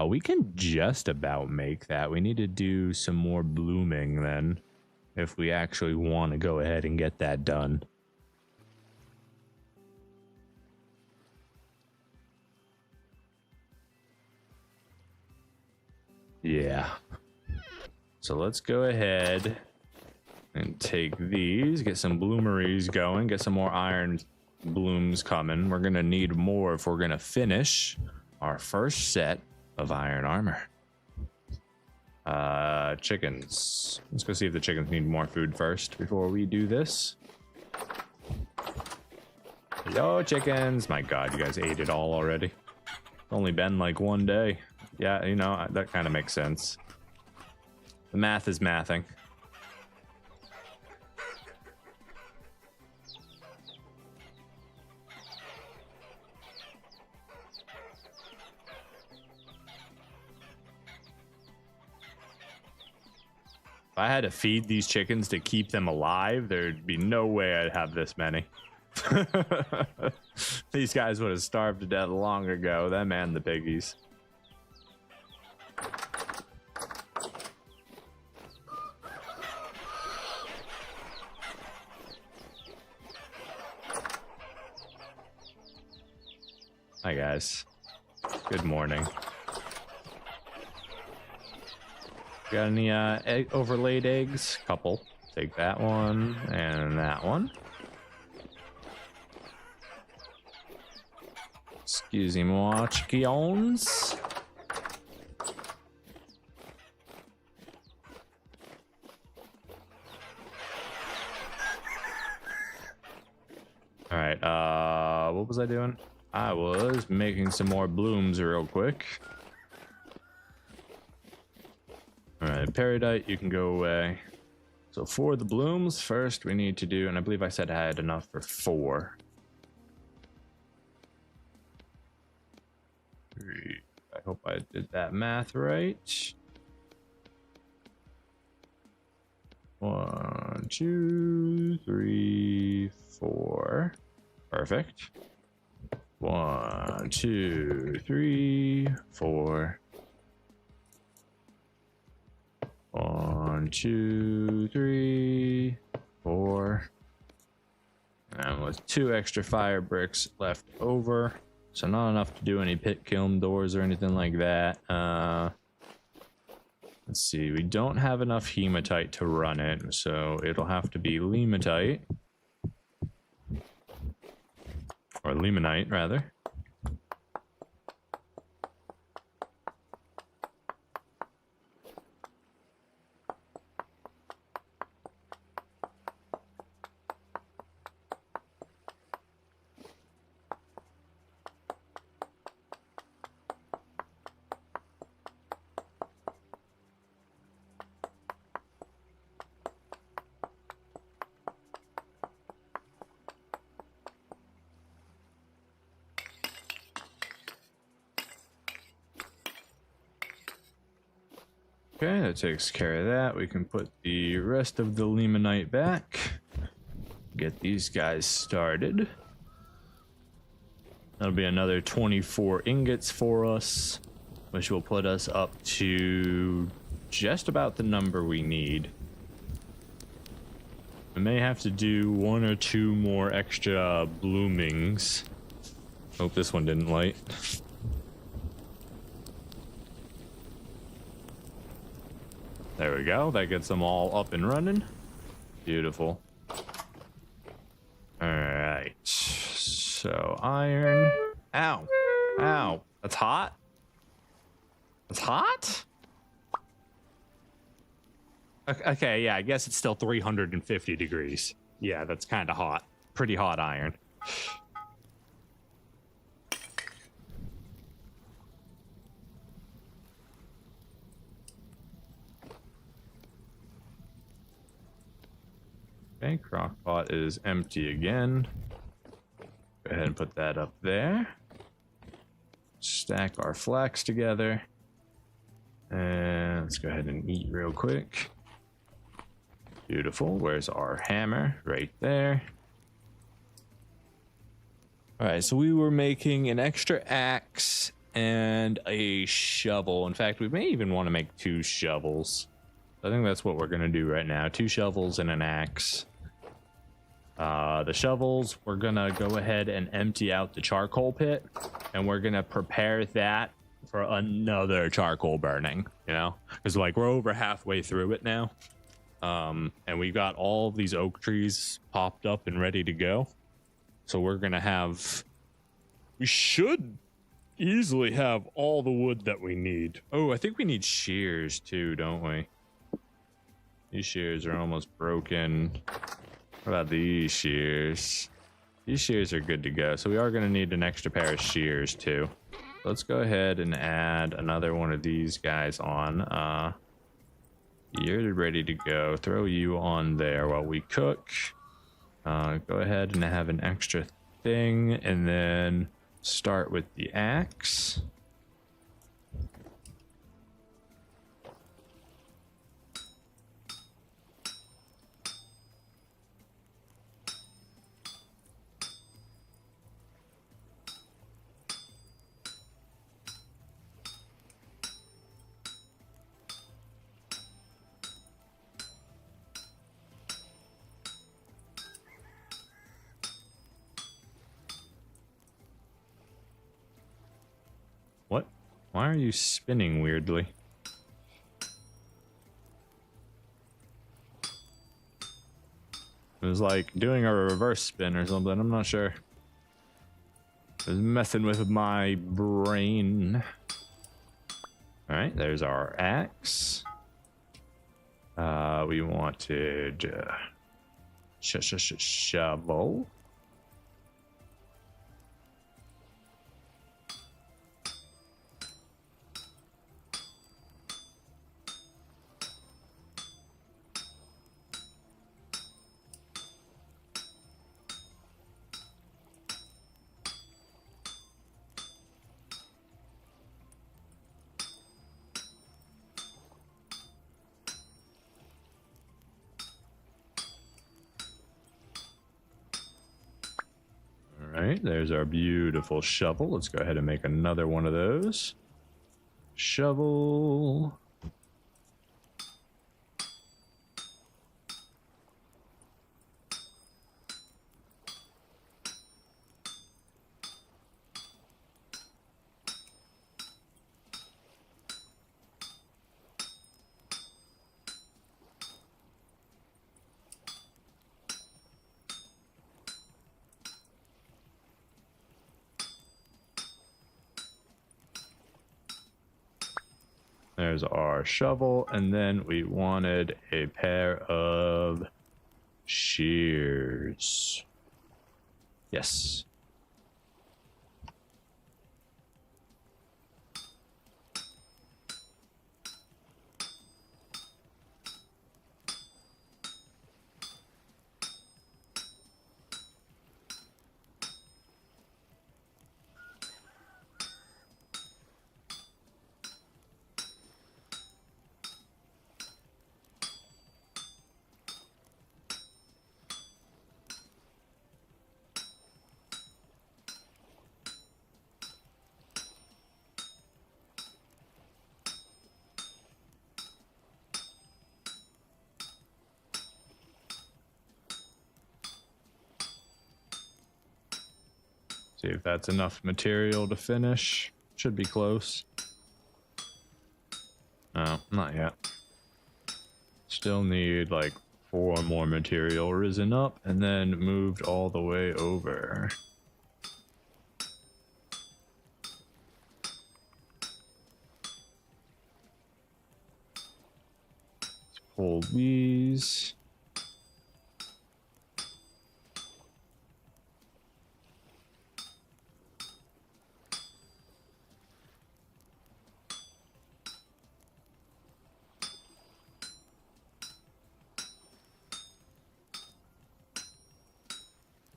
We can just about make that. We need to do some more blooming then, if we actually want to go ahead and get that done. Yeah. So let's go ahead and take these, get some bloomeries going, get some more iron blooms coming. We're going to need more if we're going to finish our first set of iron armor. Chickens. Let's go see if the chickens need more food first before we do this. Hello, chickens. My God, you guys ate it all already. It's only been like 1 day. Yeah, you know, that kind of makes sense. The math is mathing. If I had to feed these chickens to keep them alive, there'd be no way I'd have this many. These guys would have starved to death long ago, them and the piggies. Hi guys, good morning. Got any overlaid eggs? Couple. Take that one and that one. Excusez-moi, chickens. All right, what was I doing? I was making some more blooms real quick. All right, Peridite, you can go away. So for the blooms, first we need to do, and I believe I said I had enough for 4. I hope I did that math right. 1, 2, 3, 4. Perfect. 1, 2, 3, 4. 1, 2, 3, 4. And with 2 extra fire bricks left over, so not enough to do any pit kiln doors or anything like that. Let's see, we don't have enough hematite to run it, so it'll have to be limatite. Or limonite, rather. Okay, that takes care of that. We can put the rest of the limonite back. Get these guys started. That'll be another 24 ingots for us, which will put us up to just about the number we need. I may have to do 1 or 2 more extra bloomings. Hope this one didn't light. There we go. That gets them all up and running. Beautiful. All right. So iron. Ow. Ow. That's hot. That's hot? Okay, yeah, I guess it's still 350 degrees. Yeah, that's kind of hot. Pretty hot iron. Okay, crockpot is empty again. Go ahead and put that up there. Stack our flax together. And let's go ahead and eat real quick. Beautiful. Where's our hammer? Right there. All right, so we were making an extra axe and a shovel. In fact, we may even want to make 2 shovels. I think that's what we're going to do right now. 2 shovels and an axe. The shovels, we're going to go ahead and empty out the charcoal pit. And we're going to prepare that for another charcoal burning, you know? Because, like, we're over halfway through it now. And we got all these oak trees popped up and ready to go. So we're going to have... We should easily have all the wood that we need. Oh, I think we need shears too, don't we? These shears are almost broken. What about these shears? These shears are good to go. So we are going to need an extra pair of shears too. Let's go ahead and add another one of these guys on. You're ready to go. Throw you on there while we cook. Go ahead and have an extra thing, and then start with the axe. What? Why are you spinning weirdly? It was like doing a reverse spin or something. I'm not sure. It was messing with my brain. All right, there's our axe. We wanted shovel. Alright, there's our beautiful shovel. Let's go ahead and make another one of those. Shovel. There's our shovel, and then we wanted a pair of shears. Yes. See if that's enough material to finish. Should be close. No, not yet. Still need like 4 more material risen up and then moved all the way over. Let's pull these.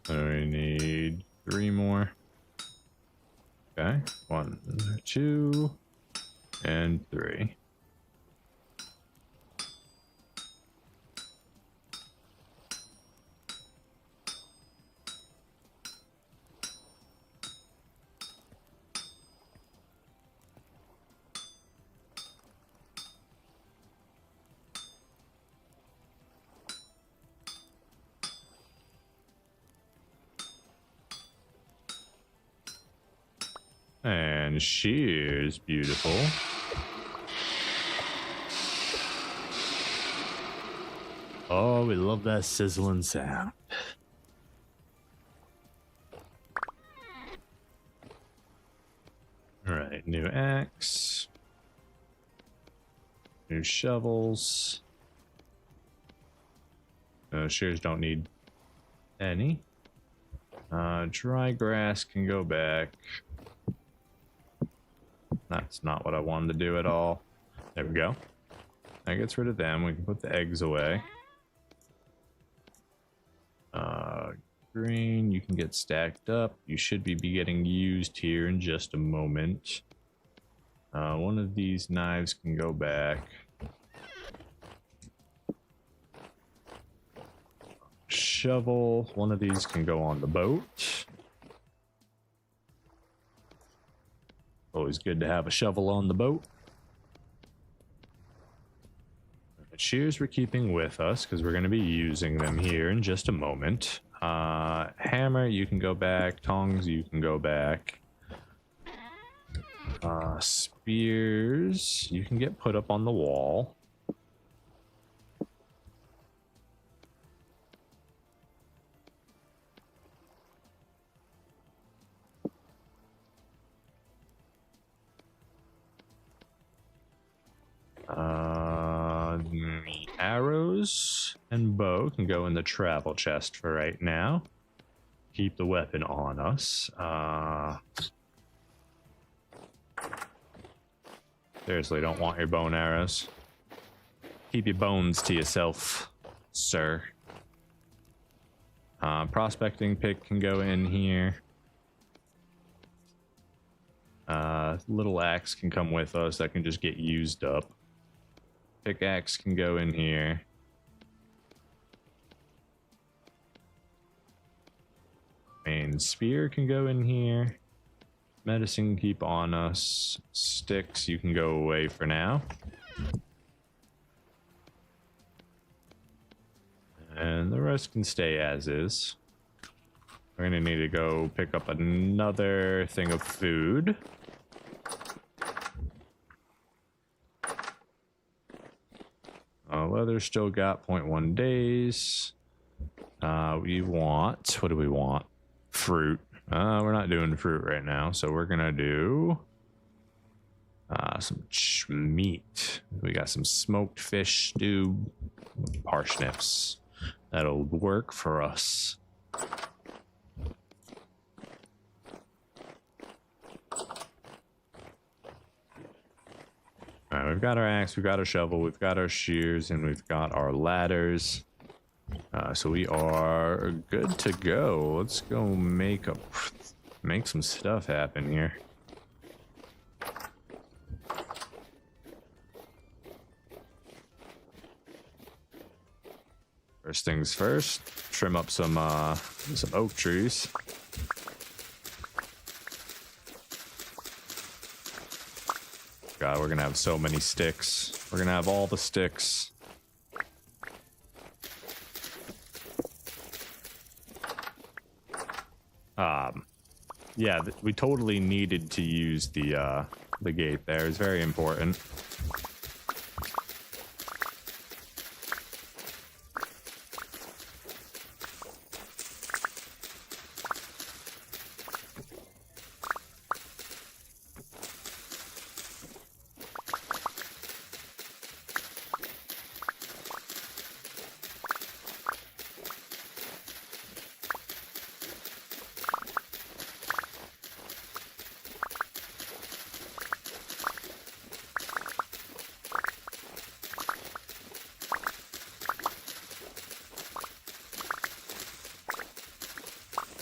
We need 3 more. Okay, 1, 2, and 3. And shears, beautiful. Oh, we love that sizzling sound. All right, new axe. New shovels. Shears don't need any. Dry grass can go back. That's not what I wanted to do at all. There we go. That gets rid of them. We can put the eggs away. Green, you can get stacked up. You should be getting used here in just a moment. One of these knives can go back. Shovel, one of these can go on the boat. Always good to have a shovel on the boat. Shears we're keeping with us because we're going to be using them here in just a moment. Hammer, you can go back. Tongs, you can go back. Spears, you can get put up on the wall. Arrows and bow can go in the travel chest for right now. Keep the weapon on us. Seriously, don't want your bone arrows. Keep your bones to yourself, sir. Prospecting pick can go in here. Little axe can come with us. That can just get used up. Pickaxe can go in here. Main spear can go in here. Medicine can keep on us. Sticks, you can go away for now. And the rest can stay as is. We're gonna need to go pick up another thing of food. Leather still got 0.1 days. We want, what do we want? Fruit. We're not doing fruit right now, so we're gonna do some meat. We got some smoked fish stew, parsnips. That'll work for us. All right, we've got our axe, we've got our shovel, we've got our shears, and we've got our ladders. So we are good to go. Let's go make some stuff happen here. First things first, trim up some oak trees. God, we're gonna have so many sticks. We're gonna have all the sticks. Yeah, we totally needed to use the gate there. It's very important.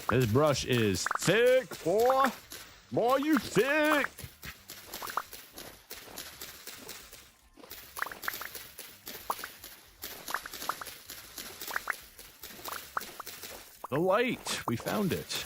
This brush is thick, boy. Boy, you thick. The light. We found it.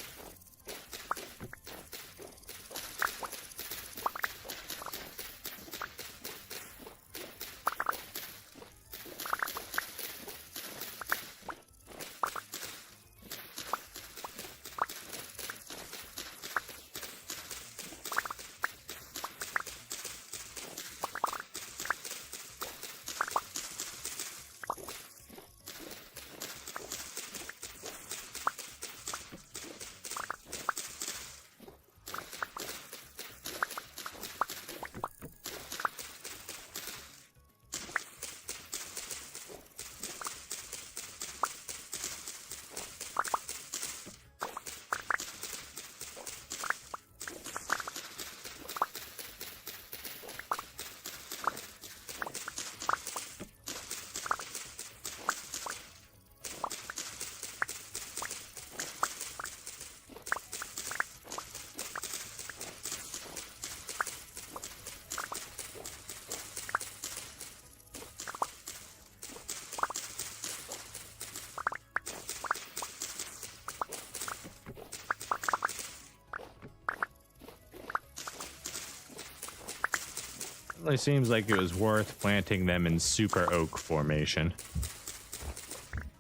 Really seems like it was worth planting them in super oak formation.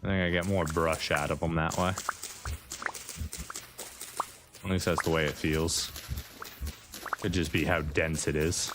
I think I get more brush out of them that way. At least that's the way it feels. Could just be how dense it is.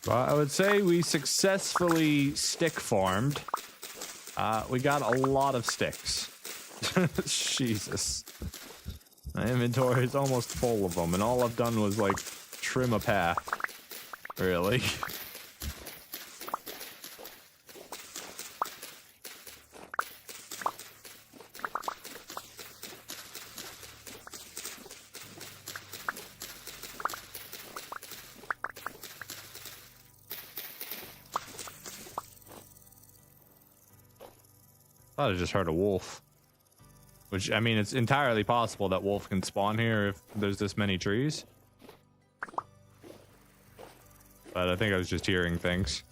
Well, I would say we successfully stick farmed. We got a lot of sticks. Jesus. My inventory is almost full of them, and all I've done was, like, trim a path. Really. Thought I just heard a wolf. Which, I mean, it's entirely possible that wolf can spawn here if there's this many trees. But I think I was just hearing things.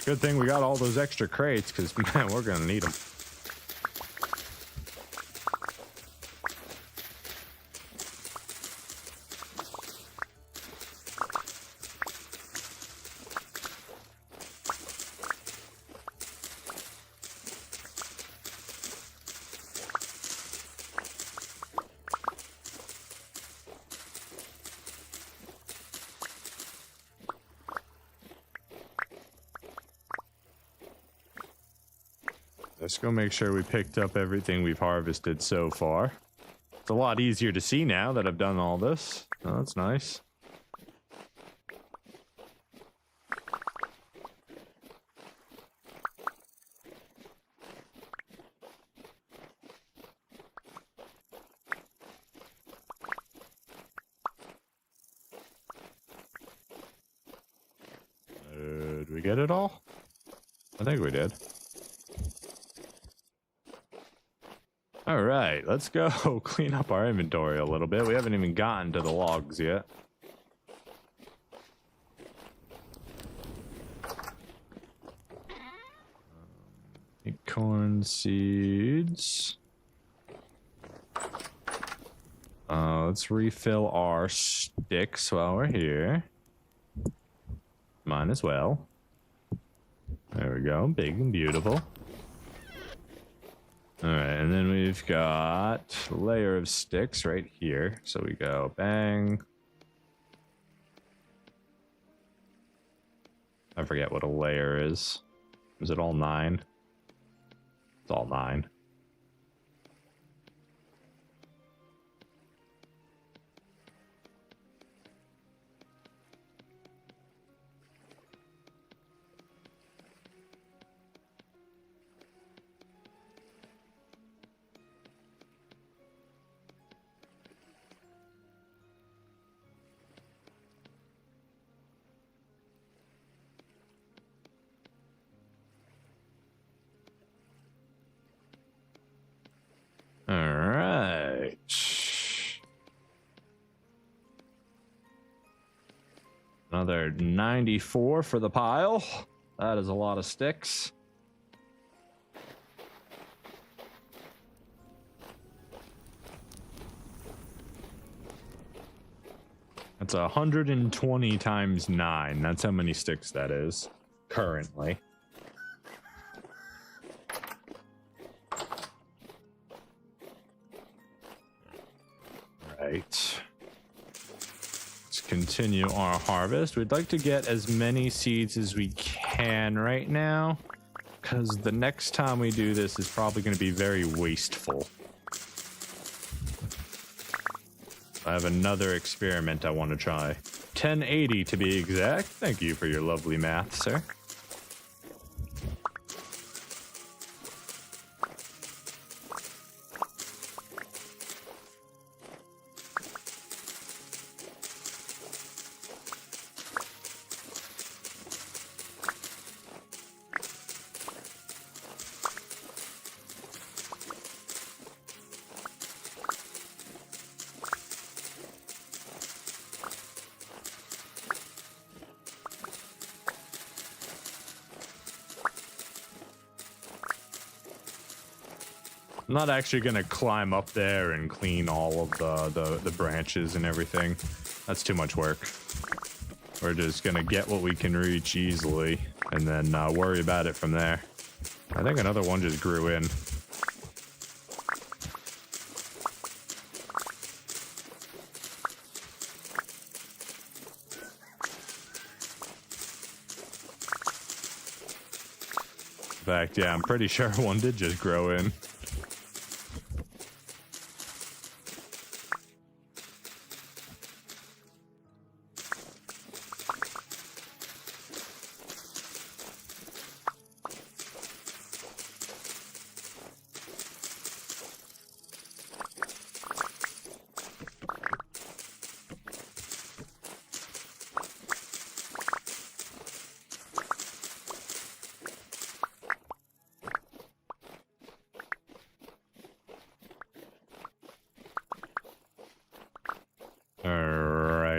Good thing we got all those extra crates, because, man, we're going to need them. Let's go make sure we picked up everything we've harvested so far. It's a lot easier to see now that I've done all this. Oh, that's nice. Did we get it all? I think we did. All right, let's go clean up our inventory a little bit. We haven't even gotten to the logs yet. Acorn seeds. Let's refill our sticks while we're here. Mine as well. There we go, big and beautiful. All right, and then we've got a layer of sticks right here. So we go bang. I forget what a layer is. Is it all 9? It's all 9. All right. Another 94 for the pile. That is a lot of sticks. That's 120 times 9. That's how many sticks that is currently. Right. Let's continue our harvest. We'd like to get as many seeds as we can right now, because the next time we do this is probably going to be very wasteful. I have another experiment I want to try. 1080 to be exact. Thank you for your lovely math, sir. I'm not actually gonna climb up there and clean all of the branches and everything. That's too much work. We're just gonna get what we can reach easily and then worry about it from there. I think another one just grew in. In fact, yeah, I'm pretty sure one did just grow in.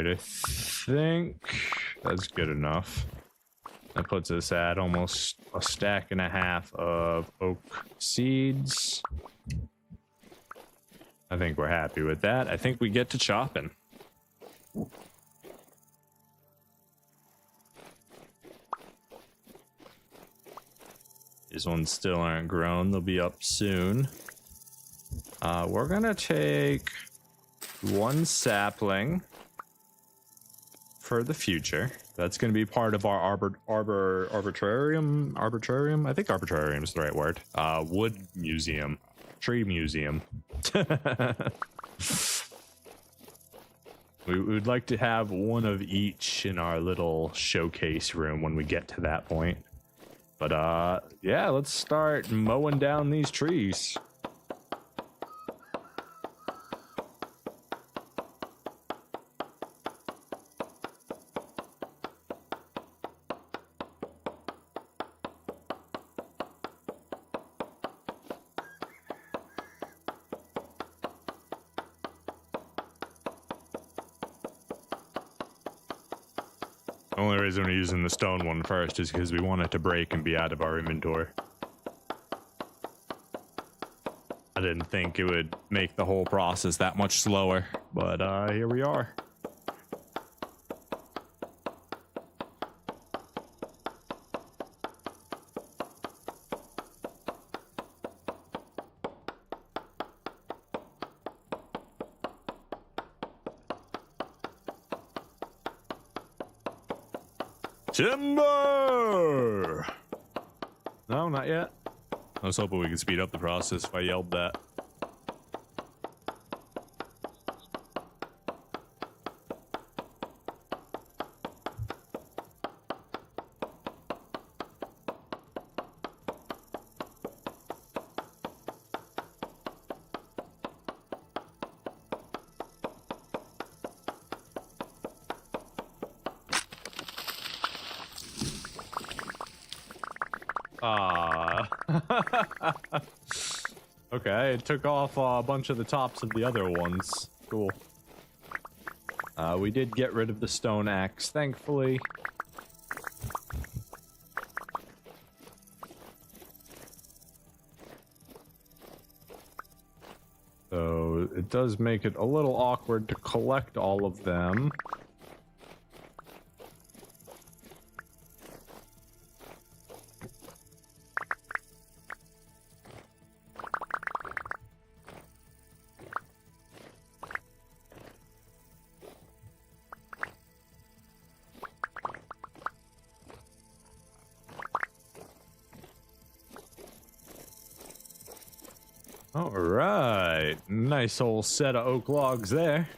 I think that's good enough. That puts us at almost a stack and a half of oak seeds. I think we're happy with that. I think we get to chopping. These ones still aren't grown. They'll be up soon. We're gonna take one sapling for the future. That's gonna be part of our arbitrarium. I think arbitrarium is the right word. Wood museum, tree museum. We would like to have one of each in our little showcase room when we get to that point. But yeah, let's start mowing down these trees. The only reason we're using the stone one first is because we want it to break and be out of our inventory. I didn't think it would make the whole process that much slower, but here we are. Timber! No, not yet. I was hoping we could speed up the process if I yelled that. Okay, it took off a bunch of the tops of the other ones. Cool. We did get rid of the stone axe, thankfully. So it does make it a little awkward to collect all of them. All right, nice old set of oak logs there.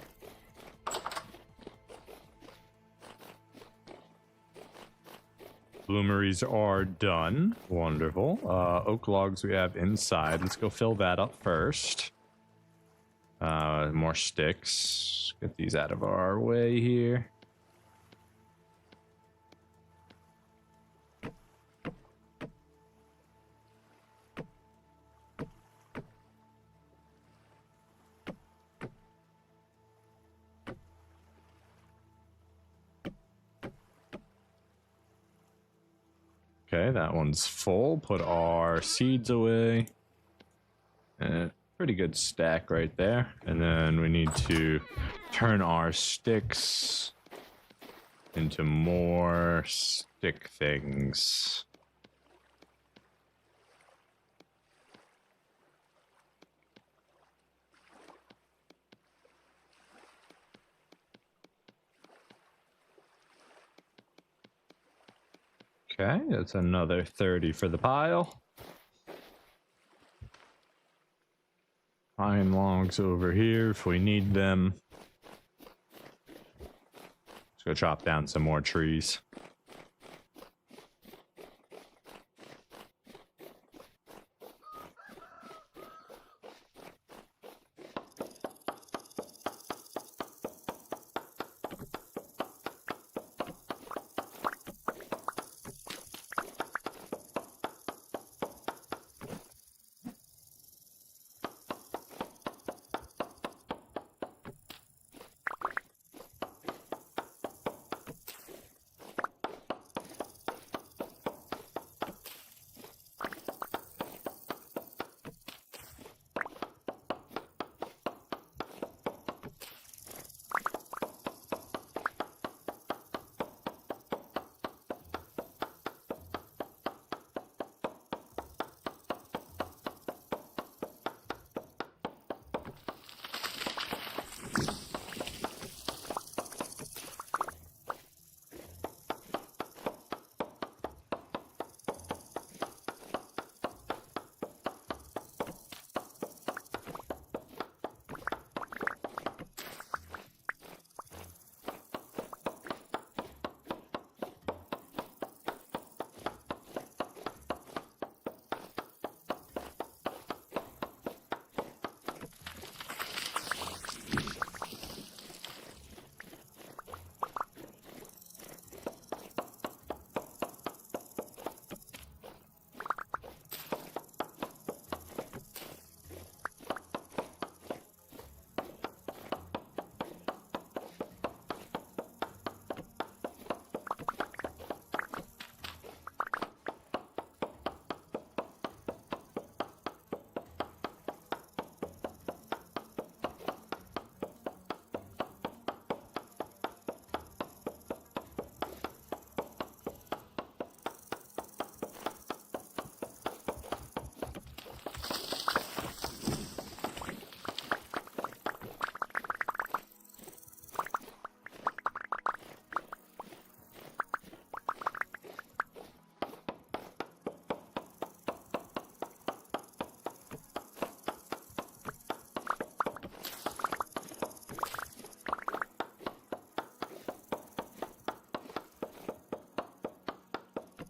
Bloomeries are done. Wonderful. Oak logs we have inside. Let's go fill that up first. More sticks. Get these out of our way here. Okay, that one's full. Put our seeds away. Pretty good stack right there. And then we need to turn our sticks into more stick things. Okay, that's another 30 for the pile. Pine logs over here if we need them. Let's go chop down some more trees.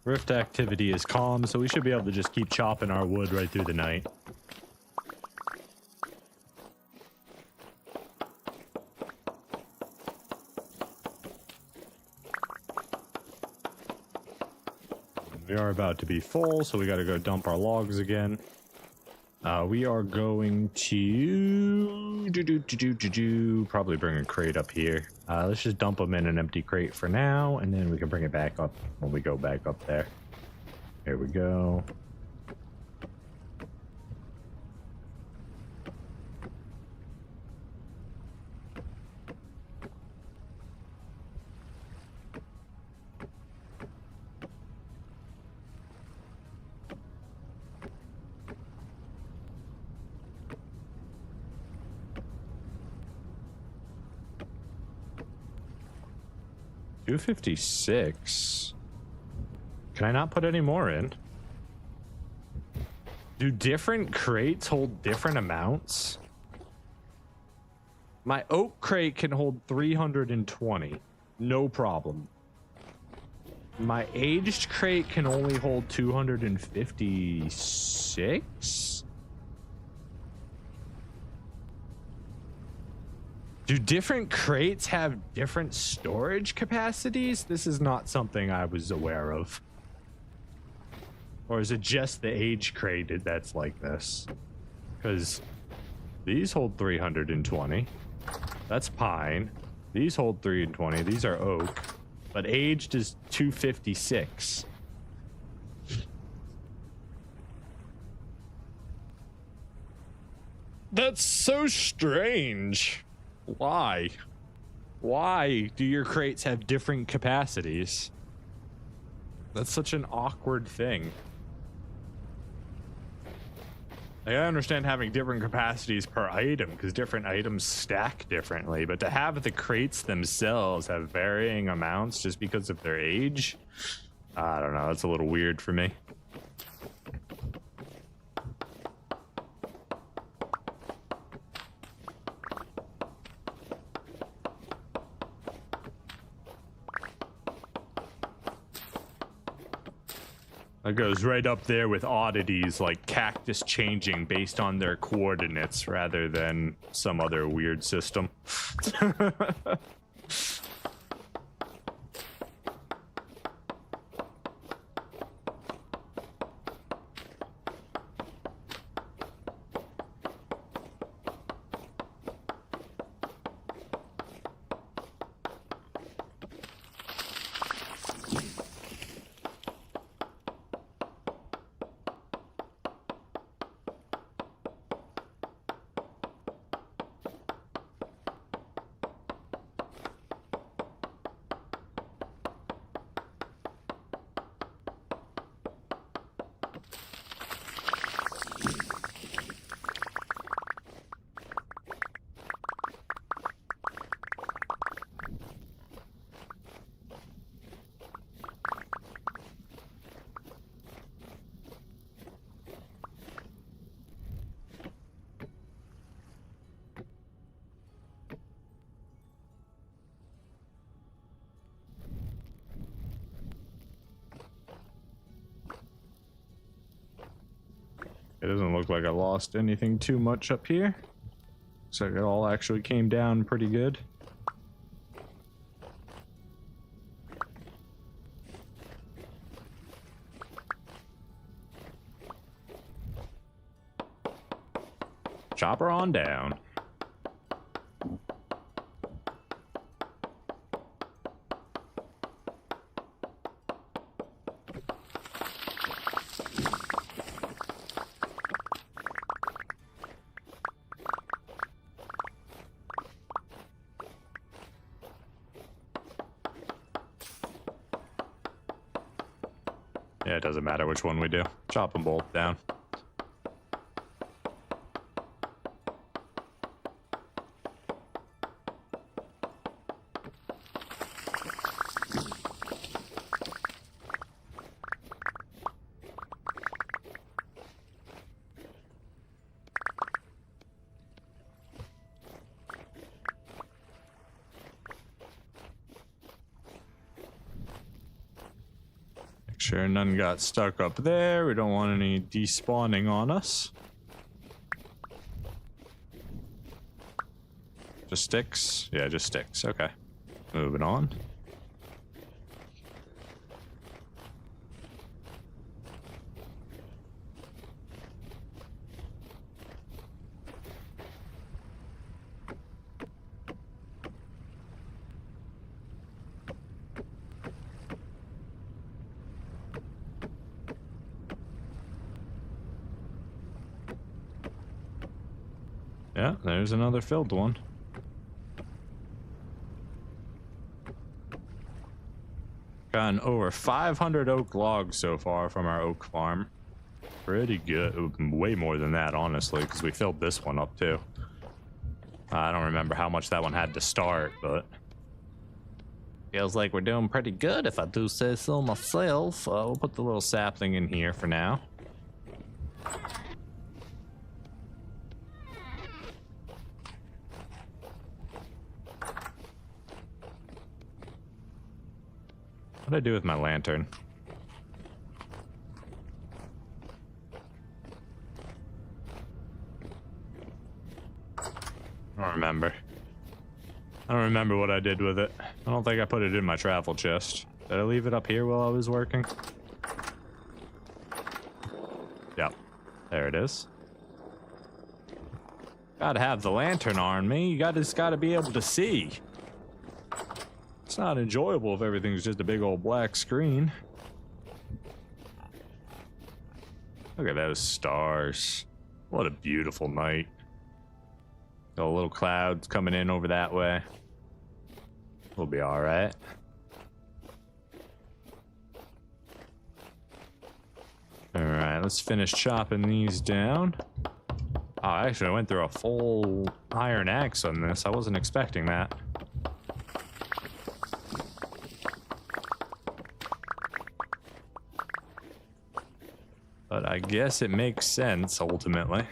Rift activity is calm, so we should be able to just keep chopping our wood right through the night. We are about to be full, so we got to go dump our logs again. We are going to probably bring a crate up here. Let's just dump them in an empty crate for now, and then we can bring it back up when we go back up there. Here we go. $256. Can I not put any more in? Do different crates hold different amounts? My oak crate can hold 320. No problem. My aged crate can only hold 256? Do different crates have different storage capacities? This is not something I was aware of. Or is it just the age crate that's like this? Because these hold 320. That's pine. These hold 320. These are oak. But aged is 256. That's so strange. Why? Why do your crates have different capacities? That's such an awkward thing. Like, I understand having different capacities per item because different items stack differently, but to have the crates themselves have varying amounts just because of their age, I don't know, that's a little weird for me. That goes right up there with oddities like cactus changing based on their coordinates rather than some other weird system. It doesn't look like I lost anything too much up here. Looks like it all actually came down pretty good. Chopper on down. Yeah, it doesn't matter which one we do. Chop them both down. sure none got stuck up there. We don't want any despawning on us. Just sticks? Yeah, just sticks. Okay. Moving on. Yeah, there's another filled one. Gotten over 500 oak logs so far from our oak farm. Pretty good. Way more than that, honestly, because we filled this one up too. I don't remember how much that one had to start, but feels like we're doing pretty good if I do say so myself. We'll put the little sapling in here for now. What did I do with my lantern? I don't remember. I don't remember what I did with it. I don't think I put it in my travel chest. Did I leave it up here while I was working? Yep. There it is. Gotta have the lantern on me. You just gotta be able to see. It's not enjoyable if everything's just a big old black screen. Look at those stars. What a beautiful night. Got little clouds coming in over that way. We'll be all right. All right, let's finish chopping these down. Oh, actually, I went through a full iron axe on this. I wasn't expecting that. But I guess it makes sense, ultimately.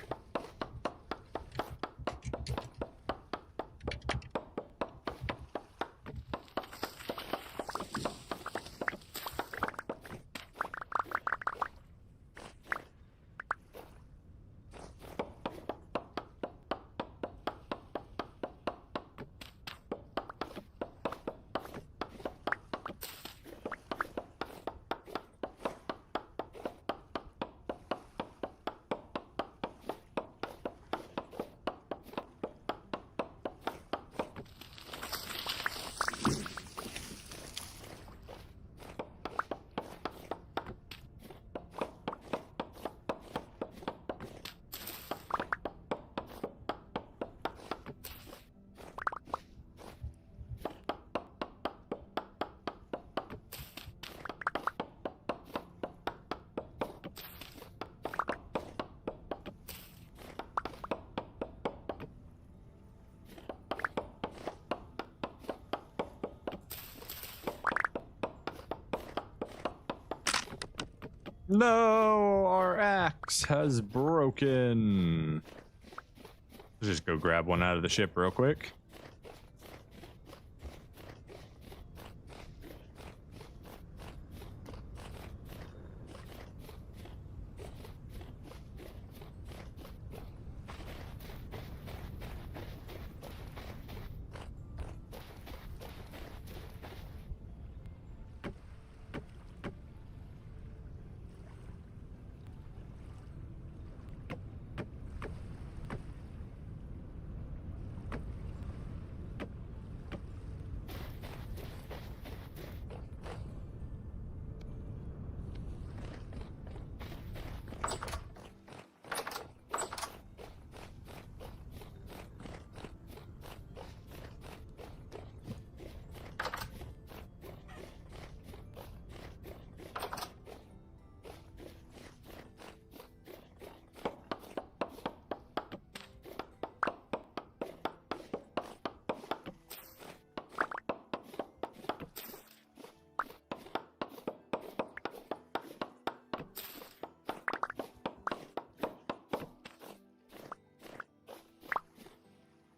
No, our axe has broken. Let's just go grab one out of the ship real quick.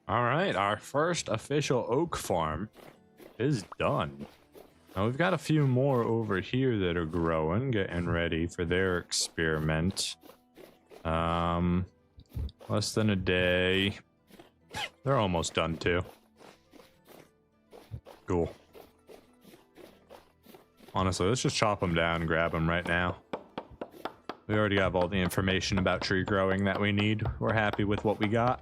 All right, our first official oak farm is done. Now we've got a few more over here that are growing, getting ready for their experiment. Less than a day. They're almost done too. Cool. Honestly, let's just chop them down and grab them right now. We already have all the information about tree growing that we need. We're happy with what we got.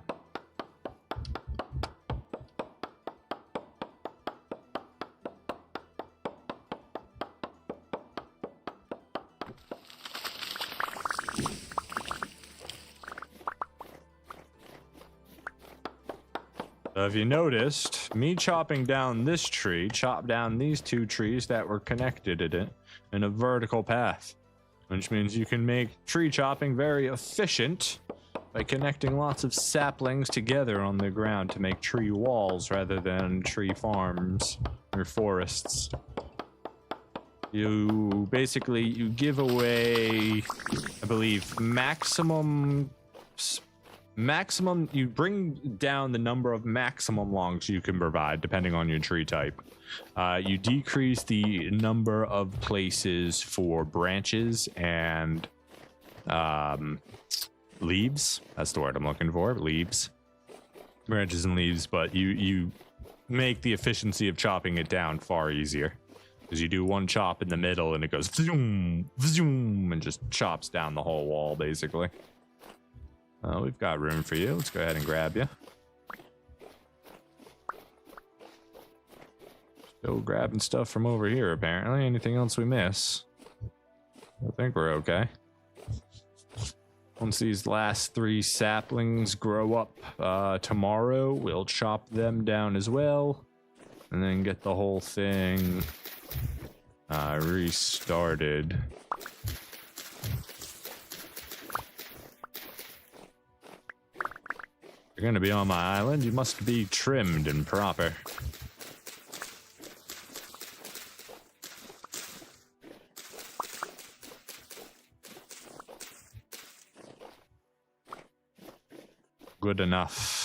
So if you noticed, me chopping down this tree, chopped down these two trees that were connected in a vertical path, which means you can make tree chopping very efficient by connecting lots of saplings together on the ground to make tree walls rather than tree farms or forests. You basically, you give away, I believe, maximum, you bring down the number of maximum longs you can provide depending on your tree type. You decrease the number of places for branches and leaves. That's the word I'm looking for, leaves. Branches and leaves, but you make the efficiency of chopping it down far easier. Because you do one chop in the middle and it goes zoom, zoom, and just chops down the whole wall, basically. We've got room for you. Let's go ahead and grab you. Still grabbing stuff from over here, apparently. Anything else we miss? I think we're okay. Once these last 3 saplings grow up tomorrow, we'll chop them down as well. And then get the whole thing restarted. You're gonna be on my island, you must be trimmed and proper. Good enough.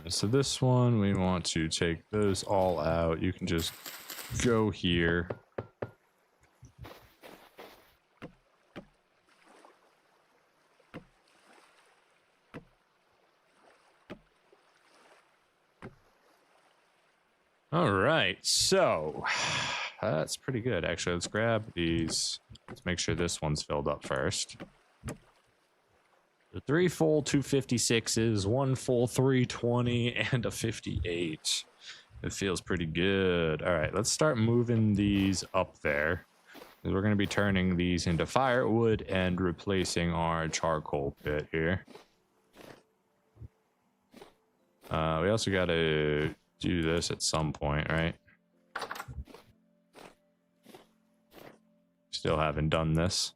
So this one, we want to take those all out. You can just go here. All right, so that's pretty good. Actually, let's grab these. Let's make sure this one's filled up first. The 3 full 256s, 1 full 320, and a 58. It feels pretty good. All right, let's start moving these up there. We're going to be turning these into firewood and replacing our charcoal pit here. We also got to do this at some point, right? Still haven't done this.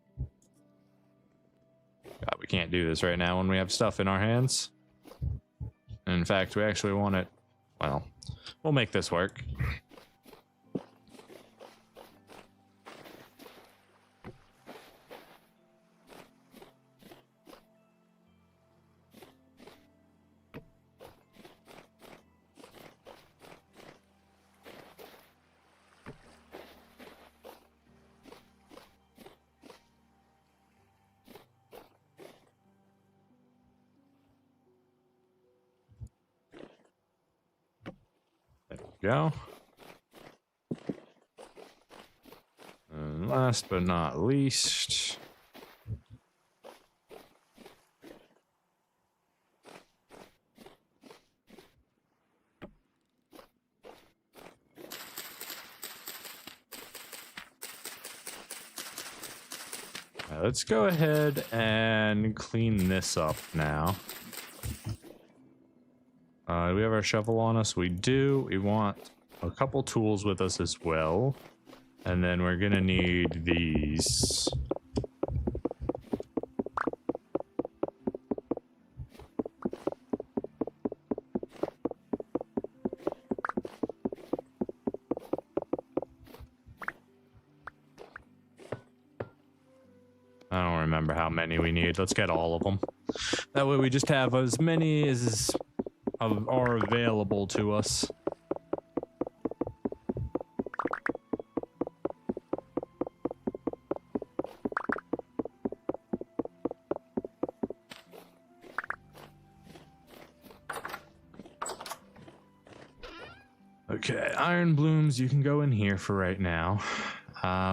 God, we can't do this right now when we have stuff in our hands. In fact, we actually want it... Well, we'll make this work. Go. And last but not least, let's go ahead and clean this up now. Do we have our shovel on us? We do. We want a couple tools with us as well. And then we're gonna need these. I don't remember how many we need. Let's get all of them. That way we just have as many as are available to us. Okay, iron blooms, you can go in here for right now.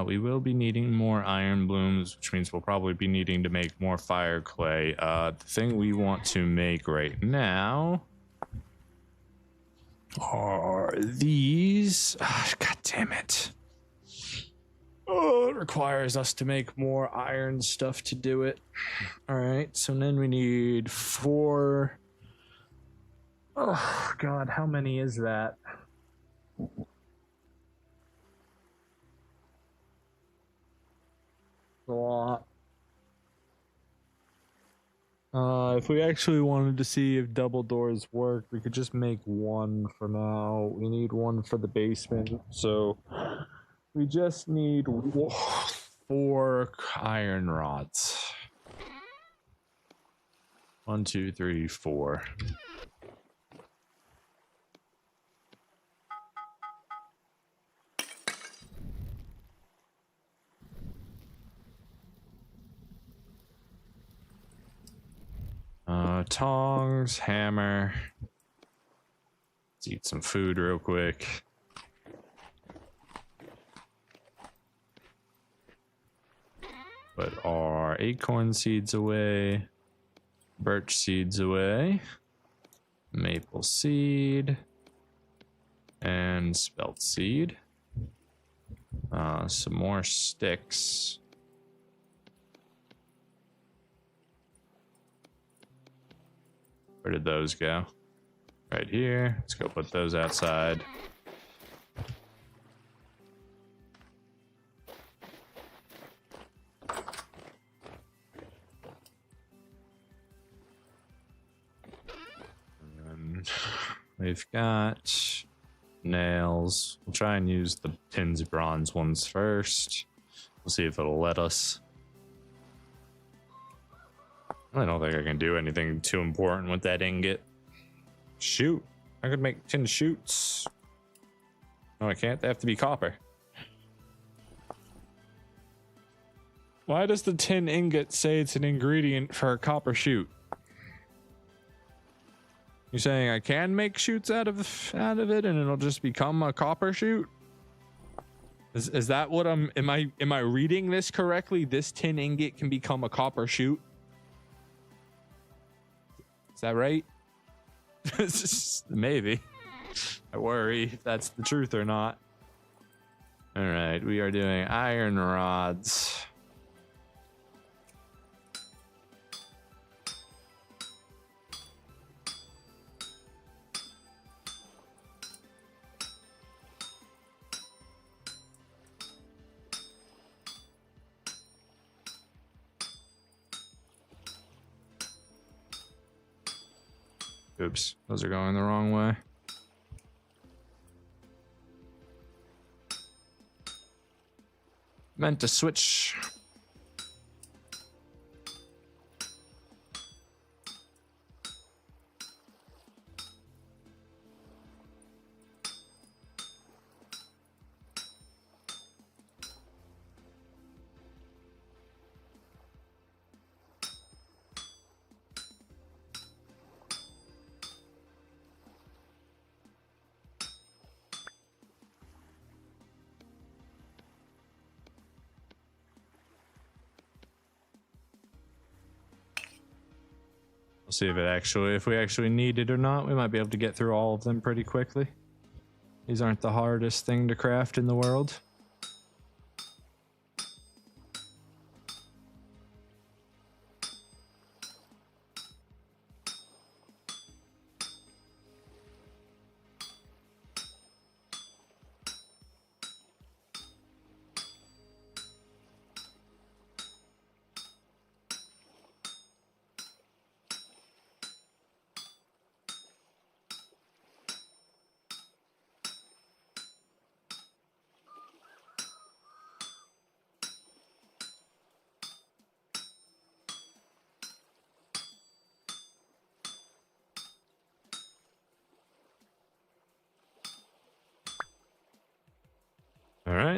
We will be needing more iron blooms, which means we'll probably be needing to make more fire clay. The thing we want to make right now are these. God damn it. Oh, it requires us to make more iron stuff to do it. All right, so then we need 4. Oh, God, how many is that? A lot. If we actually wanted to see if double doors work, we could just make 1 for now. We need 1 for the basement, so we just need 4 iron rods. 1, 2, 3, 4. Tongs, hammer. Let's eat some food real quick. Put our acorn seeds away. Birch seeds away. Maple seed. And spelt seed. Some more sticks. Where did those go? Right here. Let's go put those outside. And we've got nails. We'll try and use the tins bronze ones first. We'll see if it'll let us. I don't think I can do anything too important with that ingot. Shoot. I could make tin chutes. No, I can't. They have to be copper. Why does the tin ingot say it's an ingredient for a copper chute? You're saying I can make chutes out of it and it'll just become a copper chute? Is that what am I reading this correctly? This tin ingot can become a copper chute? Is that right? Maybe. I worry if that's the truth or not. All right, we are doing iron rods. Oops, those are going the wrong way. Meant to switch. We'll see if we actually need it or not. We might be able to get through all of them pretty quickly. These aren't the hardest thing to craft in the world.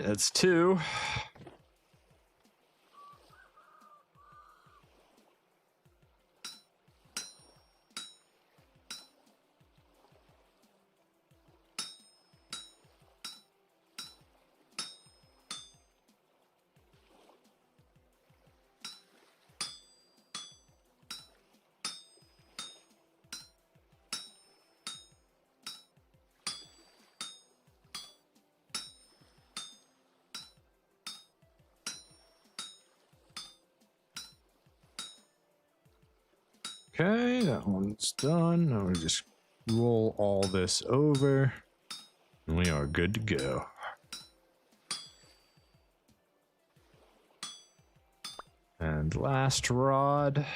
that's 2. Okay, that one's done. Now we just roll all this over, and we are good to go. And last rod.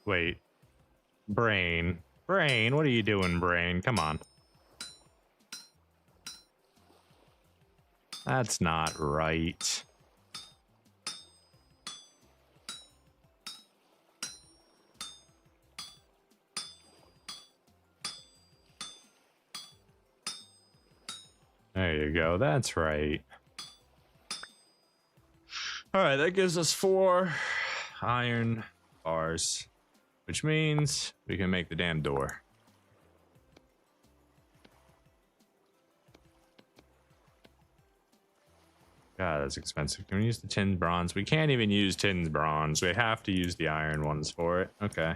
Wait. Brain. Brain, what are you doing, Brain? Come on. That's not right. There you go. That's right. All right, that gives us 4 iron bars. Which means we can make the damn door. God, that's expensive. Can we use the tin bronze? We can't even use tin bronze. We have to use the iron ones for it. Okay.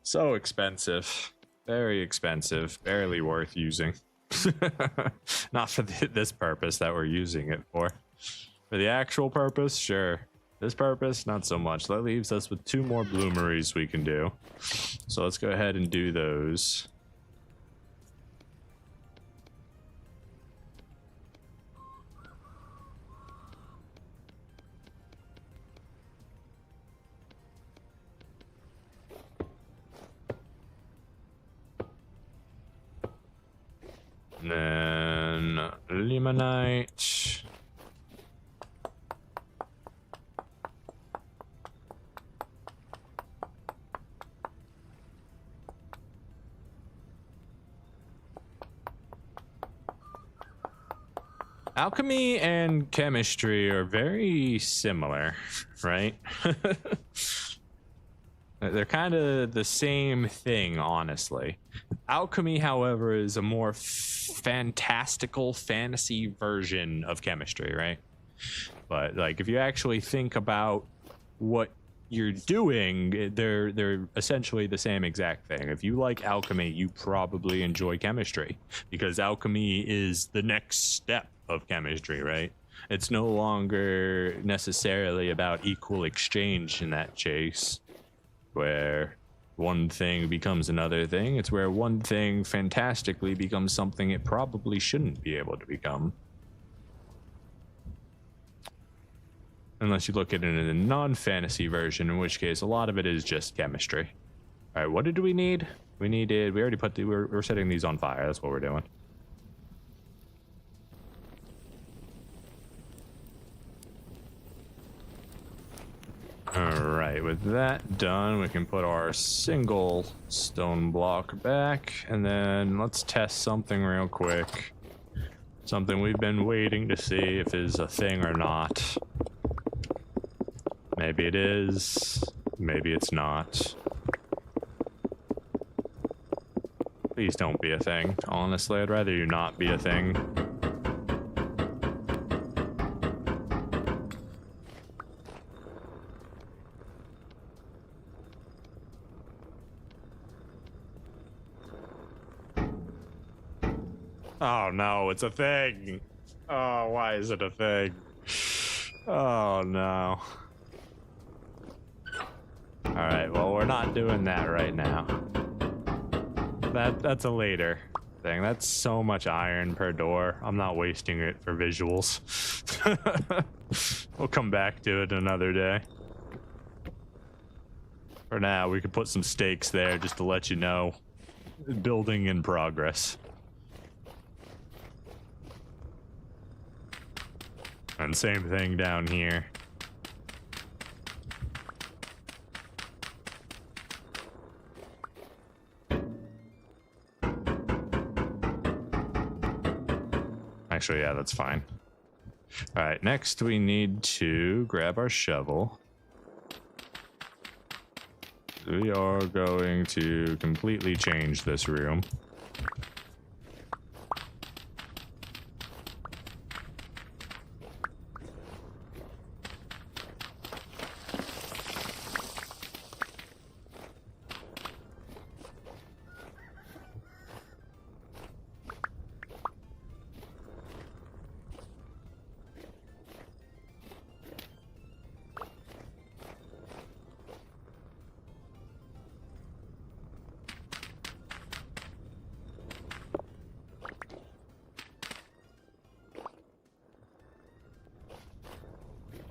So expensive. Very expensive. Barely worth using. Not for this purpose that we're using it for. For the actual purpose, sure. This purpose, not so much. That leaves us with 2 more bloomeries we can do. So let's go ahead and do those. And then limonite. Alchemy and chemistry are very similar, right? They're kind of the same thing, honestly. Alchemy, however, is a more fantastical fantasy version of chemistry, right? But like, if you actually think about what you're doing, they're essentially the same exact thing. If you like alchemy, you probably enjoy chemistry, because alchemy is the next step of chemistry, right? It's no longer necessarily about equal exchange in that chase, where one thing becomes another thing. It's where one thing fantastically becomes something it probably shouldn't be able to become. Unless you look at it in a non-fantasy version, in which case a lot of it is just chemistry. All right, what did we need? We already put we're setting these on fire. That's what we're doing. All right, with that done, we can put our single stone block back, and then let's test something real quick. Something we've been waiting to see if is a thing or not. Maybe it is, maybe it's not. Please don't be a thing. Honestly, I'd rather you not be a thing. Oh no, it's a thing. Oh, why is it a thing? Oh no. Alright, well, we're not doing that right now. That's a later. Dang, that's so much iron per door. I'm not wasting it for visuals. We'll come back to it another day. For now, we could put some stakes there just to let you know. Building in progress. And same thing down here. Actually, yeah, that's fine. All right, next we need to grab our shovel. We are going to completely change this room.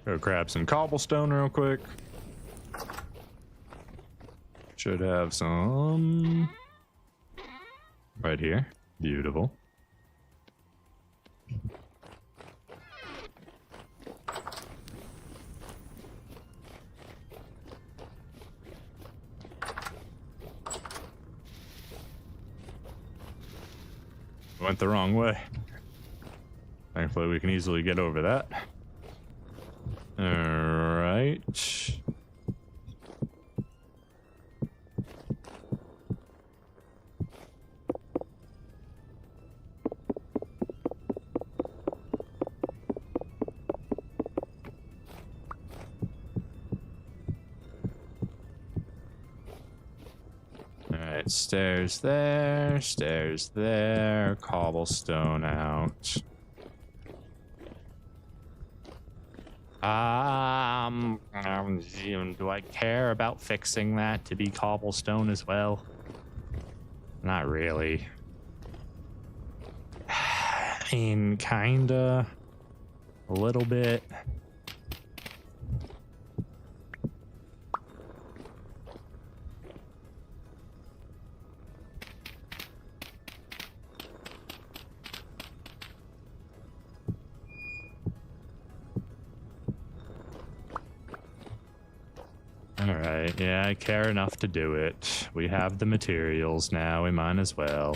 Go grab some cobblestone real quick. Should have some right here. Beautiful. Went the wrong way. Thankfully, we can easily get over that. All right. All right, stairs there, cobblestone out. Do I care about fixing that to be cobblestone as well? Not really. I mean, kinda. A little bit. Alright, yeah, I care enough to do it. We have the materials now, we might as well.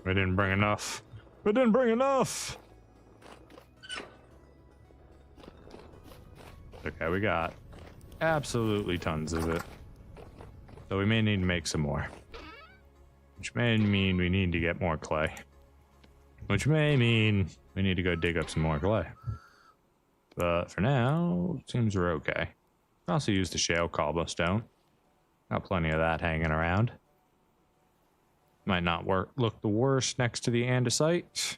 We didn't bring enough. We didn't bring enough! Okay, we got absolutely tons of it. So we may need to make some more. Which may mean we need to get more clay. Which may mean we need to go dig up some more clay. But for now, it seems we're okay. Also use the shale cobblestone. Got plenty of that hanging around. Might not look the worst next to the andesite.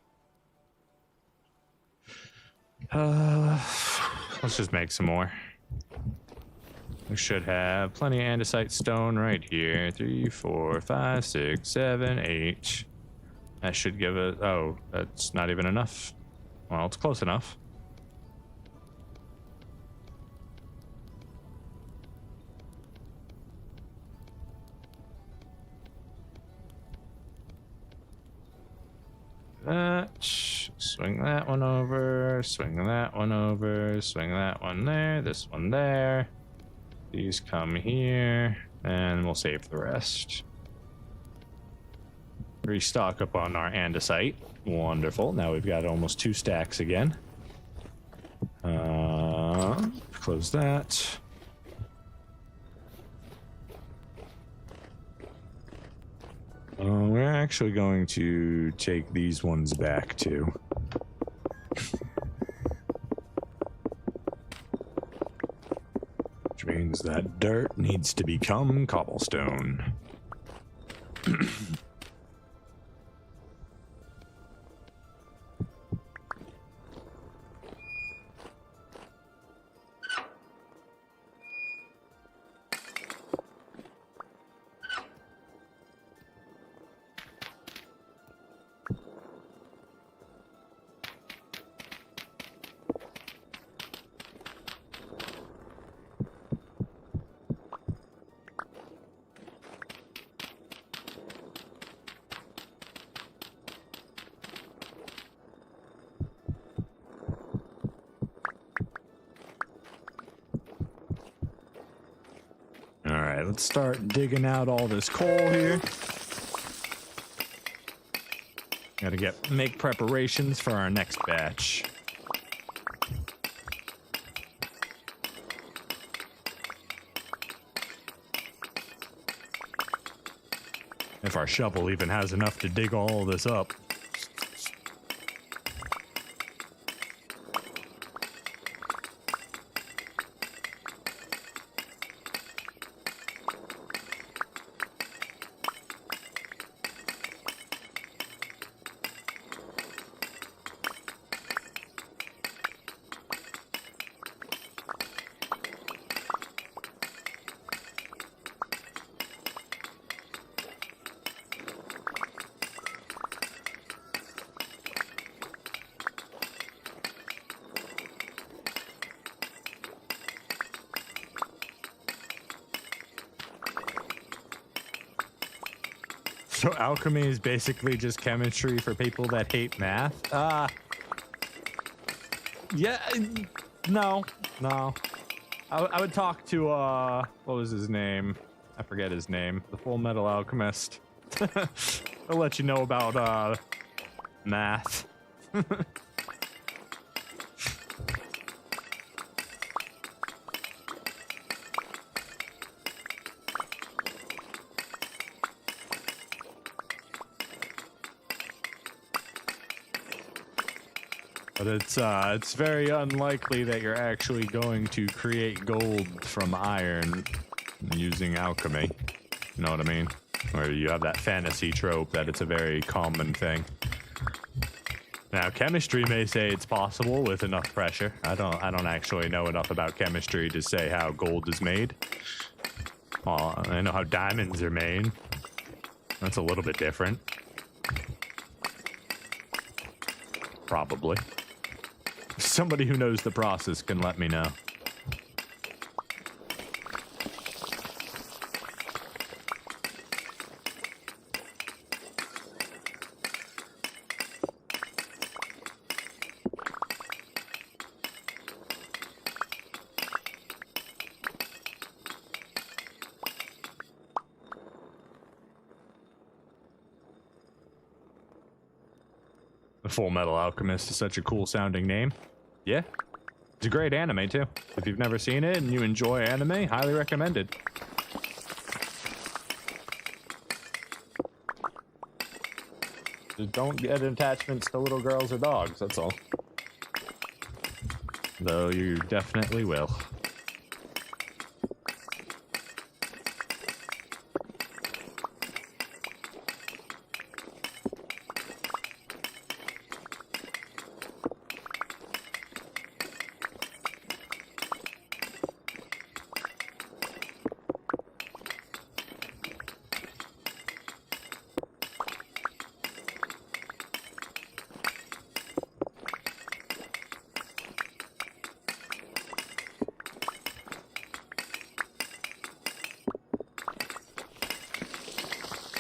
Let's just make some more. We should have plenty of andesite stone right here. 3, 4, 5, 6, 7, 8. That should give it. Oh, that's not even enough. Well, it's close enough. Swing that one over, swing that one over, swing that one there, this one there. These come here, and we'll save the rest. Restock up on our andesite. Wonderful. Now we've got almost 2 stacks again. Close that. We're actually going to take these ones back too. Which means that dirt needs to become cobblestone. Alright, let's start digging out all this coal here. Gotta make preparations for our next batch. If our shovel even has enough to dig all this up. So alchemy is basically just chemistry for people that hate math? Yeah, no. I would talk to, what was his name? I forget his name. The Full Metal Alchemist. I'll let you know about, math. But it's very unlikely that you're actually going to create gold from iron using alchemy. You know what I mean? Where you have that fantasy trope that it's a very common thing. Now, chemistry may say it's possible with enough pressure. I don't actually know enough about chemistry to say how gold is made. I know how diamonds are made. That's a little bit different. Probably. Somebody who knows the process can let me know. The Full Metal Alchemist is such a cool sounding name. Yeah. It's a great anime too. If you've never seen it and you enjoy anime, highly recommended. Just don't get attachments to little girls or dogs, that's all. Though you definitely will.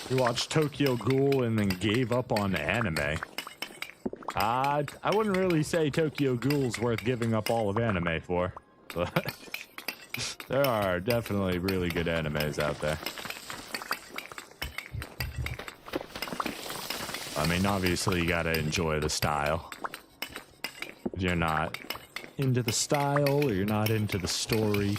You watched Tokyo Ghoul and then gave up on anime. I wouldn't really say Tokyo Ghoul's worth giving up all of anime for, but there are definitely really good animes out there. I mean, obviously you gotta enjoy the style. If you're not into the style or you're not into the story,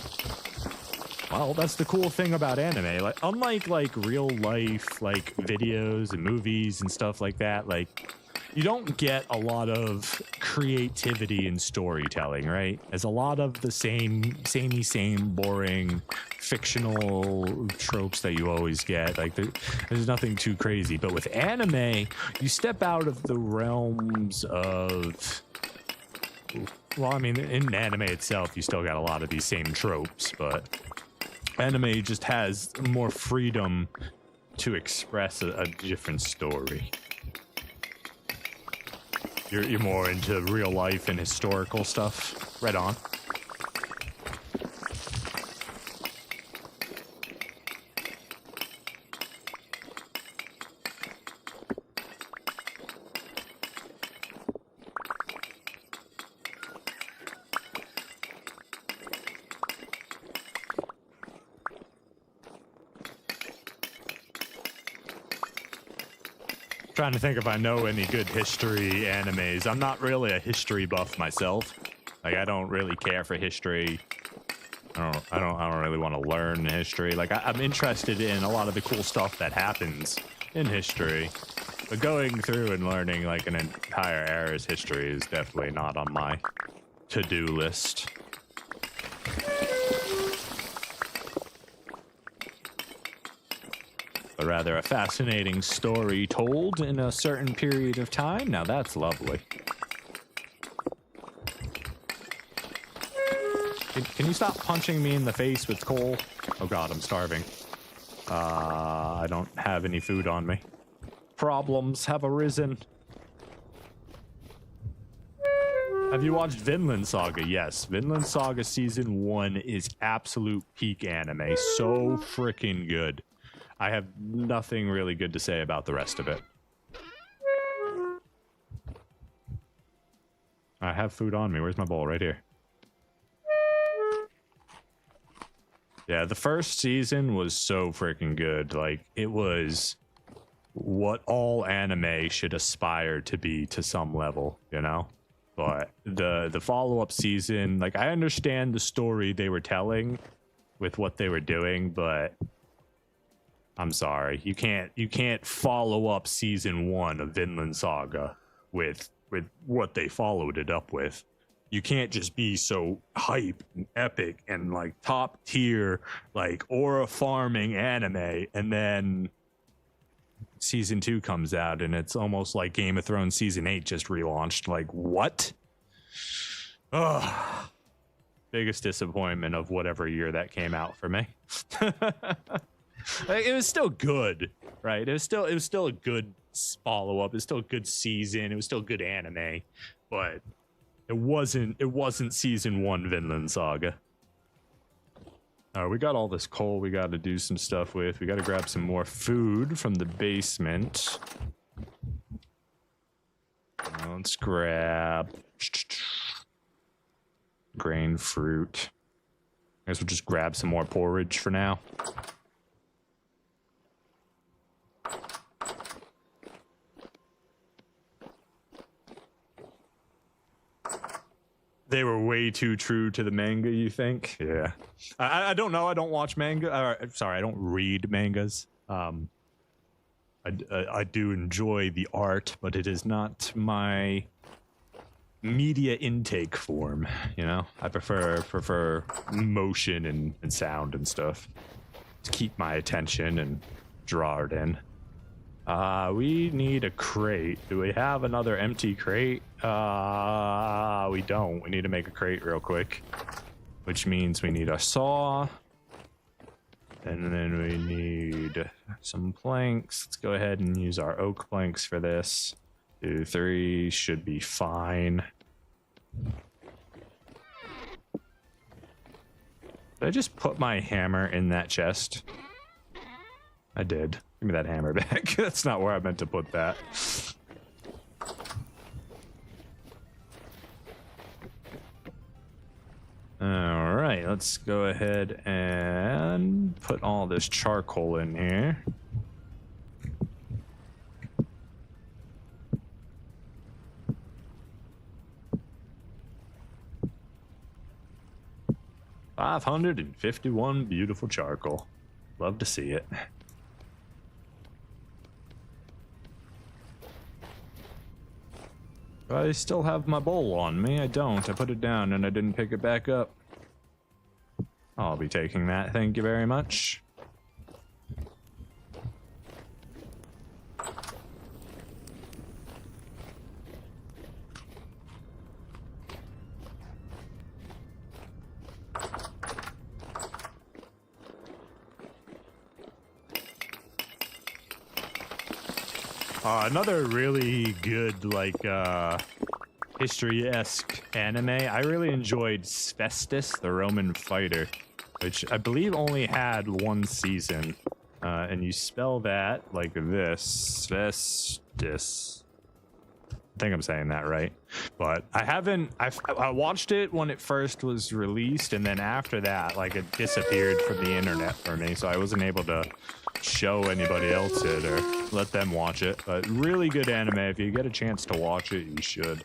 well, that's the cool thing about anime. Like, unlike like real life, like videos and movies and stuff like that, like you don't get a lot of creativity in storytelling, right? There's a lot of the same boring fictional tropes that you always get. Like there's nothing too crazy. But with anime, you step out of the realms of, well, I mean, in anime itself, you still got a lot of these same tropes, but anime just has more freedom to express a different story. You're more into real life and historical stuff. Right on. Trying to think if I know any good history animes. I'm not really a history buff myself. Like, I don't really care for history. I don't really want to learn history. Like, I'm interested in a lot of the cool stuff that happens in history, but going through and learning like an entire era's history is definitely not on my to-do list. But rather a fascinating story told in a certain period of time. Now that's lovely. Can you stop punching me in the face with coal? Oh god, I'm starving. I don't have any food on me. Problems have arisen. Have you watched Vinland Saga? Yes, Vinland Saga Season 1 is absolute peak anime. So freaking good. I have nothing really good to say about the rest of it. I have food on me. Where's my bowl? Right here. Yeah, the first season was so freaking good. Like, it was what all anime should aspire to be to some level, you know? But the follow-up season, like, I understand the story they were telling with what they were doing, but I'm sorry, you can't follow up season 1 of Vinland Saga with what they followed it up with. You can't just be so hype and epic and like top tier, like aura farming anime, and then season 2 comes out and it's almost like Game of Thrones season 8 just relaunched. Like, what? Ugh. Biggest disappointment of whatever year that came out for me. Like, it was still good, right? It was still a good follow-up. It was still a good season. It was still good anime, but it wasn't season 1 Vinland Saga. All right, we got all this coal we got to do some stuff with. We got to grab some more food from the basement. Let's grab grain fruit. I guess we'll just grab some more porridge for now. They were way too true to the manga, you think? Yeah. I don't know. I don't watch manga. Sorry, I don't read mangas. I do enjoy the art, but it is not my media intake form, you know? I prefer motion and sound and stuff to keep my attention and draw it in. We need a crate. Do we have another empty crate? We don't. We need to make a crate real quick, which means we need a saw, and then we need some planks. Let's go ahead and use our oak planks for this. 2, 3 should be fine. Did I just put my hammer in that chest? I did. Give me that hammer back. That's not where I meant to put that. All right, let's go ahead and put all this charcoal in here. $551 beautiful charcoal. Love to see it. I still have my bowl on me. I don't. I put it down and I didn't pick it back up. I'll be taking that. Thank you very much. Another really good, like, history-esque anime. I really enjoyed Svestis, the Roman fighter, which I believe only had one season. And you spell that like this, Svestis. I think I'm saying that right. But I watched it when it first was released, and then after that, like, it disappeared from the internet for me, so I wasn't able to show anybody else it or let them watch it. But really good anime. If you get a chance to watch it, you should.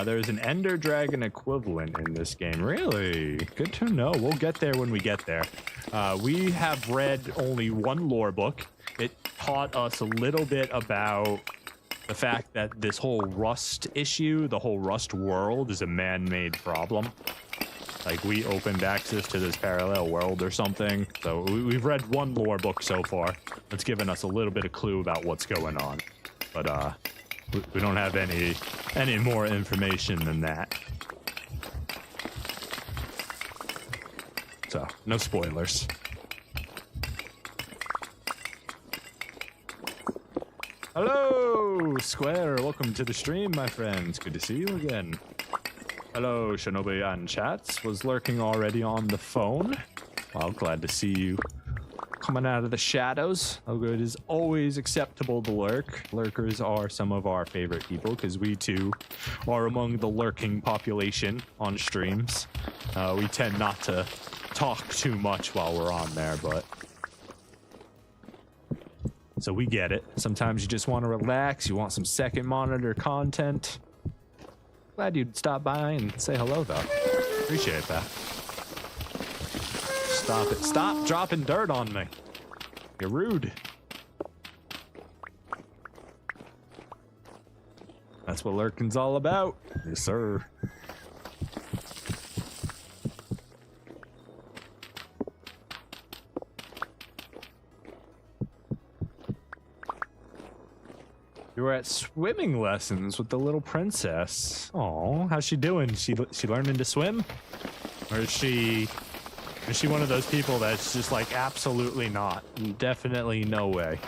There's an Ender Dragon equivalent in this game. Really? Good to know. We'll get there when we get there. We have read only one lore book. It taught us a little bit about the fact that this whole Rust issue, the whole Rust world, is a man-made problem. Like, we opened access to this parallel world or something. So we've read one lore book so far. It's given us a little bit of clue about what's going on. But we don't have any more information than that. So, no spoilers. Hello, Square. Welcome to the stream, my friends. Good to see you again. Hello, Shinobi and Chats. Was lurking already on the phone. Well, glad to see you coming out of the shadows. Oh, it is always acceptable to lurk. Lurkers are some of our favorite people because we too are among the lurking population on streams. We tend not to talk too much while we're on there, but so we get it. Sometimes you just want to relax. You want some second monitor content. Glad you'd stop by and say hello, though. Appreciate that. Stop it. Stop dropping dirt on me. You're rude. That's what lurking's all about. Yes, sir. You were at swimming lessons with the little princess. Oh, how's she doing? She learning to swim? Or is she one of those people that's just like, absolutely not? Definitely no way.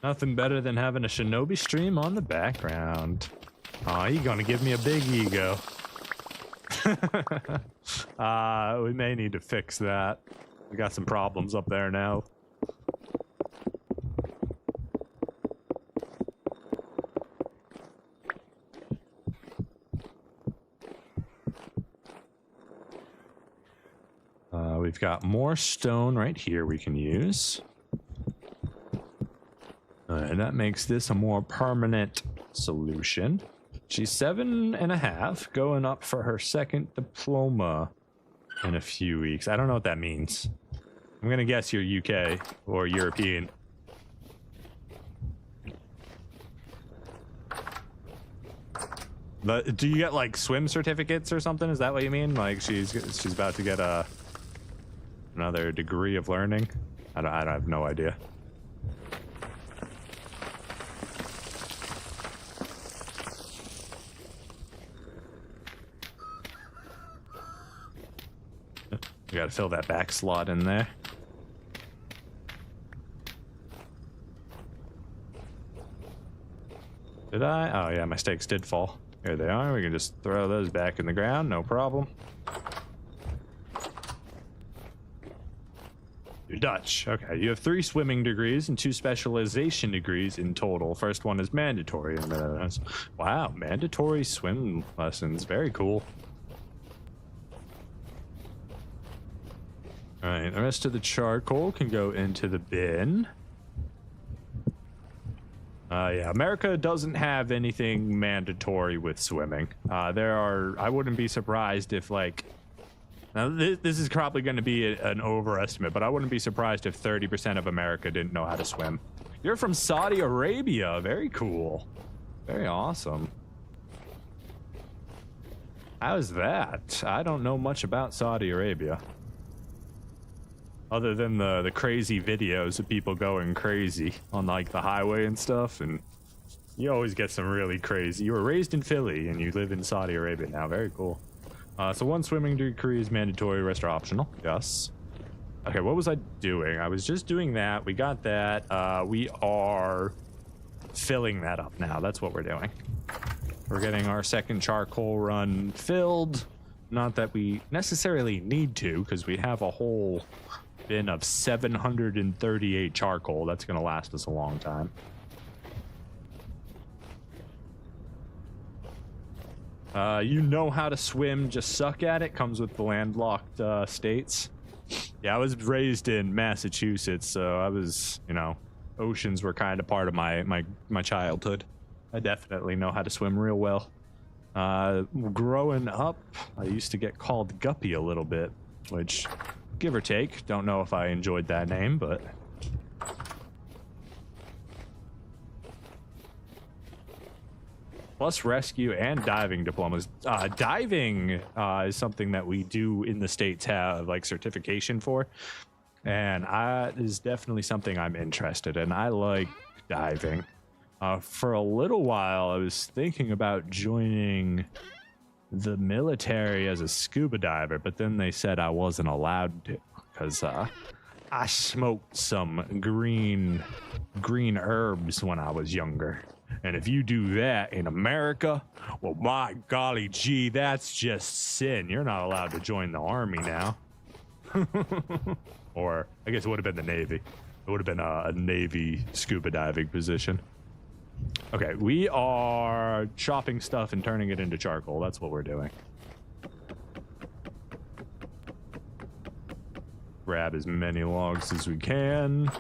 Nothing better than having a Shinobi stream on the background. Aw, you're gonna give me a big ego. We may need to fix that. We got some problems up there now. We've got more stone right here we can use. And that makes this a more permanent solution. She's 7.5, going up for her second diploma in a few weeks. I don't know what that means. I'm gonna guess you're UK or European. Do you get like swim certificates or something? Is that what you mean? Like she's about to get another degree of learning? I have no idea. We gotta fill that back slot in there. Did I? Oh yeah, my stakes did fall. Here they are. We can just throw those back in the ground, no problem. You're Dutch. Okay, you have 3 swimming degrees and 2 specialization degrees in total. First one is mandatory. Wow, mandatory swim lessons. Very cool. All right, the rest of the charcoal can go into the bin. Yeah, America doesn't have anything mandatory with swimming. I wouldn't be surprised if, like, now this is probably going to be an overestimate, but I wouldn't be surprised if 30% of America didn't know how to swim. You're from Saudi Arabia. Very cool. Very awesome. How's that? I don't know much about Saudi Arabia. Other than the crazy videos of people going crazy on like the highway and stuff, and you always get some really crazy. You were raised in Philly and you live in Saudi Arabia now. Very cool. So 1 swimming degree is mandatory, rest are optional. Yes. Okay, what was I doing? I was just doing that. We got that. We are filling that up now. That's what we're doing. We're getting our second charcoal run filled. Not that we necessarily need to, because we have a whole bin of 738 charcoal. That's going to last us a long time. You know how to swim, just suck at it. Comes with the landlocked states. Yeah, I was raised in Massachusetts, so I was, you know, oceans were kind of part of my childhood. I definitely know how to swim real well. Growing up, I used to get called Guppy a little bit, which, give or take, don't know if I enjoyed that name, but... Plus rescue and diving diplomas. Diving is something that we do in the States have like certification for. And is definitely something I'm interested in. I like diving. For a little while, I was thinking about joining the military as a scuba diver, but then they said I wasn't allowed to because I smoked some green herbs when I was younger. And if you do that in America, well, my golly gee, that's just sin. You're not allowed to join the army now. Or I guess it would have been the Navy. It would have been a Navy scuba diving position. Okay, we are chopping stuff and turning it into charcoal. That's what we're doing. Grab as many logs as we can.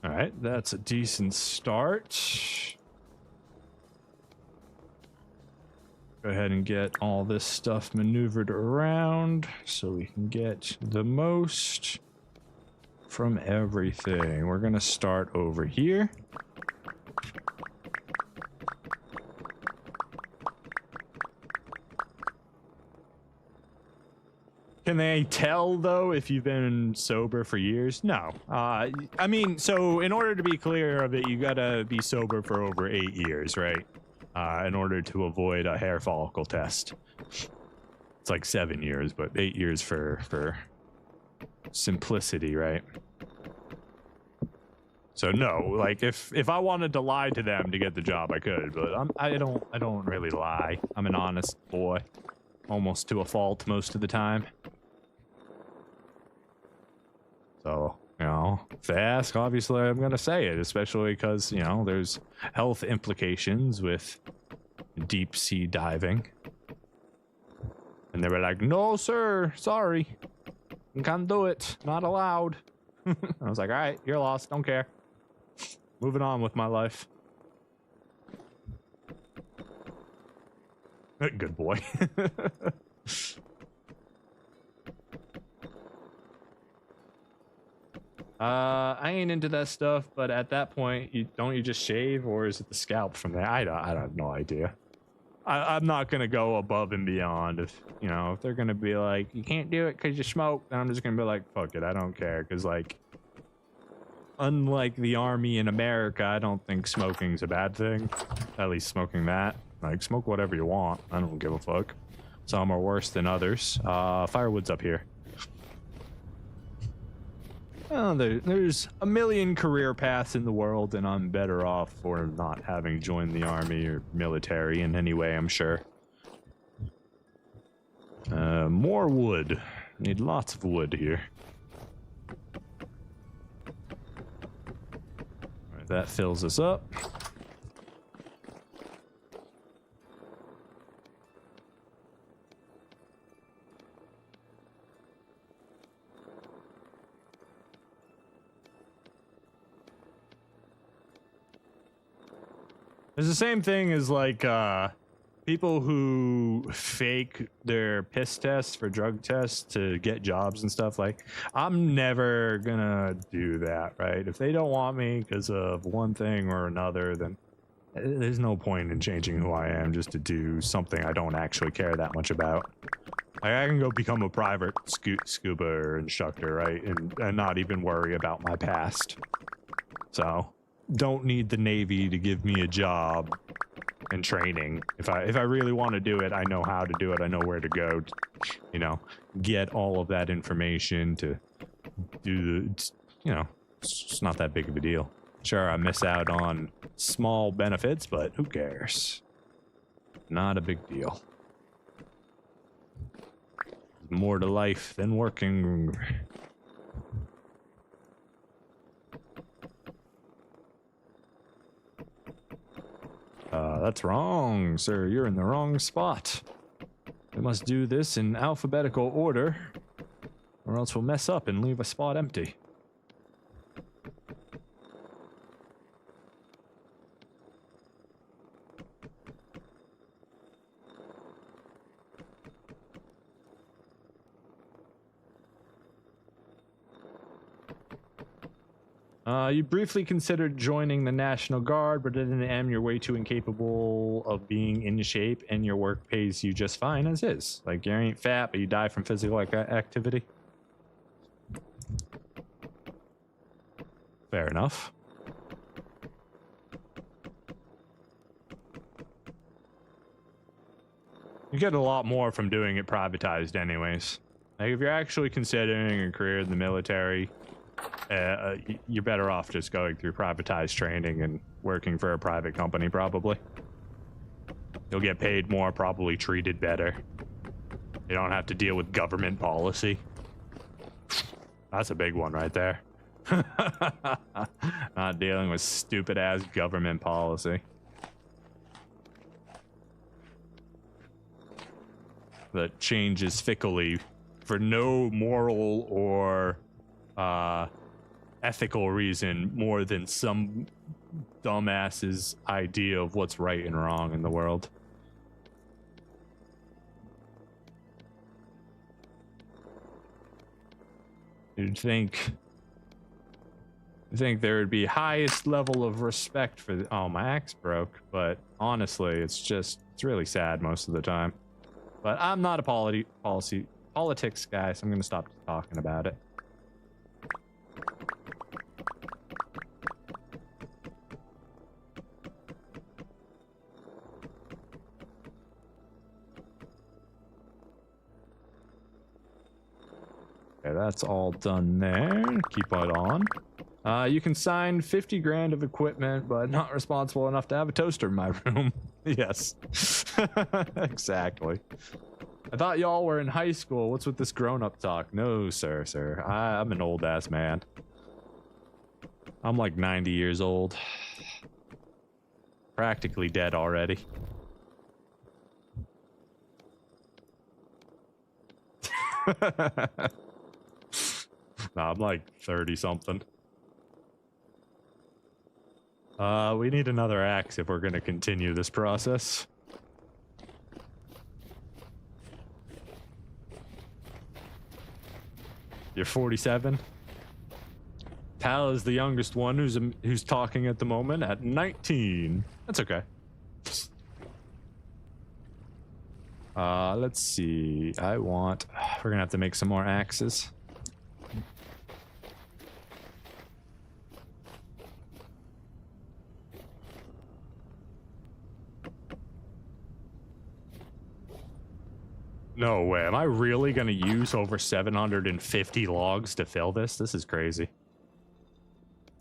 All right, that's a decent start. Go ahead and get all this stuff maneuvered around so we can get the most from everything. We're gonna start over here. Can they tell, though, if you've been sober for years? No. I mean, so in order to be clear of it, you gotta be sober for over 8 years, right? In order to avoid a hair follicle test. It's like 7 years, but 8 years for simplicity, right? So no, like if I wanted to lie to them to get the job, I could, but I don't really lie. I'm an honest boy, almost to a fault most of the time. So, you know, if they ask, obviously I'm going to say it, especially because, you know, there's health implications with deep sea diving. And they were like, no, sir, sorry. You can't do it. Not allowed. I was like, all right, you're lost. Don't care. Moving on with my life. Good boy. I ain't into that stuff, but at that point, don't you just shave, or is it the scalp from there? I have no idea. I'm not gonna go above and beyond. If you know, if they're gonna be like, you can't do it because you smoke, then I'm just gonna be like, fuck it, I don't care. Because like, unlike the army in America, I don't think smoking's a bad thing. At least smoking that. Like, smoke whatever you want. I don't give a fuck. Some are worse than others. Firewood's up here. Oh, there's a million career paths in the world, and I'm better off for not having joined the army or military in any way, I'm sure. More wood. Need lots of wood here. All right, that fills us up. It's the same thing as like people who fake their piss tests for drug tests to get jobs and stuff. Like, I'm never gonna do that, right? If they don't want me because of one thing or another, then there's no point in changing who I am just to do something I don't actually care that much about. Like, I can go become a private scuba instructor, right? And not even worry about my past. So don't need the Navy to give me a job and training. If I really want to do it, I know how to do it. I know where to go to, you know, get all of that information to do the, you know, it's not that big of a deal. Sure, I miss out on small benefits, but who cares? Not a big deal. More to life than working. That's wrong, sir. You're in the wrong spot. We must do this in alphabetical order, or else we'll mess up and leave a spot empty. You briefly considered joining the National Guard, but in the end, you're way too incapable of being in shape, and your work pays you just fine as is. Like, you ain't fat, but you die from physical activity. Fair enough. You get a lot more from doing it privatized anyways. Like, if you're actually considering a career in the military, you're better off just going through privatized training and working for a private company, probably. You'll get paid more, probably treated better. You don't have to deal with government policy. That's a big one right there. Not dealing with stupid-ass government policy. That changes fickly for no moral or ethical reason more than some dumbass's idea of what's right and wrong in the world. You'd think there would be highest level of respect for the, oh, my axe broke, but honestly, it's really sad most of the time. But I'm not a politics guy, so I'm gonna stop talking about it. Okay, that's all done there. Keep it on. You can sign 50 grand of equipment, but not responsible enough to have a toaster in my room. Yes. Exactly. I thought y'all were in high school. What's with this grown-up talk? No, sir. I'm an old-ass man. I'm like 90 years old. Practically dead already. No, I'm like 30-something. We need another axe if we're gonna continue this process. You're 47. Tal is the youngest one who's talking at the moment at 19. That's okay. Let's see. We're gonna have to make some more axes. No way. Am I really gonna use over 750 logs to fill this? This is crazy.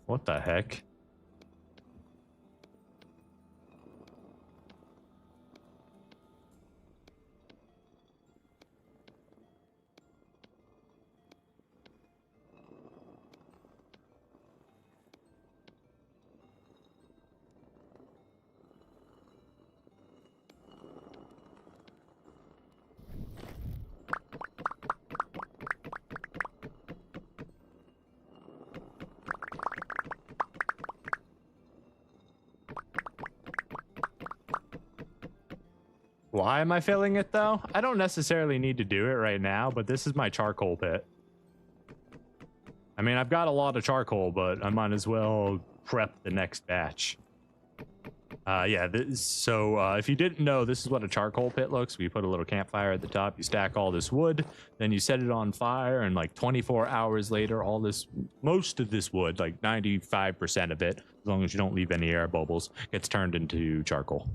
What the heck? Why am I filling it though? I don't necessarily need to do it right now, but this is my charcoal pit. I mean, I've got a lot of charcoal, but I might as well prep the next batch. Yeah, if you didn't know, this is what a charcoal pit looks. We put a little campfire at the top, you stack all this wood, then you set it on fire, and like 24 hours later, most of this wood, like 95% of it, as long as you don't leave any air bubbles, gets turned into charcoal.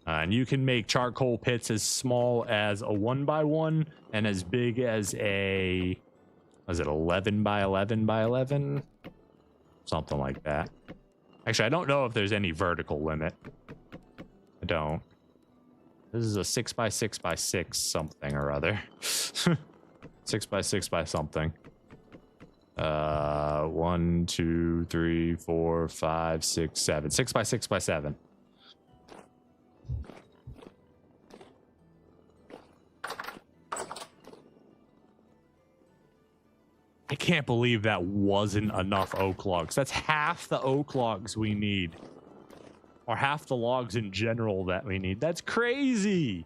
And you can make charcoal pits as small as a 1x1 and as big as a, was it 11 by 11 by 11? Something like that. Actually, I don't know if there's any vertical limit. I don't. This is a 6x6x6 something or other. 6x6 by something. 1, 2, 3, 4, 5, 6, 7. 6x6x7. I can't believe that wasn't enough oak logs. That's half the oak logs we need. Or half the logs in general that we need. That's crazy.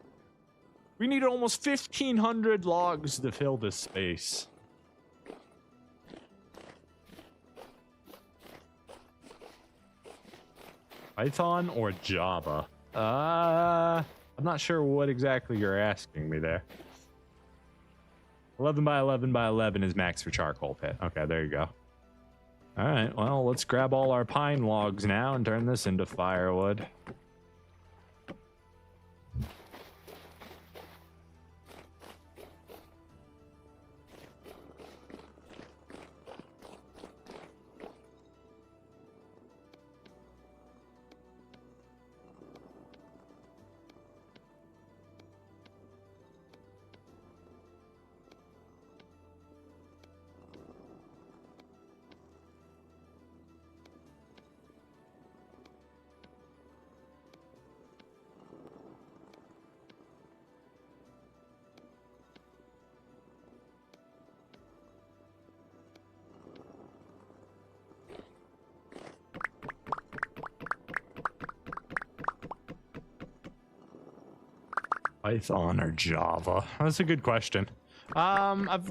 We need almost 1,500 logs to fill this space. Python or Java? I'm not sure what exactly you're asking me there. 11 by 11 by 11 is max for charcoal pit. Okay, there you go. All right, well, let's grab all our pine logs now and turn this into firewood. Python or Java? That's a good question. I've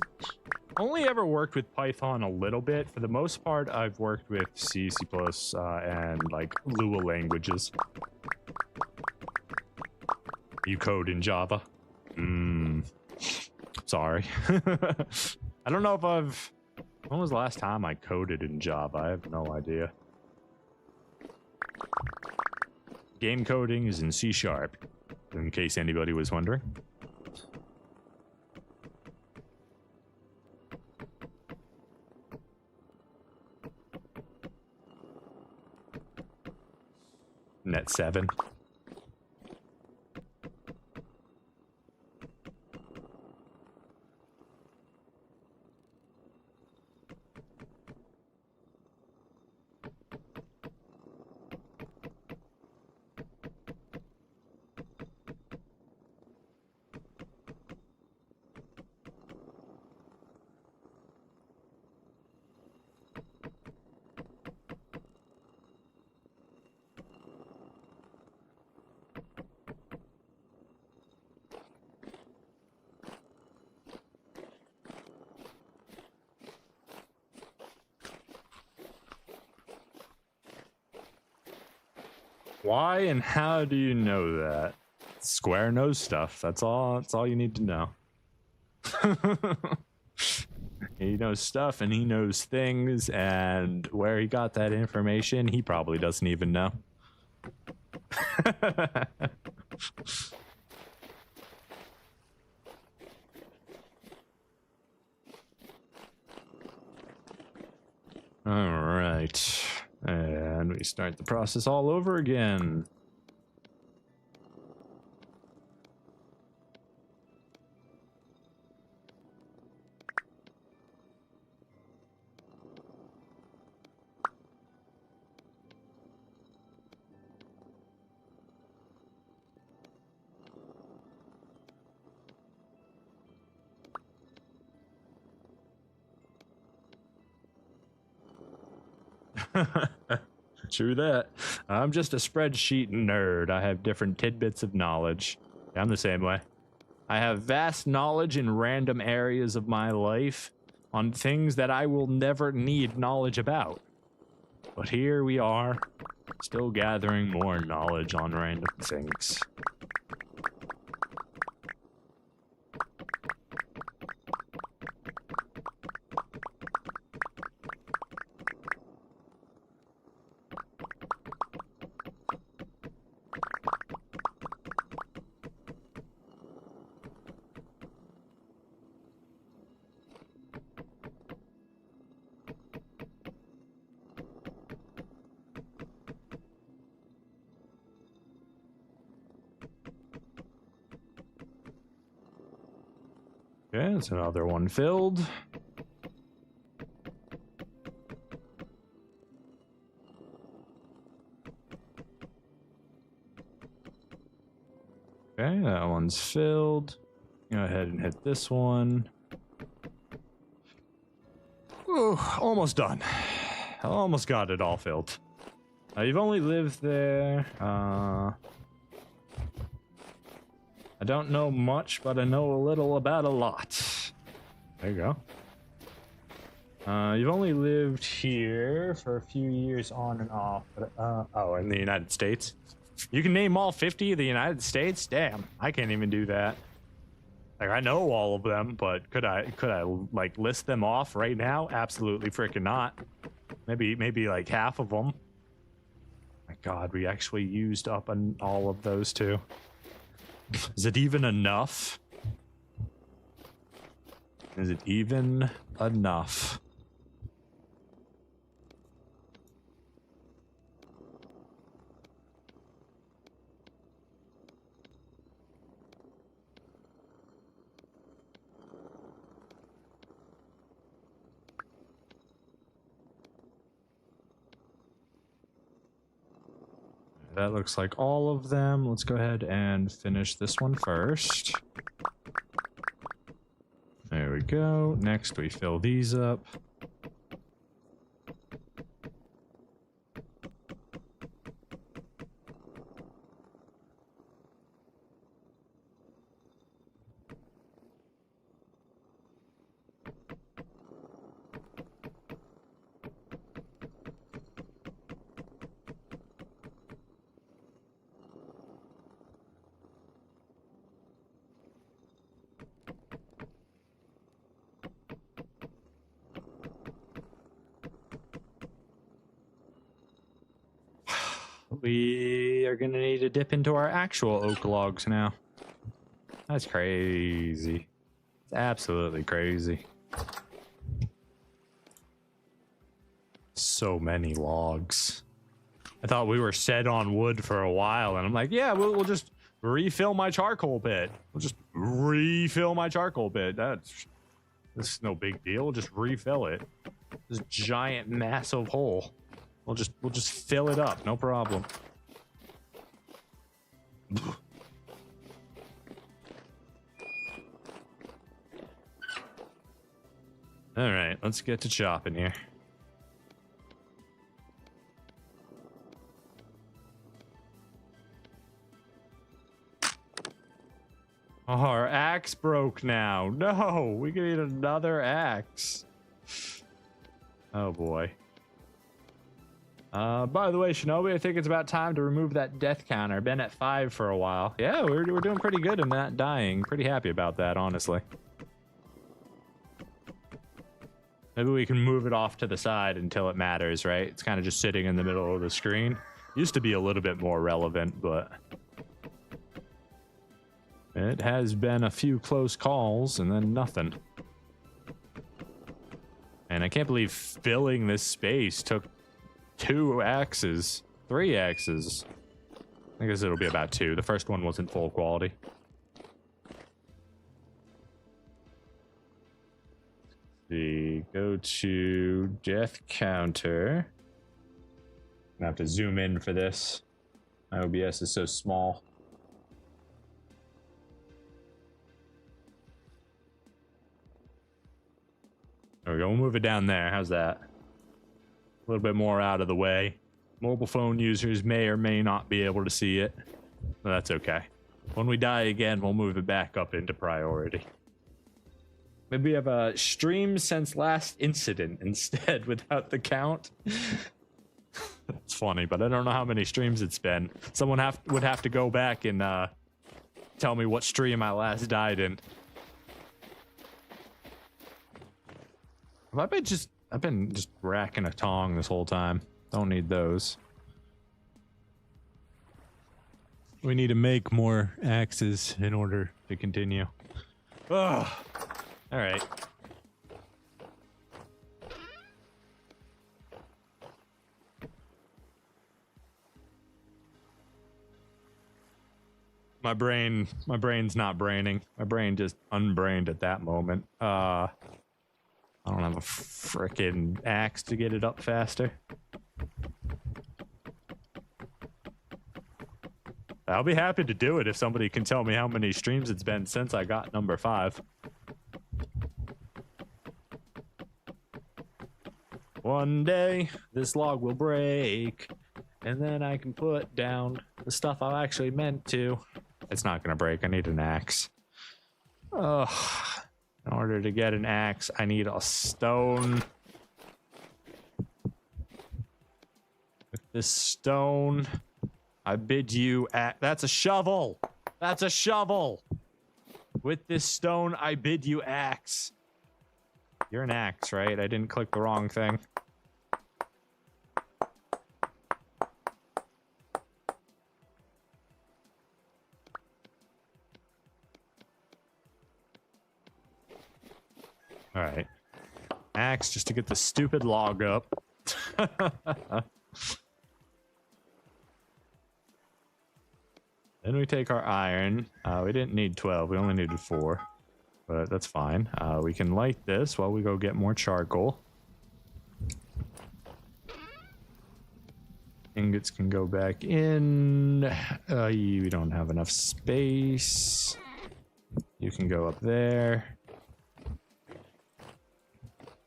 only ever worked with Python a little bit. For the most part, I've worked with C, C++, and like Lua languages. You code in Java? Sorry. I don't know if when was the last time I coded in Java? I have no idea. Game coding is in C#, in case anybody was wondering. Net 7. Why and how do you know that? Square knows stuff. That's all you need to know. He knows stuff and he knows things, and where he got that information, he probably doesn't even know. All right. And we start the process all over again. True that. I'm just a spreadsheet nerd. I have different tidbits of knowledge. I'm the same way. I have vast knowledge in random areas of my life on things that I will never need knowledge about. But here we are, still gathering more knowledge on random things. Okay, that's another one filled. Okay, that one's filled. Go ahead and hit this one. Ooh, almost done. Almost got it all filled. You've only lived there. I don't know much, but I know a little about a lot. There you go. You've only lived here for a few years on and off. But, oh, in the United States? You can name all 50 of the United States? Damn, I can't even do that. Like, I know all of them, but could I like list them off right now? Absolutely freaking not. Maybe like half of them. My God, we actually used up on all of those too. Is it even enough? Is it even enough? That looks like all of them. Let's go ahead and finish this one first. There we go. Next, we fill these up. We are going to need to dip into our actual oak logs now. That's crazy. It's absolutely crazy. So many logs. I thought we were set on wood for a while, and I'm like, yeah, we'll just refill my charcoal pit. We'll just refill my charcoal pit. This is no big deal. We'll just refill it. This giant, massive hole. We'll just fill it up, no problem. All right, let's get to chopping here. Oh, our axe broke now. No, we can need another axe. Oh boy. By the way, Shinobi, I think it's about time to remove that death counter. Been at 5 for a while. Yeah, we're doing pretty good in not dying. Pretty happy about that, honestly. Maybe we can move it off to the side until it matters, right? It's kind of just sitting in the middle of the screen. Used to be a little bit more relevant, but it has been a few close calls and then nothing. And I can't believe filling this space took 2 axes, 3 axes. I guess it'll be about 2. The first one wasn't full quality. See, go to death counter. I have to zoom in for this. My OBS is so small. There we go. We'll move it down there. How's that? A little bit more out of the way. Mobile phone users may or may not be able to see it. But that's okay. When we die again, we'll move it back up into priority. Maybe we have a stream since last incident instead without the count. That's funny, but I don't know how many streams it's been. Someone would have to go back and tell me what stream I last died in. I've been just racking a tong this whole time. Don't need those. We need to make more axes in order to continue. Ugh. All right. My brain's not braining. My brain just unbrained at that moment. I don't have a frickin' axe to get it up faster. I'll be happy to do it if somebody can tell me how many streams it's been since I got number 5. One day, this log will break, and then I can put down the stuff I actually meant to. It's not gonna break. I need an axe. Ugh. In order to get an axe, I need a stone. With this stone, I bid you that's a shovel! That's a shovel! With this stone, I bid you axe. You're an axe, right? I didn't click the wrong thing. All right. Axe just to get the stupid log up. Then we take our iron. We didn't need 12. We only needed 4. But that's fine. We can light this while we go get more charcoal. Ingots can go back in. We don't have enough space. You can go up there.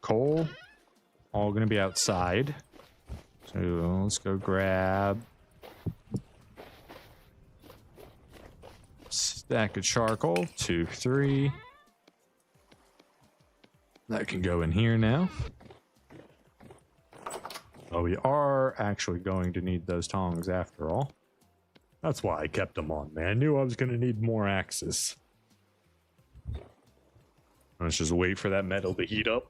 Coal. All gonna be outside. So let's go grab stack of charcoal. 2, 3. That can go in here now. Oh, we are actually going to need those tongs after all. That's why I kept them on, man. I knew I was going to need more axes. Let's just wait for that metal to heat up.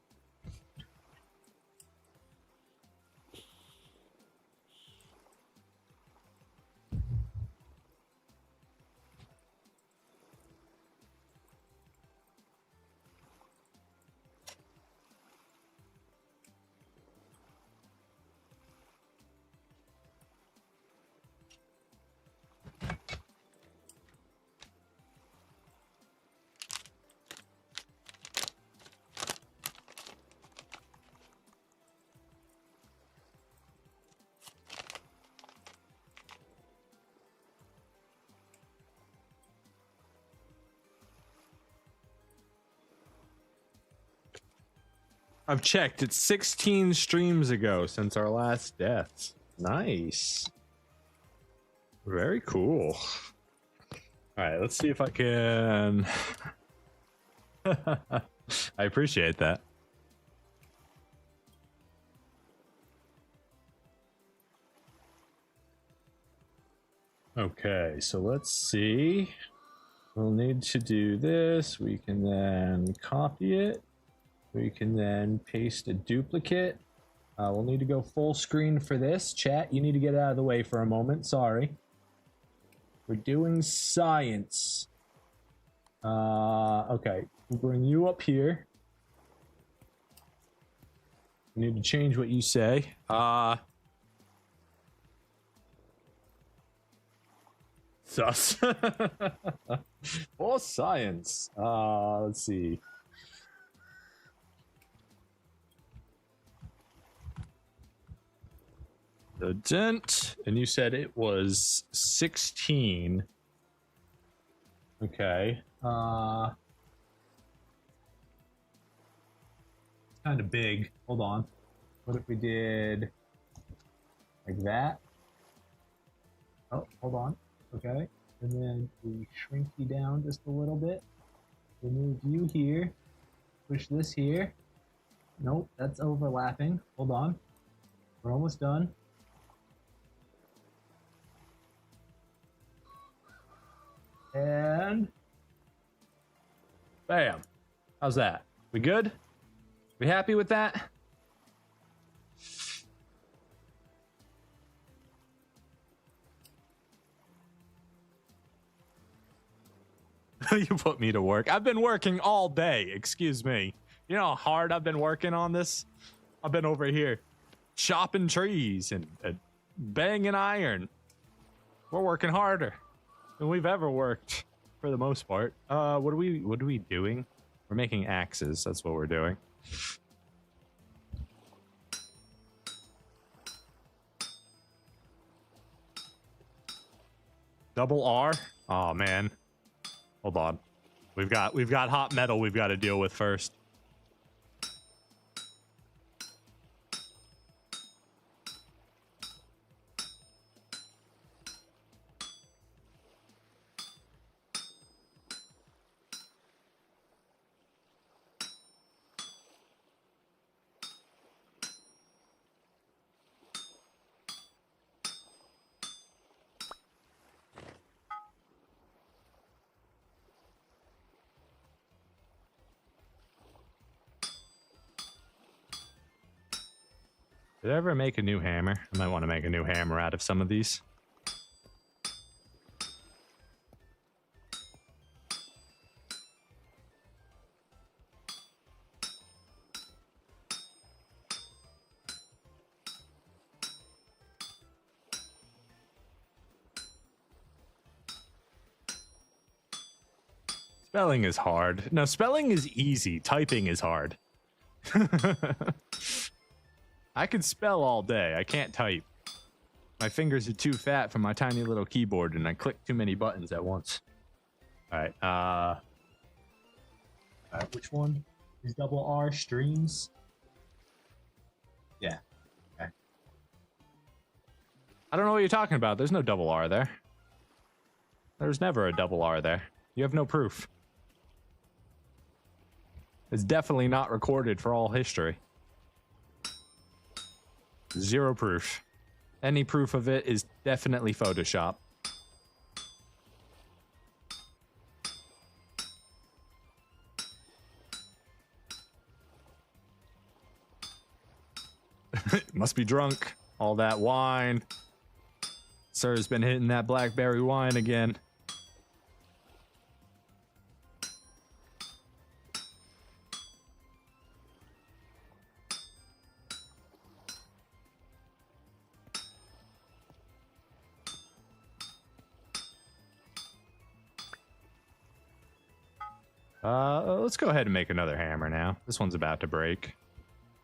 I've checked. It's 16 streams ago since our last deaths. Nice. Very cool. All right, let's see if I can... I appreciate that. Okay, so let's see. We'll need to do this. We can then copy it. We can then paste a duplicate. We'll need to go full screen for this. Chat, you need to get out of the way for a moment. Sorry. We're doing science. Okay, we'll bring you up here. We need to change what you say. Sus. Or science. Let's see. The dent, and you said it was 16. Okay. It's kind of big. Hold on. What if we did like that? Oh, hold on. Okay. And then we shrink you down just a little bit. Remove you here. Push this here. Nope, that's overlapping. Hold on. We're almost done. And bam. How's that? We good? We happy with that? You put me to work. I've been working all day. Excuse me. You know how hard I've been working on this? I've been over here chopping trees and banging iron. We're working harder than we've ever worked for the most part. What are we doing? We're making axes. That's what we're doing. Double R? Oh man. Hold on. We've got hot metal we've got to deal with first. Did I ever make a new hammer? I might want to make a new hammer out of some of these. Spelling is hard. No, spelling is easy. Typing is hard. I can spell all day. I can't type. My fingers are too fat for my tiny little keyboard, and I click too many buttons at once. All right. Which one is double R? Streams? Yeah. Okay. I don't know what you're talking about. There's no double R there. There's never a double R there. You have no proof. It's definitely not recorded for all history. Zero proof. Any proof of it is definitely Photoshop. Must be drunk. All that wine. Sir's been hitting that blackberry wine again. Let's go ahead and make another hammer now. This one's about to break.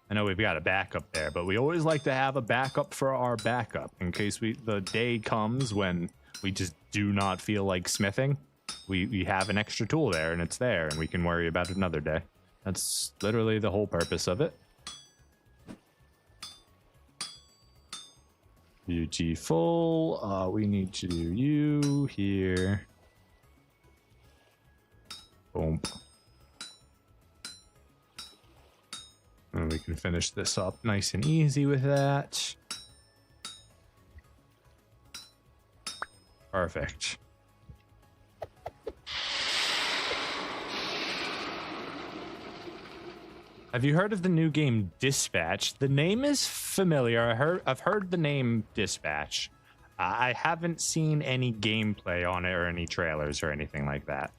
I know we've got a backup there, but we always like to have a backup for our backup in case the day comes when we just do not feel like smithing. We have an extra tool there, and it's there, and we can worry about it another day. That's literally the whole purpose of it. Beautiful. We need to do you here. Boom. And we can finish this up nice and easy with that. Perfect. Have you heard of the new game Dispatch? The name is familiar. I've heard the name Dispatch. I haven't seen any gameplay on it or any trailers or anything like that.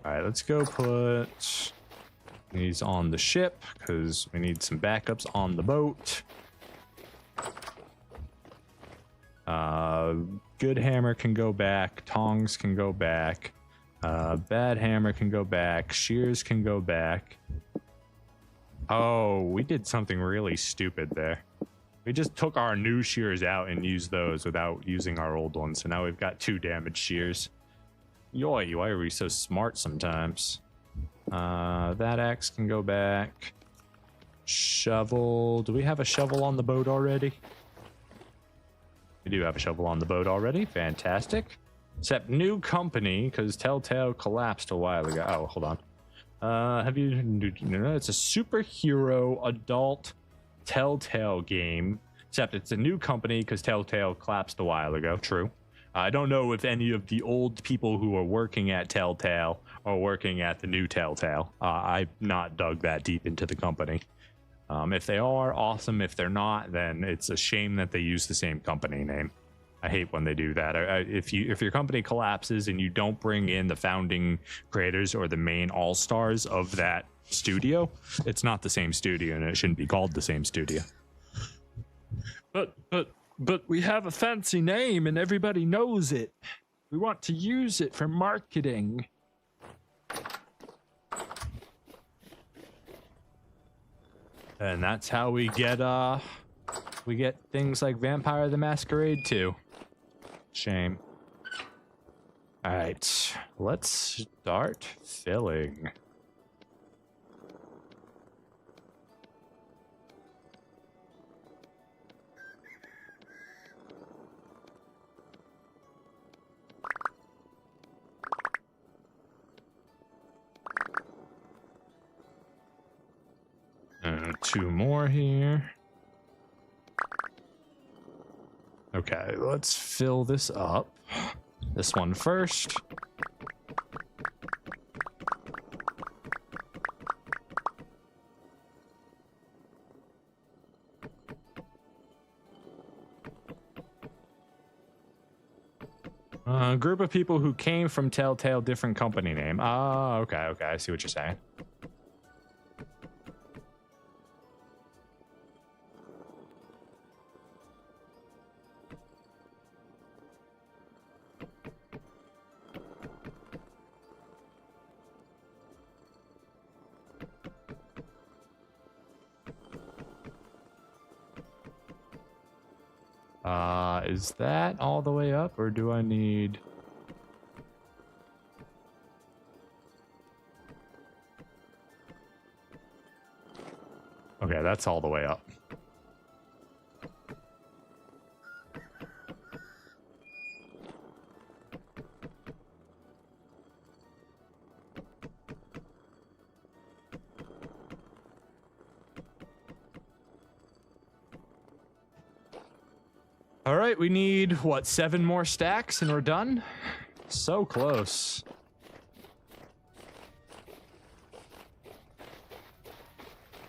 All right, let's go put these on the ship because we need some backups on the boat. Good hammer can go back. Tongs can go back. Bad hammer can go back. Shears can go back. Oh, we did something really stupid there. We just took our new shears out and used those without using our old ones. So now we've got 2 damaged shears. Yoy, why are we so smart sometimes? That axe can go back. Shovel. Do we have a shovel on the boat already? We do have a shovel on the boat already. Fantastic. Except new company, because Telltale collapsed a while ago. Oh, hold on. Have you... It's a superhero adult Telltale game. Except it's a new company, because Telltale collapsed a while ago. True. I don't know if any of the old people who are working at Telltale are working at the new Telltale. I've not dug that deep into the company. If they are, awesome. If they're not, then it's a shame that they use the same company name. I hate when they do that. If your company collapses and you don't bring in the founding creators or the main all-stars of that studio, it's not the same studio and it shouldn't be called the same studio. But we have a fancy name and everybody knows it. We want to use it for marketing. And that's how we get things like Vampire the Masquerade 2. Shame. All right, let's start filling. Two more here. Okay, let's fill this up. This one first. A group of people who came from Telltale, different company name. Ah, okay, I see what you're saying. Is that all the way up, or do I need... Okay, that's all the way up. All right, we need, what, 7 more stacks and we're done? So close.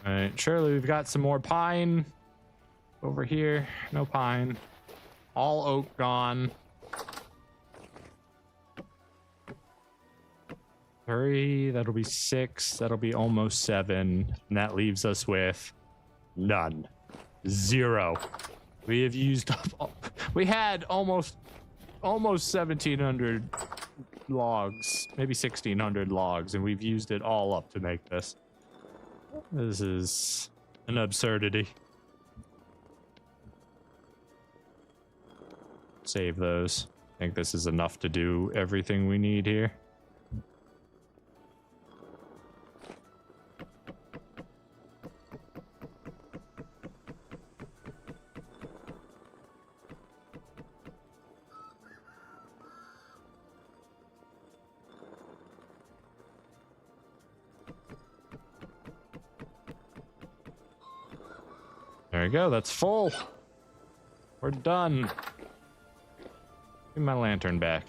All right, surely we've got some more pine over here. No pine. All oak gone. 3, that'll be 6, that'll be almost 7. And that leaves us with none. 0. We have used up, we had almost 1,700 logs, maybe 1,600 logs, and we've used it all up to make this. This is an absurdity. Save those. I think this is enough to do everything we need here. There we go. That's full. We're done. Give me my lantern back.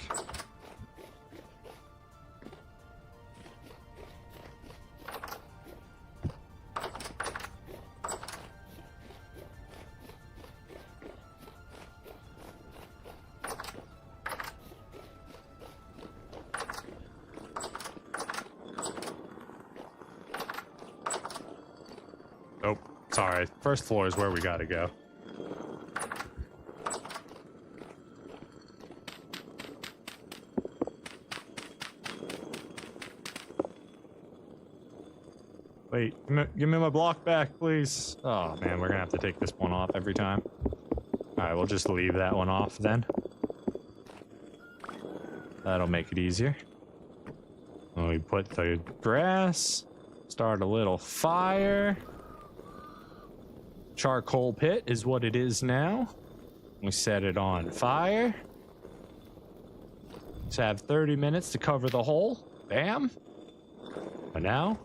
Oh, sorry. First floor is where we gotta go. Wait, give me my block back, please. Oh man, we're gonna have to take this one off every time. Alright, we'll just leave that one off then. That'll make it easier. And we put the grass, start a little fire. Charcoal pit is what it is now. We set it on fire. Let's have 30 minutes to cover the hole. Bam. But now,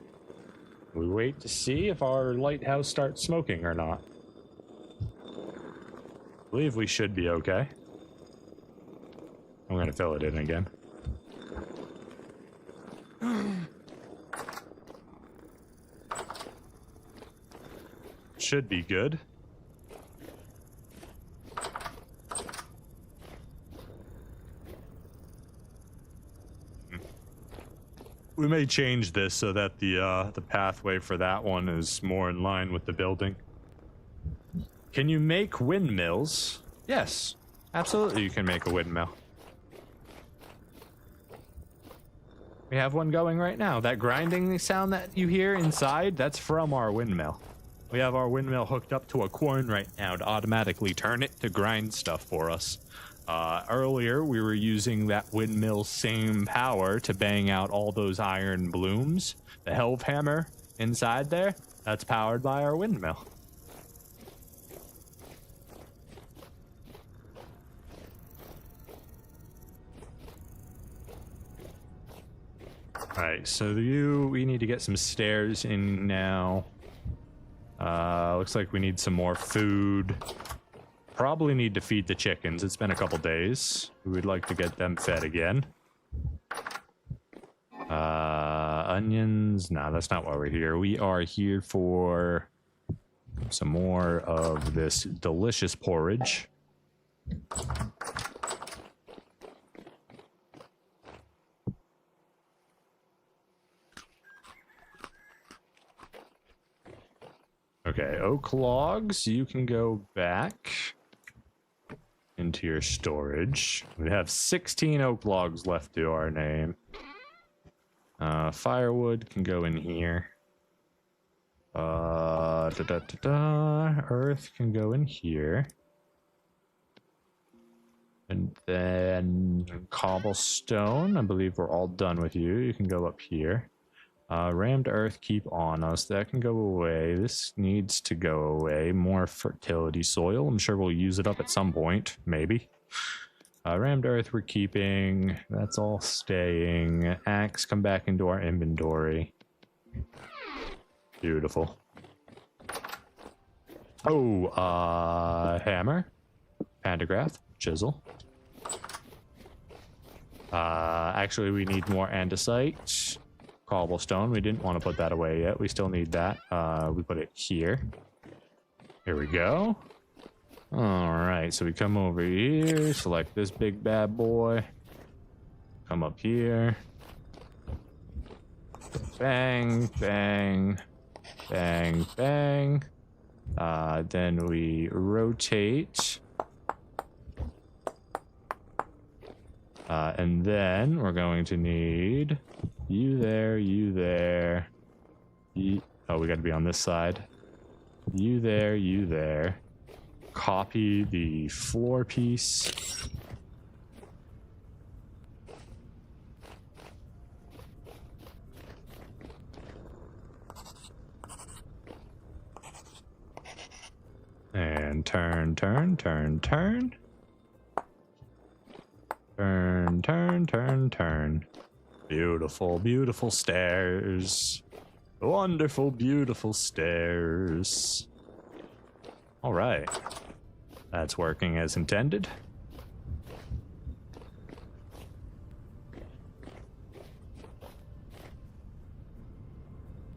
we wait to see if our lighthouse starts smoking or not. I believe we should be okay. I'm gonna fill it in again. Should be good. We may change this so that the pathway for that one is more in line with the building. Can you make windmills? Yes, absolutely you can make a windmill. We have one going right now. That grinding sound that you hear inside, that's from our windmill. We have our windmill hooked up to a quoin right now to automatically turn it to grind stuff for us. Earlier, we were using that windmill's same power to bang out all those iron blooms. The helve hammer inside there, that's powered by our windmill. Alright, so we need to get some stairs in now. Looks like we need some more food. Probably need to feed the chickens. It's been a couple days. We would like to get them fed again. Onions. No, that's not why we're here. We are here for some more of this delicious porridge. Okay, oak logs, you can go back into your storage. We have 16 oak logs left to our name. Firewood can go in here. Earth can go in here. And then cobblestone, I believe we're all done with you. You can go up here. Rammed earth, keep on us. That can go away. This needs to go away. More fertility soil. I'm sure we'll use it up at some point. Maybe. Rammed earth we're keeping. That's all staying. Axe, come back into our inventory. Beautiful. Oh, hammer. Pantograph. Chisel. Actually, we need more andesite. Cobblestone. We didn't want to put that away yet. We still need that. We put it here. Here we go. All right. So we come over here. Select this big bad boy. Come up here. Bang, bang, bang, bang. Then we rotate. And then we're going to need you there, you there. Oh, we got to be on this side. You there, you there. Copy the floor piece. And turn, turn, turn, turn. Turn, turn, turn, turn. Beautiful, beautiful stairs. Wonderful, beautiful stairs. All right. That's working as intended.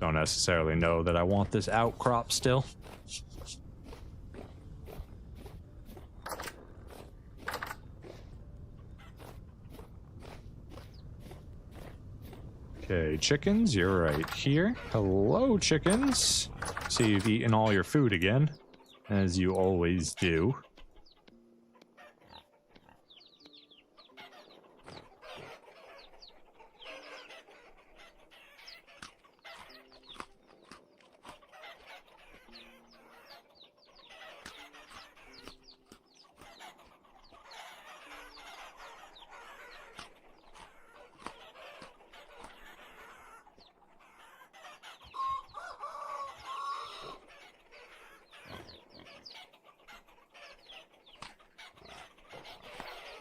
Don't necessarily know that I want this outcrop still. Okay, chickens, you're right here. Hello, chickens. See, you've eaten all your food again, as you always do.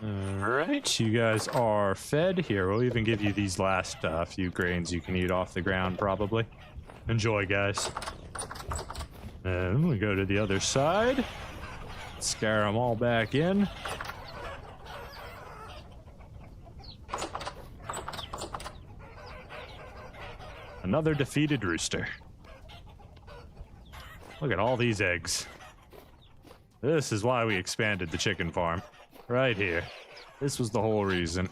Alright, you guys are fed. Here, we'll even give you these last few grains you can eat off the ground, probably. Enjoy, guys. And we go to the other side. Scare them all back in. Another defeated rooster. Look at all these eggs. This is why we expanded the chicken farm. Right here. This was the whole reason.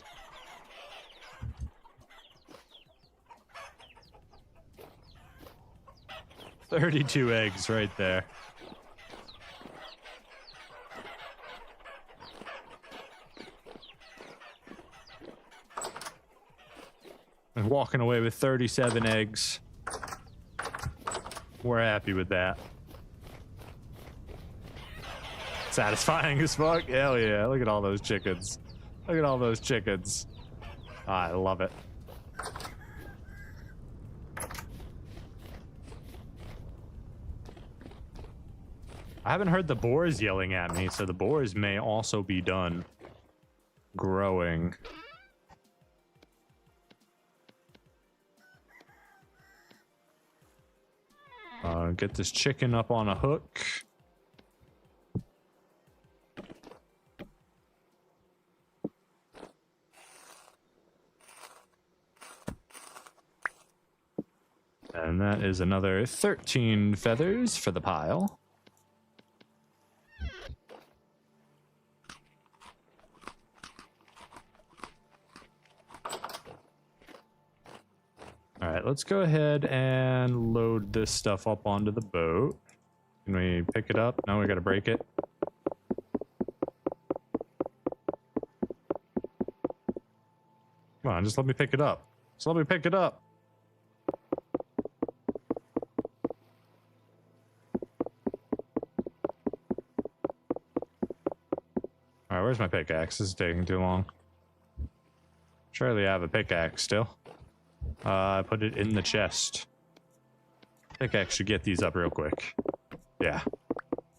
$32 eggs right there. And walking away with 37 eggs. We're happy with that. Satisfying as fuck. Hell yeah. Look at all those chickens. Look at all those chickens. I love it. I haven't heard the boars yelling at me, so the boars may also be done growing. Get this chicken up on a hook. And that is another 13 feathers for the pile. All right, let's go ahead and load this stuff up onto the boat. Can we pick it up? No, we gotta break it. Come on, just let me pick it up. Just let me pick it up. Alright, where's my pickaxe? This is taking too long. Surely I have a pickaxe still. I put it in the chest. Pickaxe should get these up real quick. Yeah.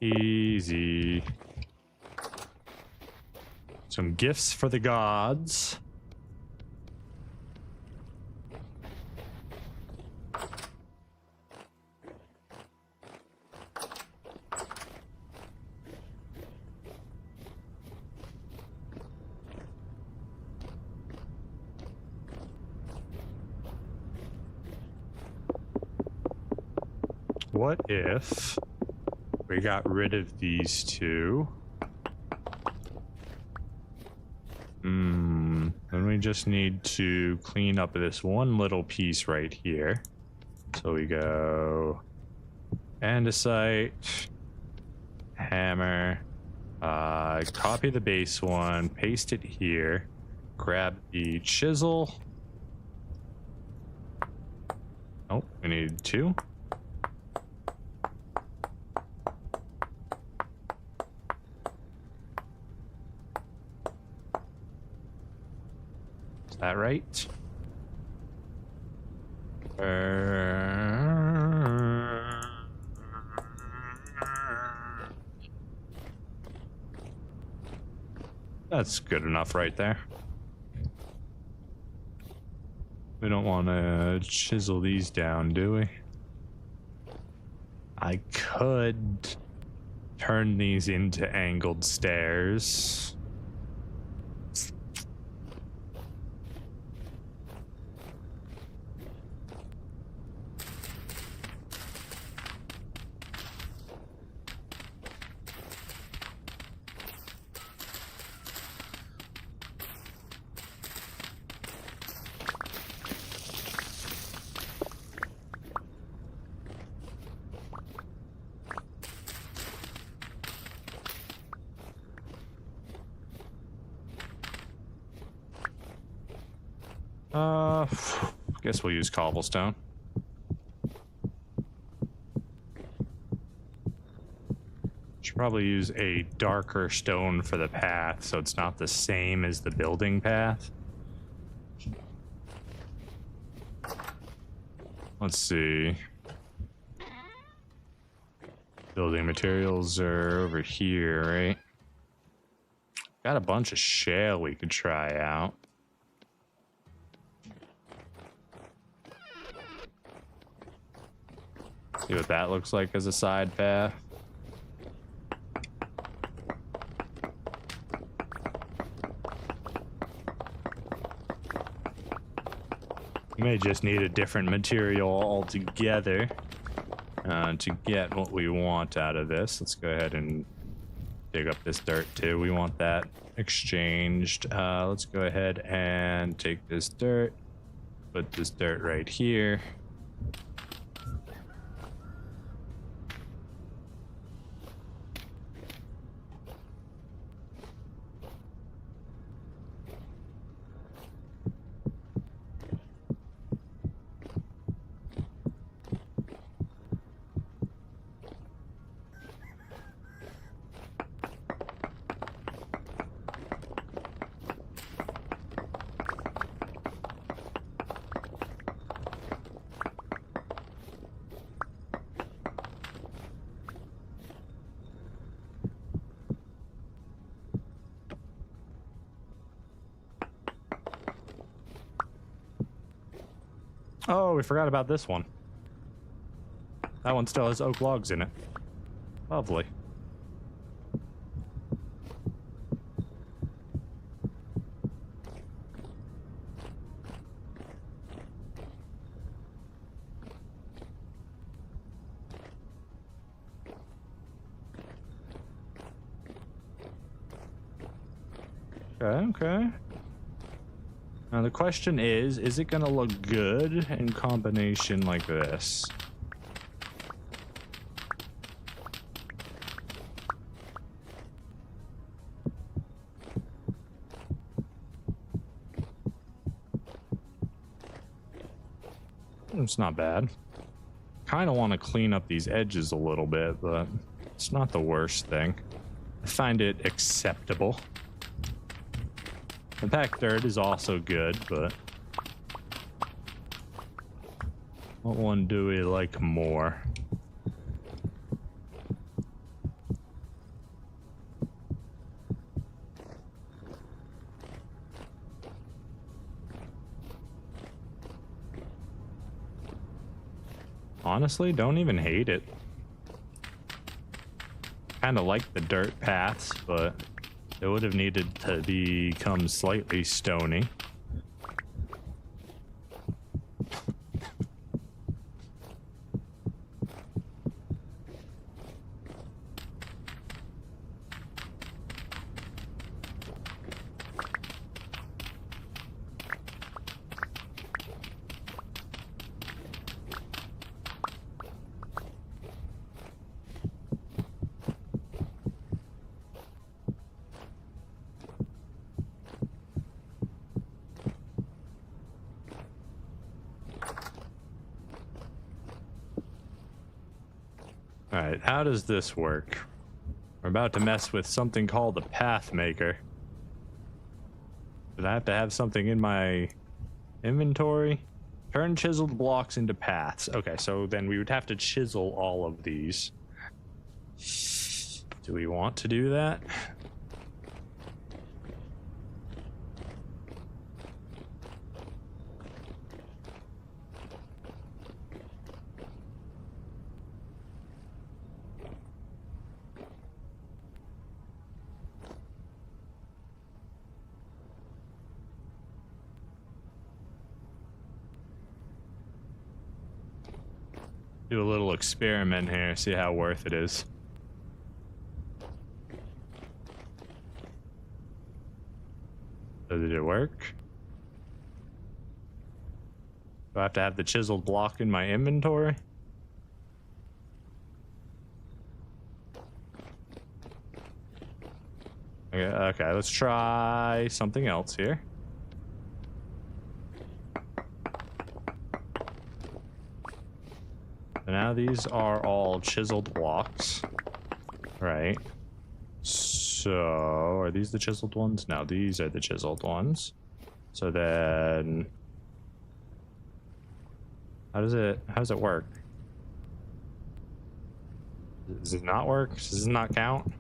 Easy. Some gifts for the gods. What if we got rid of these two? Then we just need to clean up this one little piece right here. So we go andesite, hammer, copy the base one, paste it here, grab the chisel. Oh, we need two. That right? That's good enough right there. We don't want to chisel these down, do we? I could turn these into angled stairs. Guess we'll use cobblestone. Should probably use a darker stone for the path so it's not the same as the building path. Let's see. Building materials are over here, right? Got a bunch of shale we could try out. See what that looks like as a side path. We may just need a different material altogether to get what we want out of this. Let's go ahead and dig up this dirt too. We want that exchanged. Let's go ahead and take this dirt, put this dirt right here. Oh, we forgot about this one. That one still has oak logs in it. Lovely. Okay. Now the question is it gonna look good in combination like this? It's not bad. Kind of want to clean up these edges a little bit, but it's not the worst thing. I find it acceptable. The packed dirt is also good, but what one do we like more? Honestly, don't even hate it. Kind of like the dirt paths, but it would have needed to become slightly stony. Alright, how does this work? We're about to mess with something called the Path Maker. Did I have to have something in my inventory? Turn chiseled blocks into paths. Okay, so then we would have to chisel all of these. Do we want to do that? do a little experiment here, see how worth it is. Did it work? Do I have to have the chiseled block in my inventory? Okay, let's try something else here. So now these are all chiseled blocks, right? So, are these the chiseled ones? No, these are the chiseled ones. So then, how does it work? Does it not work? Does it not count?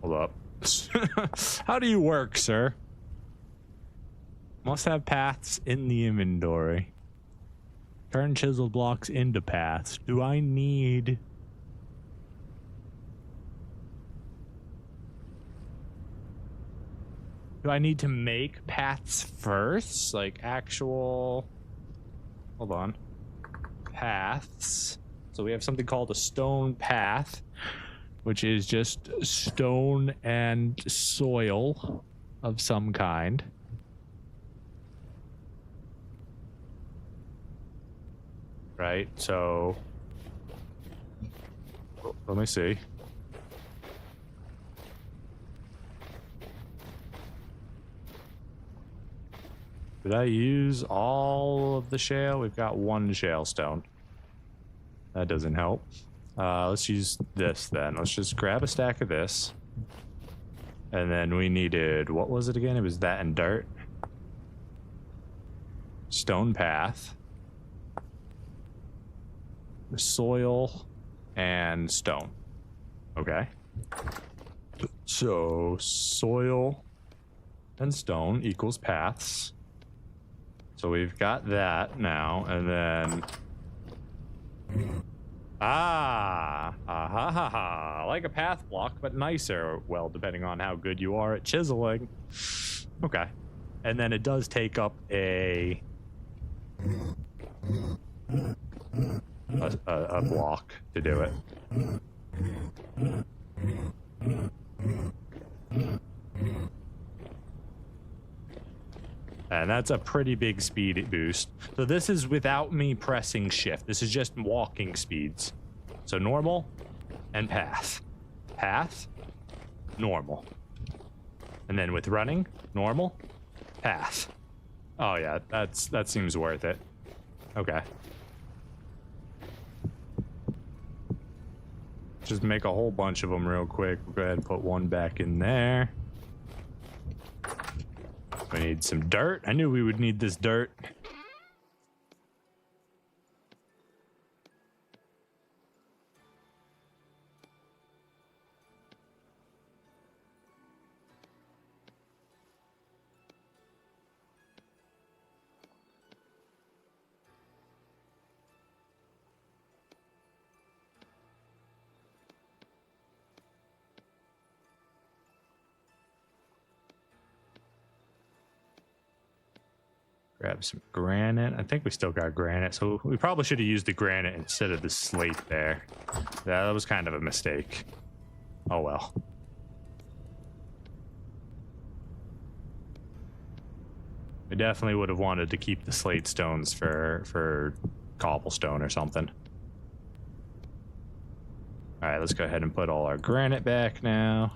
Hold up. How do you work, sir? Must have paths in the inventory. Turn chiseled blocks into paths. Do I need... Do I need to make paths first? Like actual... Hold on. Paths. So we have something called a stone path, which is just stone and soil of some kind. Right, so let me see. Did I use all of the shale? We've got one shale stone. That doesn't help. Let's use this then. Let's just grab a stack of this. And then we needed, what was it again? It was that and dirt. Stone path. Soil and stone. Okay. So soil and stone equals paths. So we've got that now, and then like a path block, but nicer. Well, depending on how good you are at chiseling. Okay. And then it does take up a block to do it. And that's a pretty big speed boost. So this is without me pressing shift. This is just walking speeds. So normal and path. Path, normal. And then with running, normal, path. Oh yeah, that seems worth it. Okay. Just make a whole bunch of them real quick. We'll go ahead and put one back in there. We need some dirt. I knew we would need this dirt. Grab some granite. I think we still got granite, so we probably should have used the granite instead of the slate there. Yeah, that was kind of a mistake. Oh well. We definitely would have wanted to keep the slate stones for cobblestone or something. All right, let's go ahead and put all our granite back now.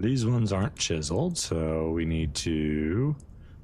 These ones aren't chiseled, so we need to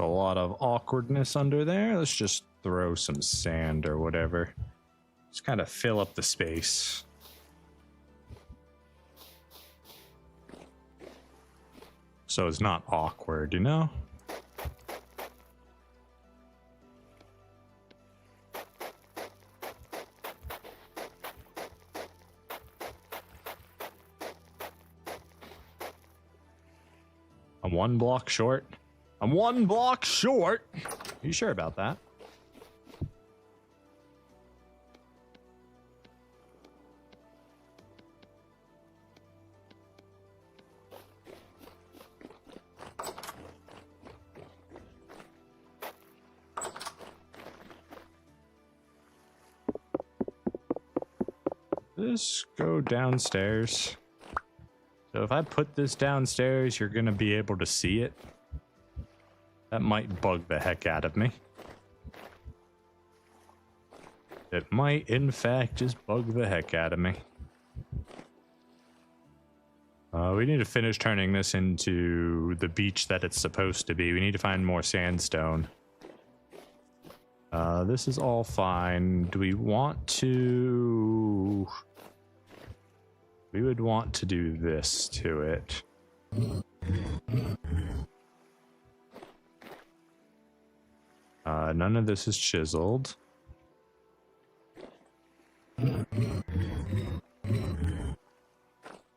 a lot of awkwardness under there. Let's just throw some sand or whatever. Just kind of fill up the space. So it's not awkward, you know? I'm 1 block short. I'm 1 block short. Are you sure about that? Just go downstairs. So if I put this downstairs, you're gonna be able to see it. That might bug the heck out of me. It might, in fact, just bug the heck out of me. We need to finish turning this into the beach that it's supposed to be. We need to find more sandstone. This is all fine. Do we want to... We would want to do this to it. None of this is chiseled.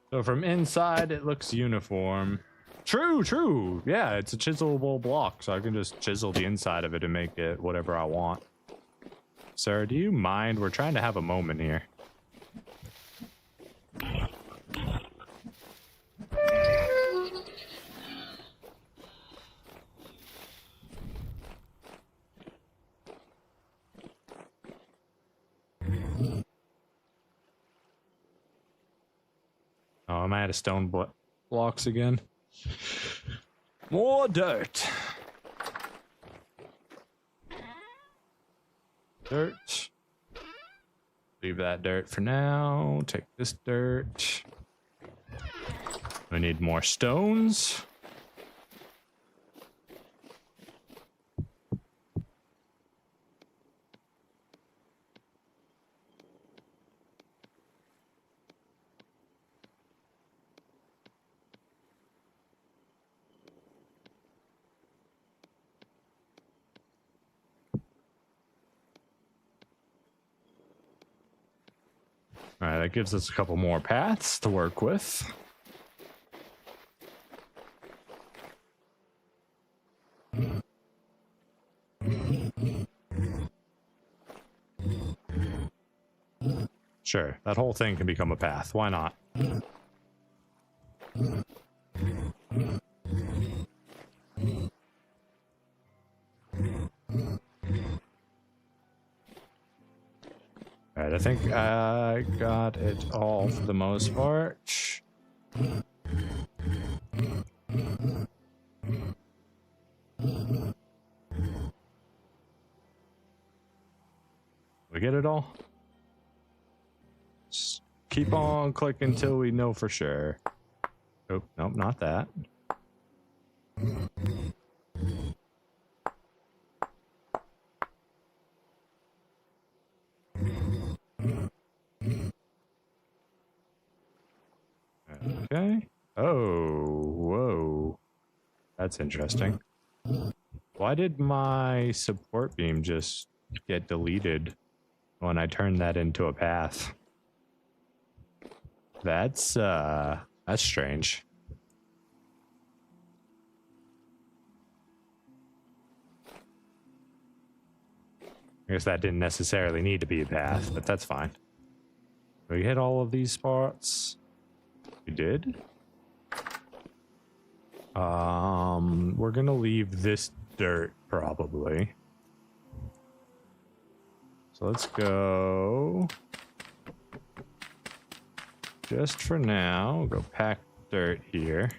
So from inside, it looks uniform. True. Yeah, it's a chiselable block, so I can just chisel the inside of it and make it whatever I want. Sir, do you mind? We're trying to have a moment here. Oh, I'm out of stone blocks again. More dirt. Dirt. Leave that dirt for now. Take this dirt. We need more stones. All right, that gives us a couple more paths to work with. Sure, that whole thing can become a path. Why not? Alright, I think I got it all for the most part. We get it all? Just keep on clicking until we know for sure. Oh, nope, not that. Okay. Oh, whoa. That's interesting. Why did my support beam just get deleted when I turned that into a path? That's strange. I guess that didn't necessarily need to be a path, but that's fine. We hit all of these spots. We did. We're gonna leave this dirt probably. So let's go. Just for now, we'll go pack dirt here.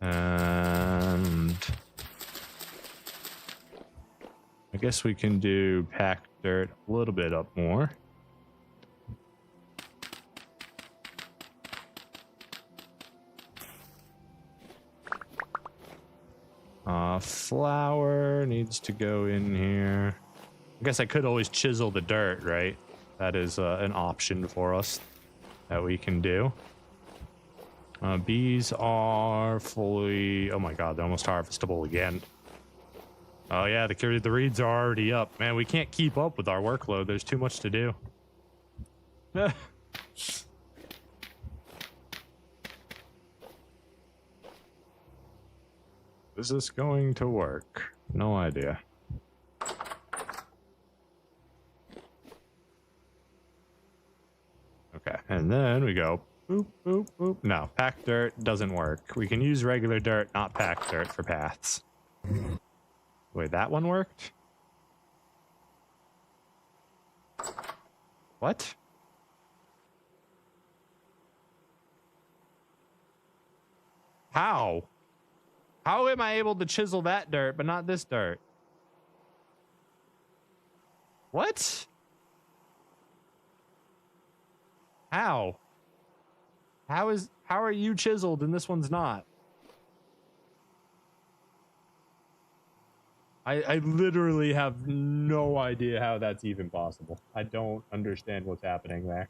And I guess we can do pack dirt a little bit up more. Flour needs to go in here. I guess I could always chisel the dirt, right? That is an option for us that we can do. Bees are fully... Oh my god, they're almost harvestable again. Oh yeah, the reeds are already up. Man, we can't keep up with our workload. There's too much to do. Is this going to work? No idea. Okay, and then we go boop, boop, boop. No, packed dirt doesn't work. We can use regular dirt, not packed dirt for paths. Wait, that one worked? What? How? How am I able to chisel that dirt, but not this dirt? What? How? How are you chiseled and this one's not? I literally have no idea how that's even possible. I don't understand what's happening there.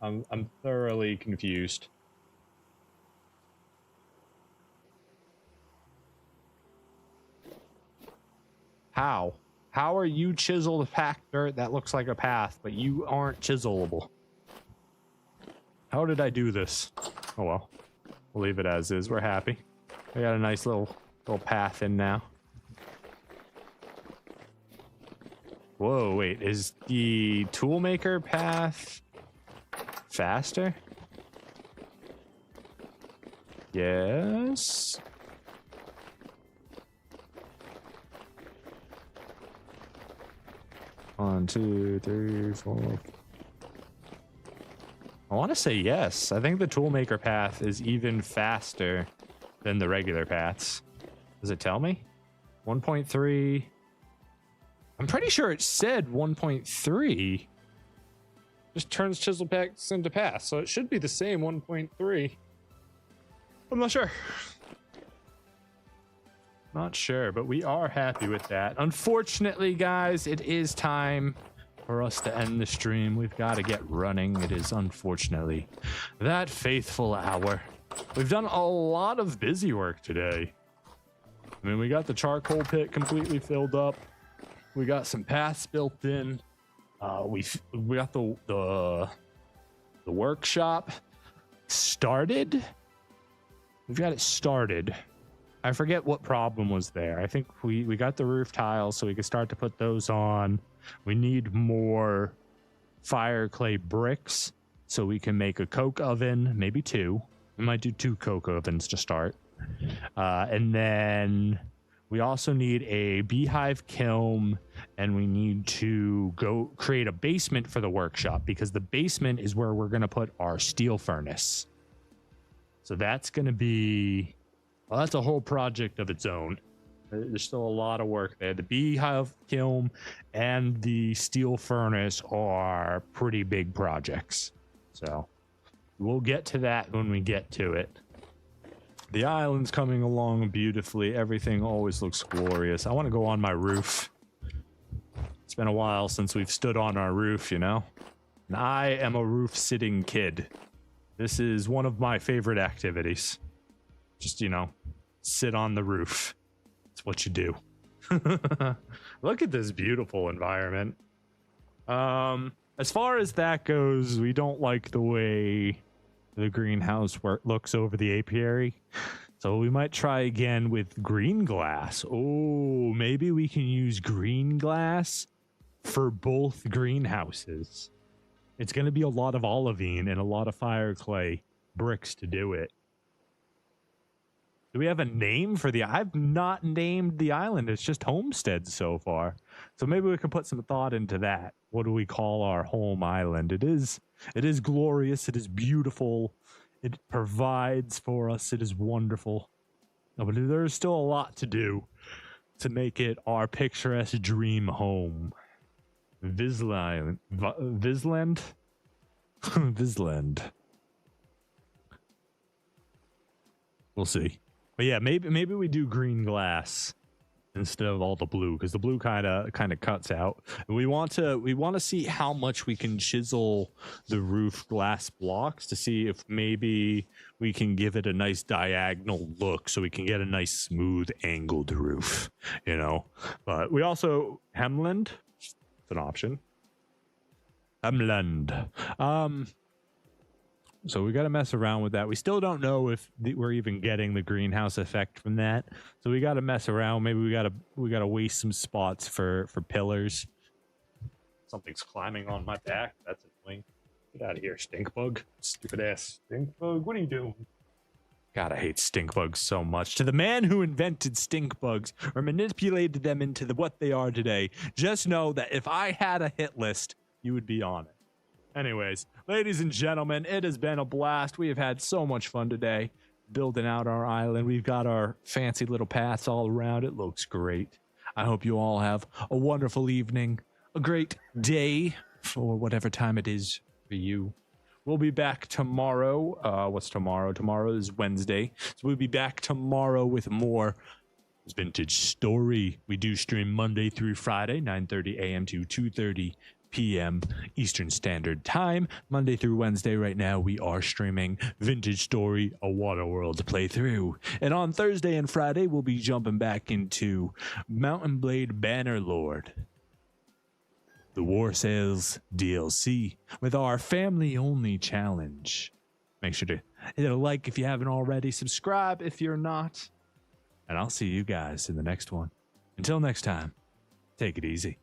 I'm thoroughly confused. How? How are you chiseled packed dirt that looks like a path, but you aren't chiselable? How did I do this? Oh well. We'll leave it as is. We're happy. We got a nice little path in now. Whoa, wait. Is the toolmaker path faster? Yes. One, two, three, four. I want to say yes. I think the toolmaker path is even faster than the regular paths. Does it tell me? 1.3. I'm pretty sure it said 1.3. Just turns chisel packs into paths, so it should be the same 1.3. I'm not sure. Not sure, but we are happy with that. Unfortunately, guys, it is time for us to end the stream. We've got to get running. It is unfortunately that faithful hour. We've done a lot of busy work today. I mean, we got the charcoal pit completely filled up. We got some paths built in. We got the workshop started. We've got it started. I forget what problem was there. I think we got the roof tiles so we could start to put those on. We need more fire clay bricks so we can make a coke oven, maybe 2. We might do 2 coke ovens to start. And then we also need a beehive kiln, and we need to go create a basement for the workshop because the basement is where we're going to put our steel furnace. So that's going to be... Well, that's a whole project of its own. There's still a lot of work there. The beehive kiln and the steel furnace are pretty big projects. So we'll get to that when we get to it. The island's coming along beautifully. Everything always looks glorious. I want to go on my roof. It's been a while since we've stood on our roof, you know? And I am a roof-sitting kid. This is one of my favorite activities. Just, you know, sit on the roof. It's what you do. Look at this beautiful environment. As far as that goes, we don't like the way the greenhouse looks over the apiary. So we might try again with green glass. Oh, maybe we can use green glass for both greenhouses. It's going to be a lot of olivine and a lot of fire clay bricks to do it. Do we have a name for the... I've not named the island. It's just homesteads so far. So maybe we can put some thought into that. What do we call our home island? It is glorious. It is beautiful. It provides for us. It is wonderful. No, but there's still a lot to do to make it our picturesque dream home. Visland. Visland? Visland. We'll see. But yeah, maybe we do green glass instead of all the blue, because the blue kind of cuts out. And we want to see how much we can chisel the roof glass blocks to see if maybe we can give it a nice diagonal look, so we can get a nice smooth angled roof, you know. But we also Hemland, it's an option. Hemland. So we got to mess around with that. We still don't know if we're even getting the greenhouse effect from that. So we got to mess around. Maybe we got to waste some spots for pillars. Something's climbing on my back. That's annoying. Get out of here, stink bug. Stupid ass stink bug. What are you doing? God, I hate stink bugs so much. To the man who invented stink bugs or manipulated them into what they are today, just know that if I had a hit list, you would be on it. Anyways, ladies and gentlemen, it has been a blast. We have had so much fun today building out our island. We've got our fancy little paths all around. It looks great. I hope you all have a wonderful evening, a great day for whatever time it is for you. We'll be back tomorrow. What's tomorrow? Tomorrow is Wednesday. So we'll be back tomorrow with more Vintage Story. We do stream Monday through Friday, 9:30 a.m. to 2:30 p.m. Eastern Standard Time. Monday through Wednesday right now we are streaming Vintage Story, a WaterWorld playthrough. And on Thursday and Friday we'll be jumping back into Mountain Blade Bannerlord, the War Sales DLC, with our family-only challenge. Make sure to hit a like if you haven't already, subscribe if you're not, and I'll see you guys in the next one. Until next time, take it easy.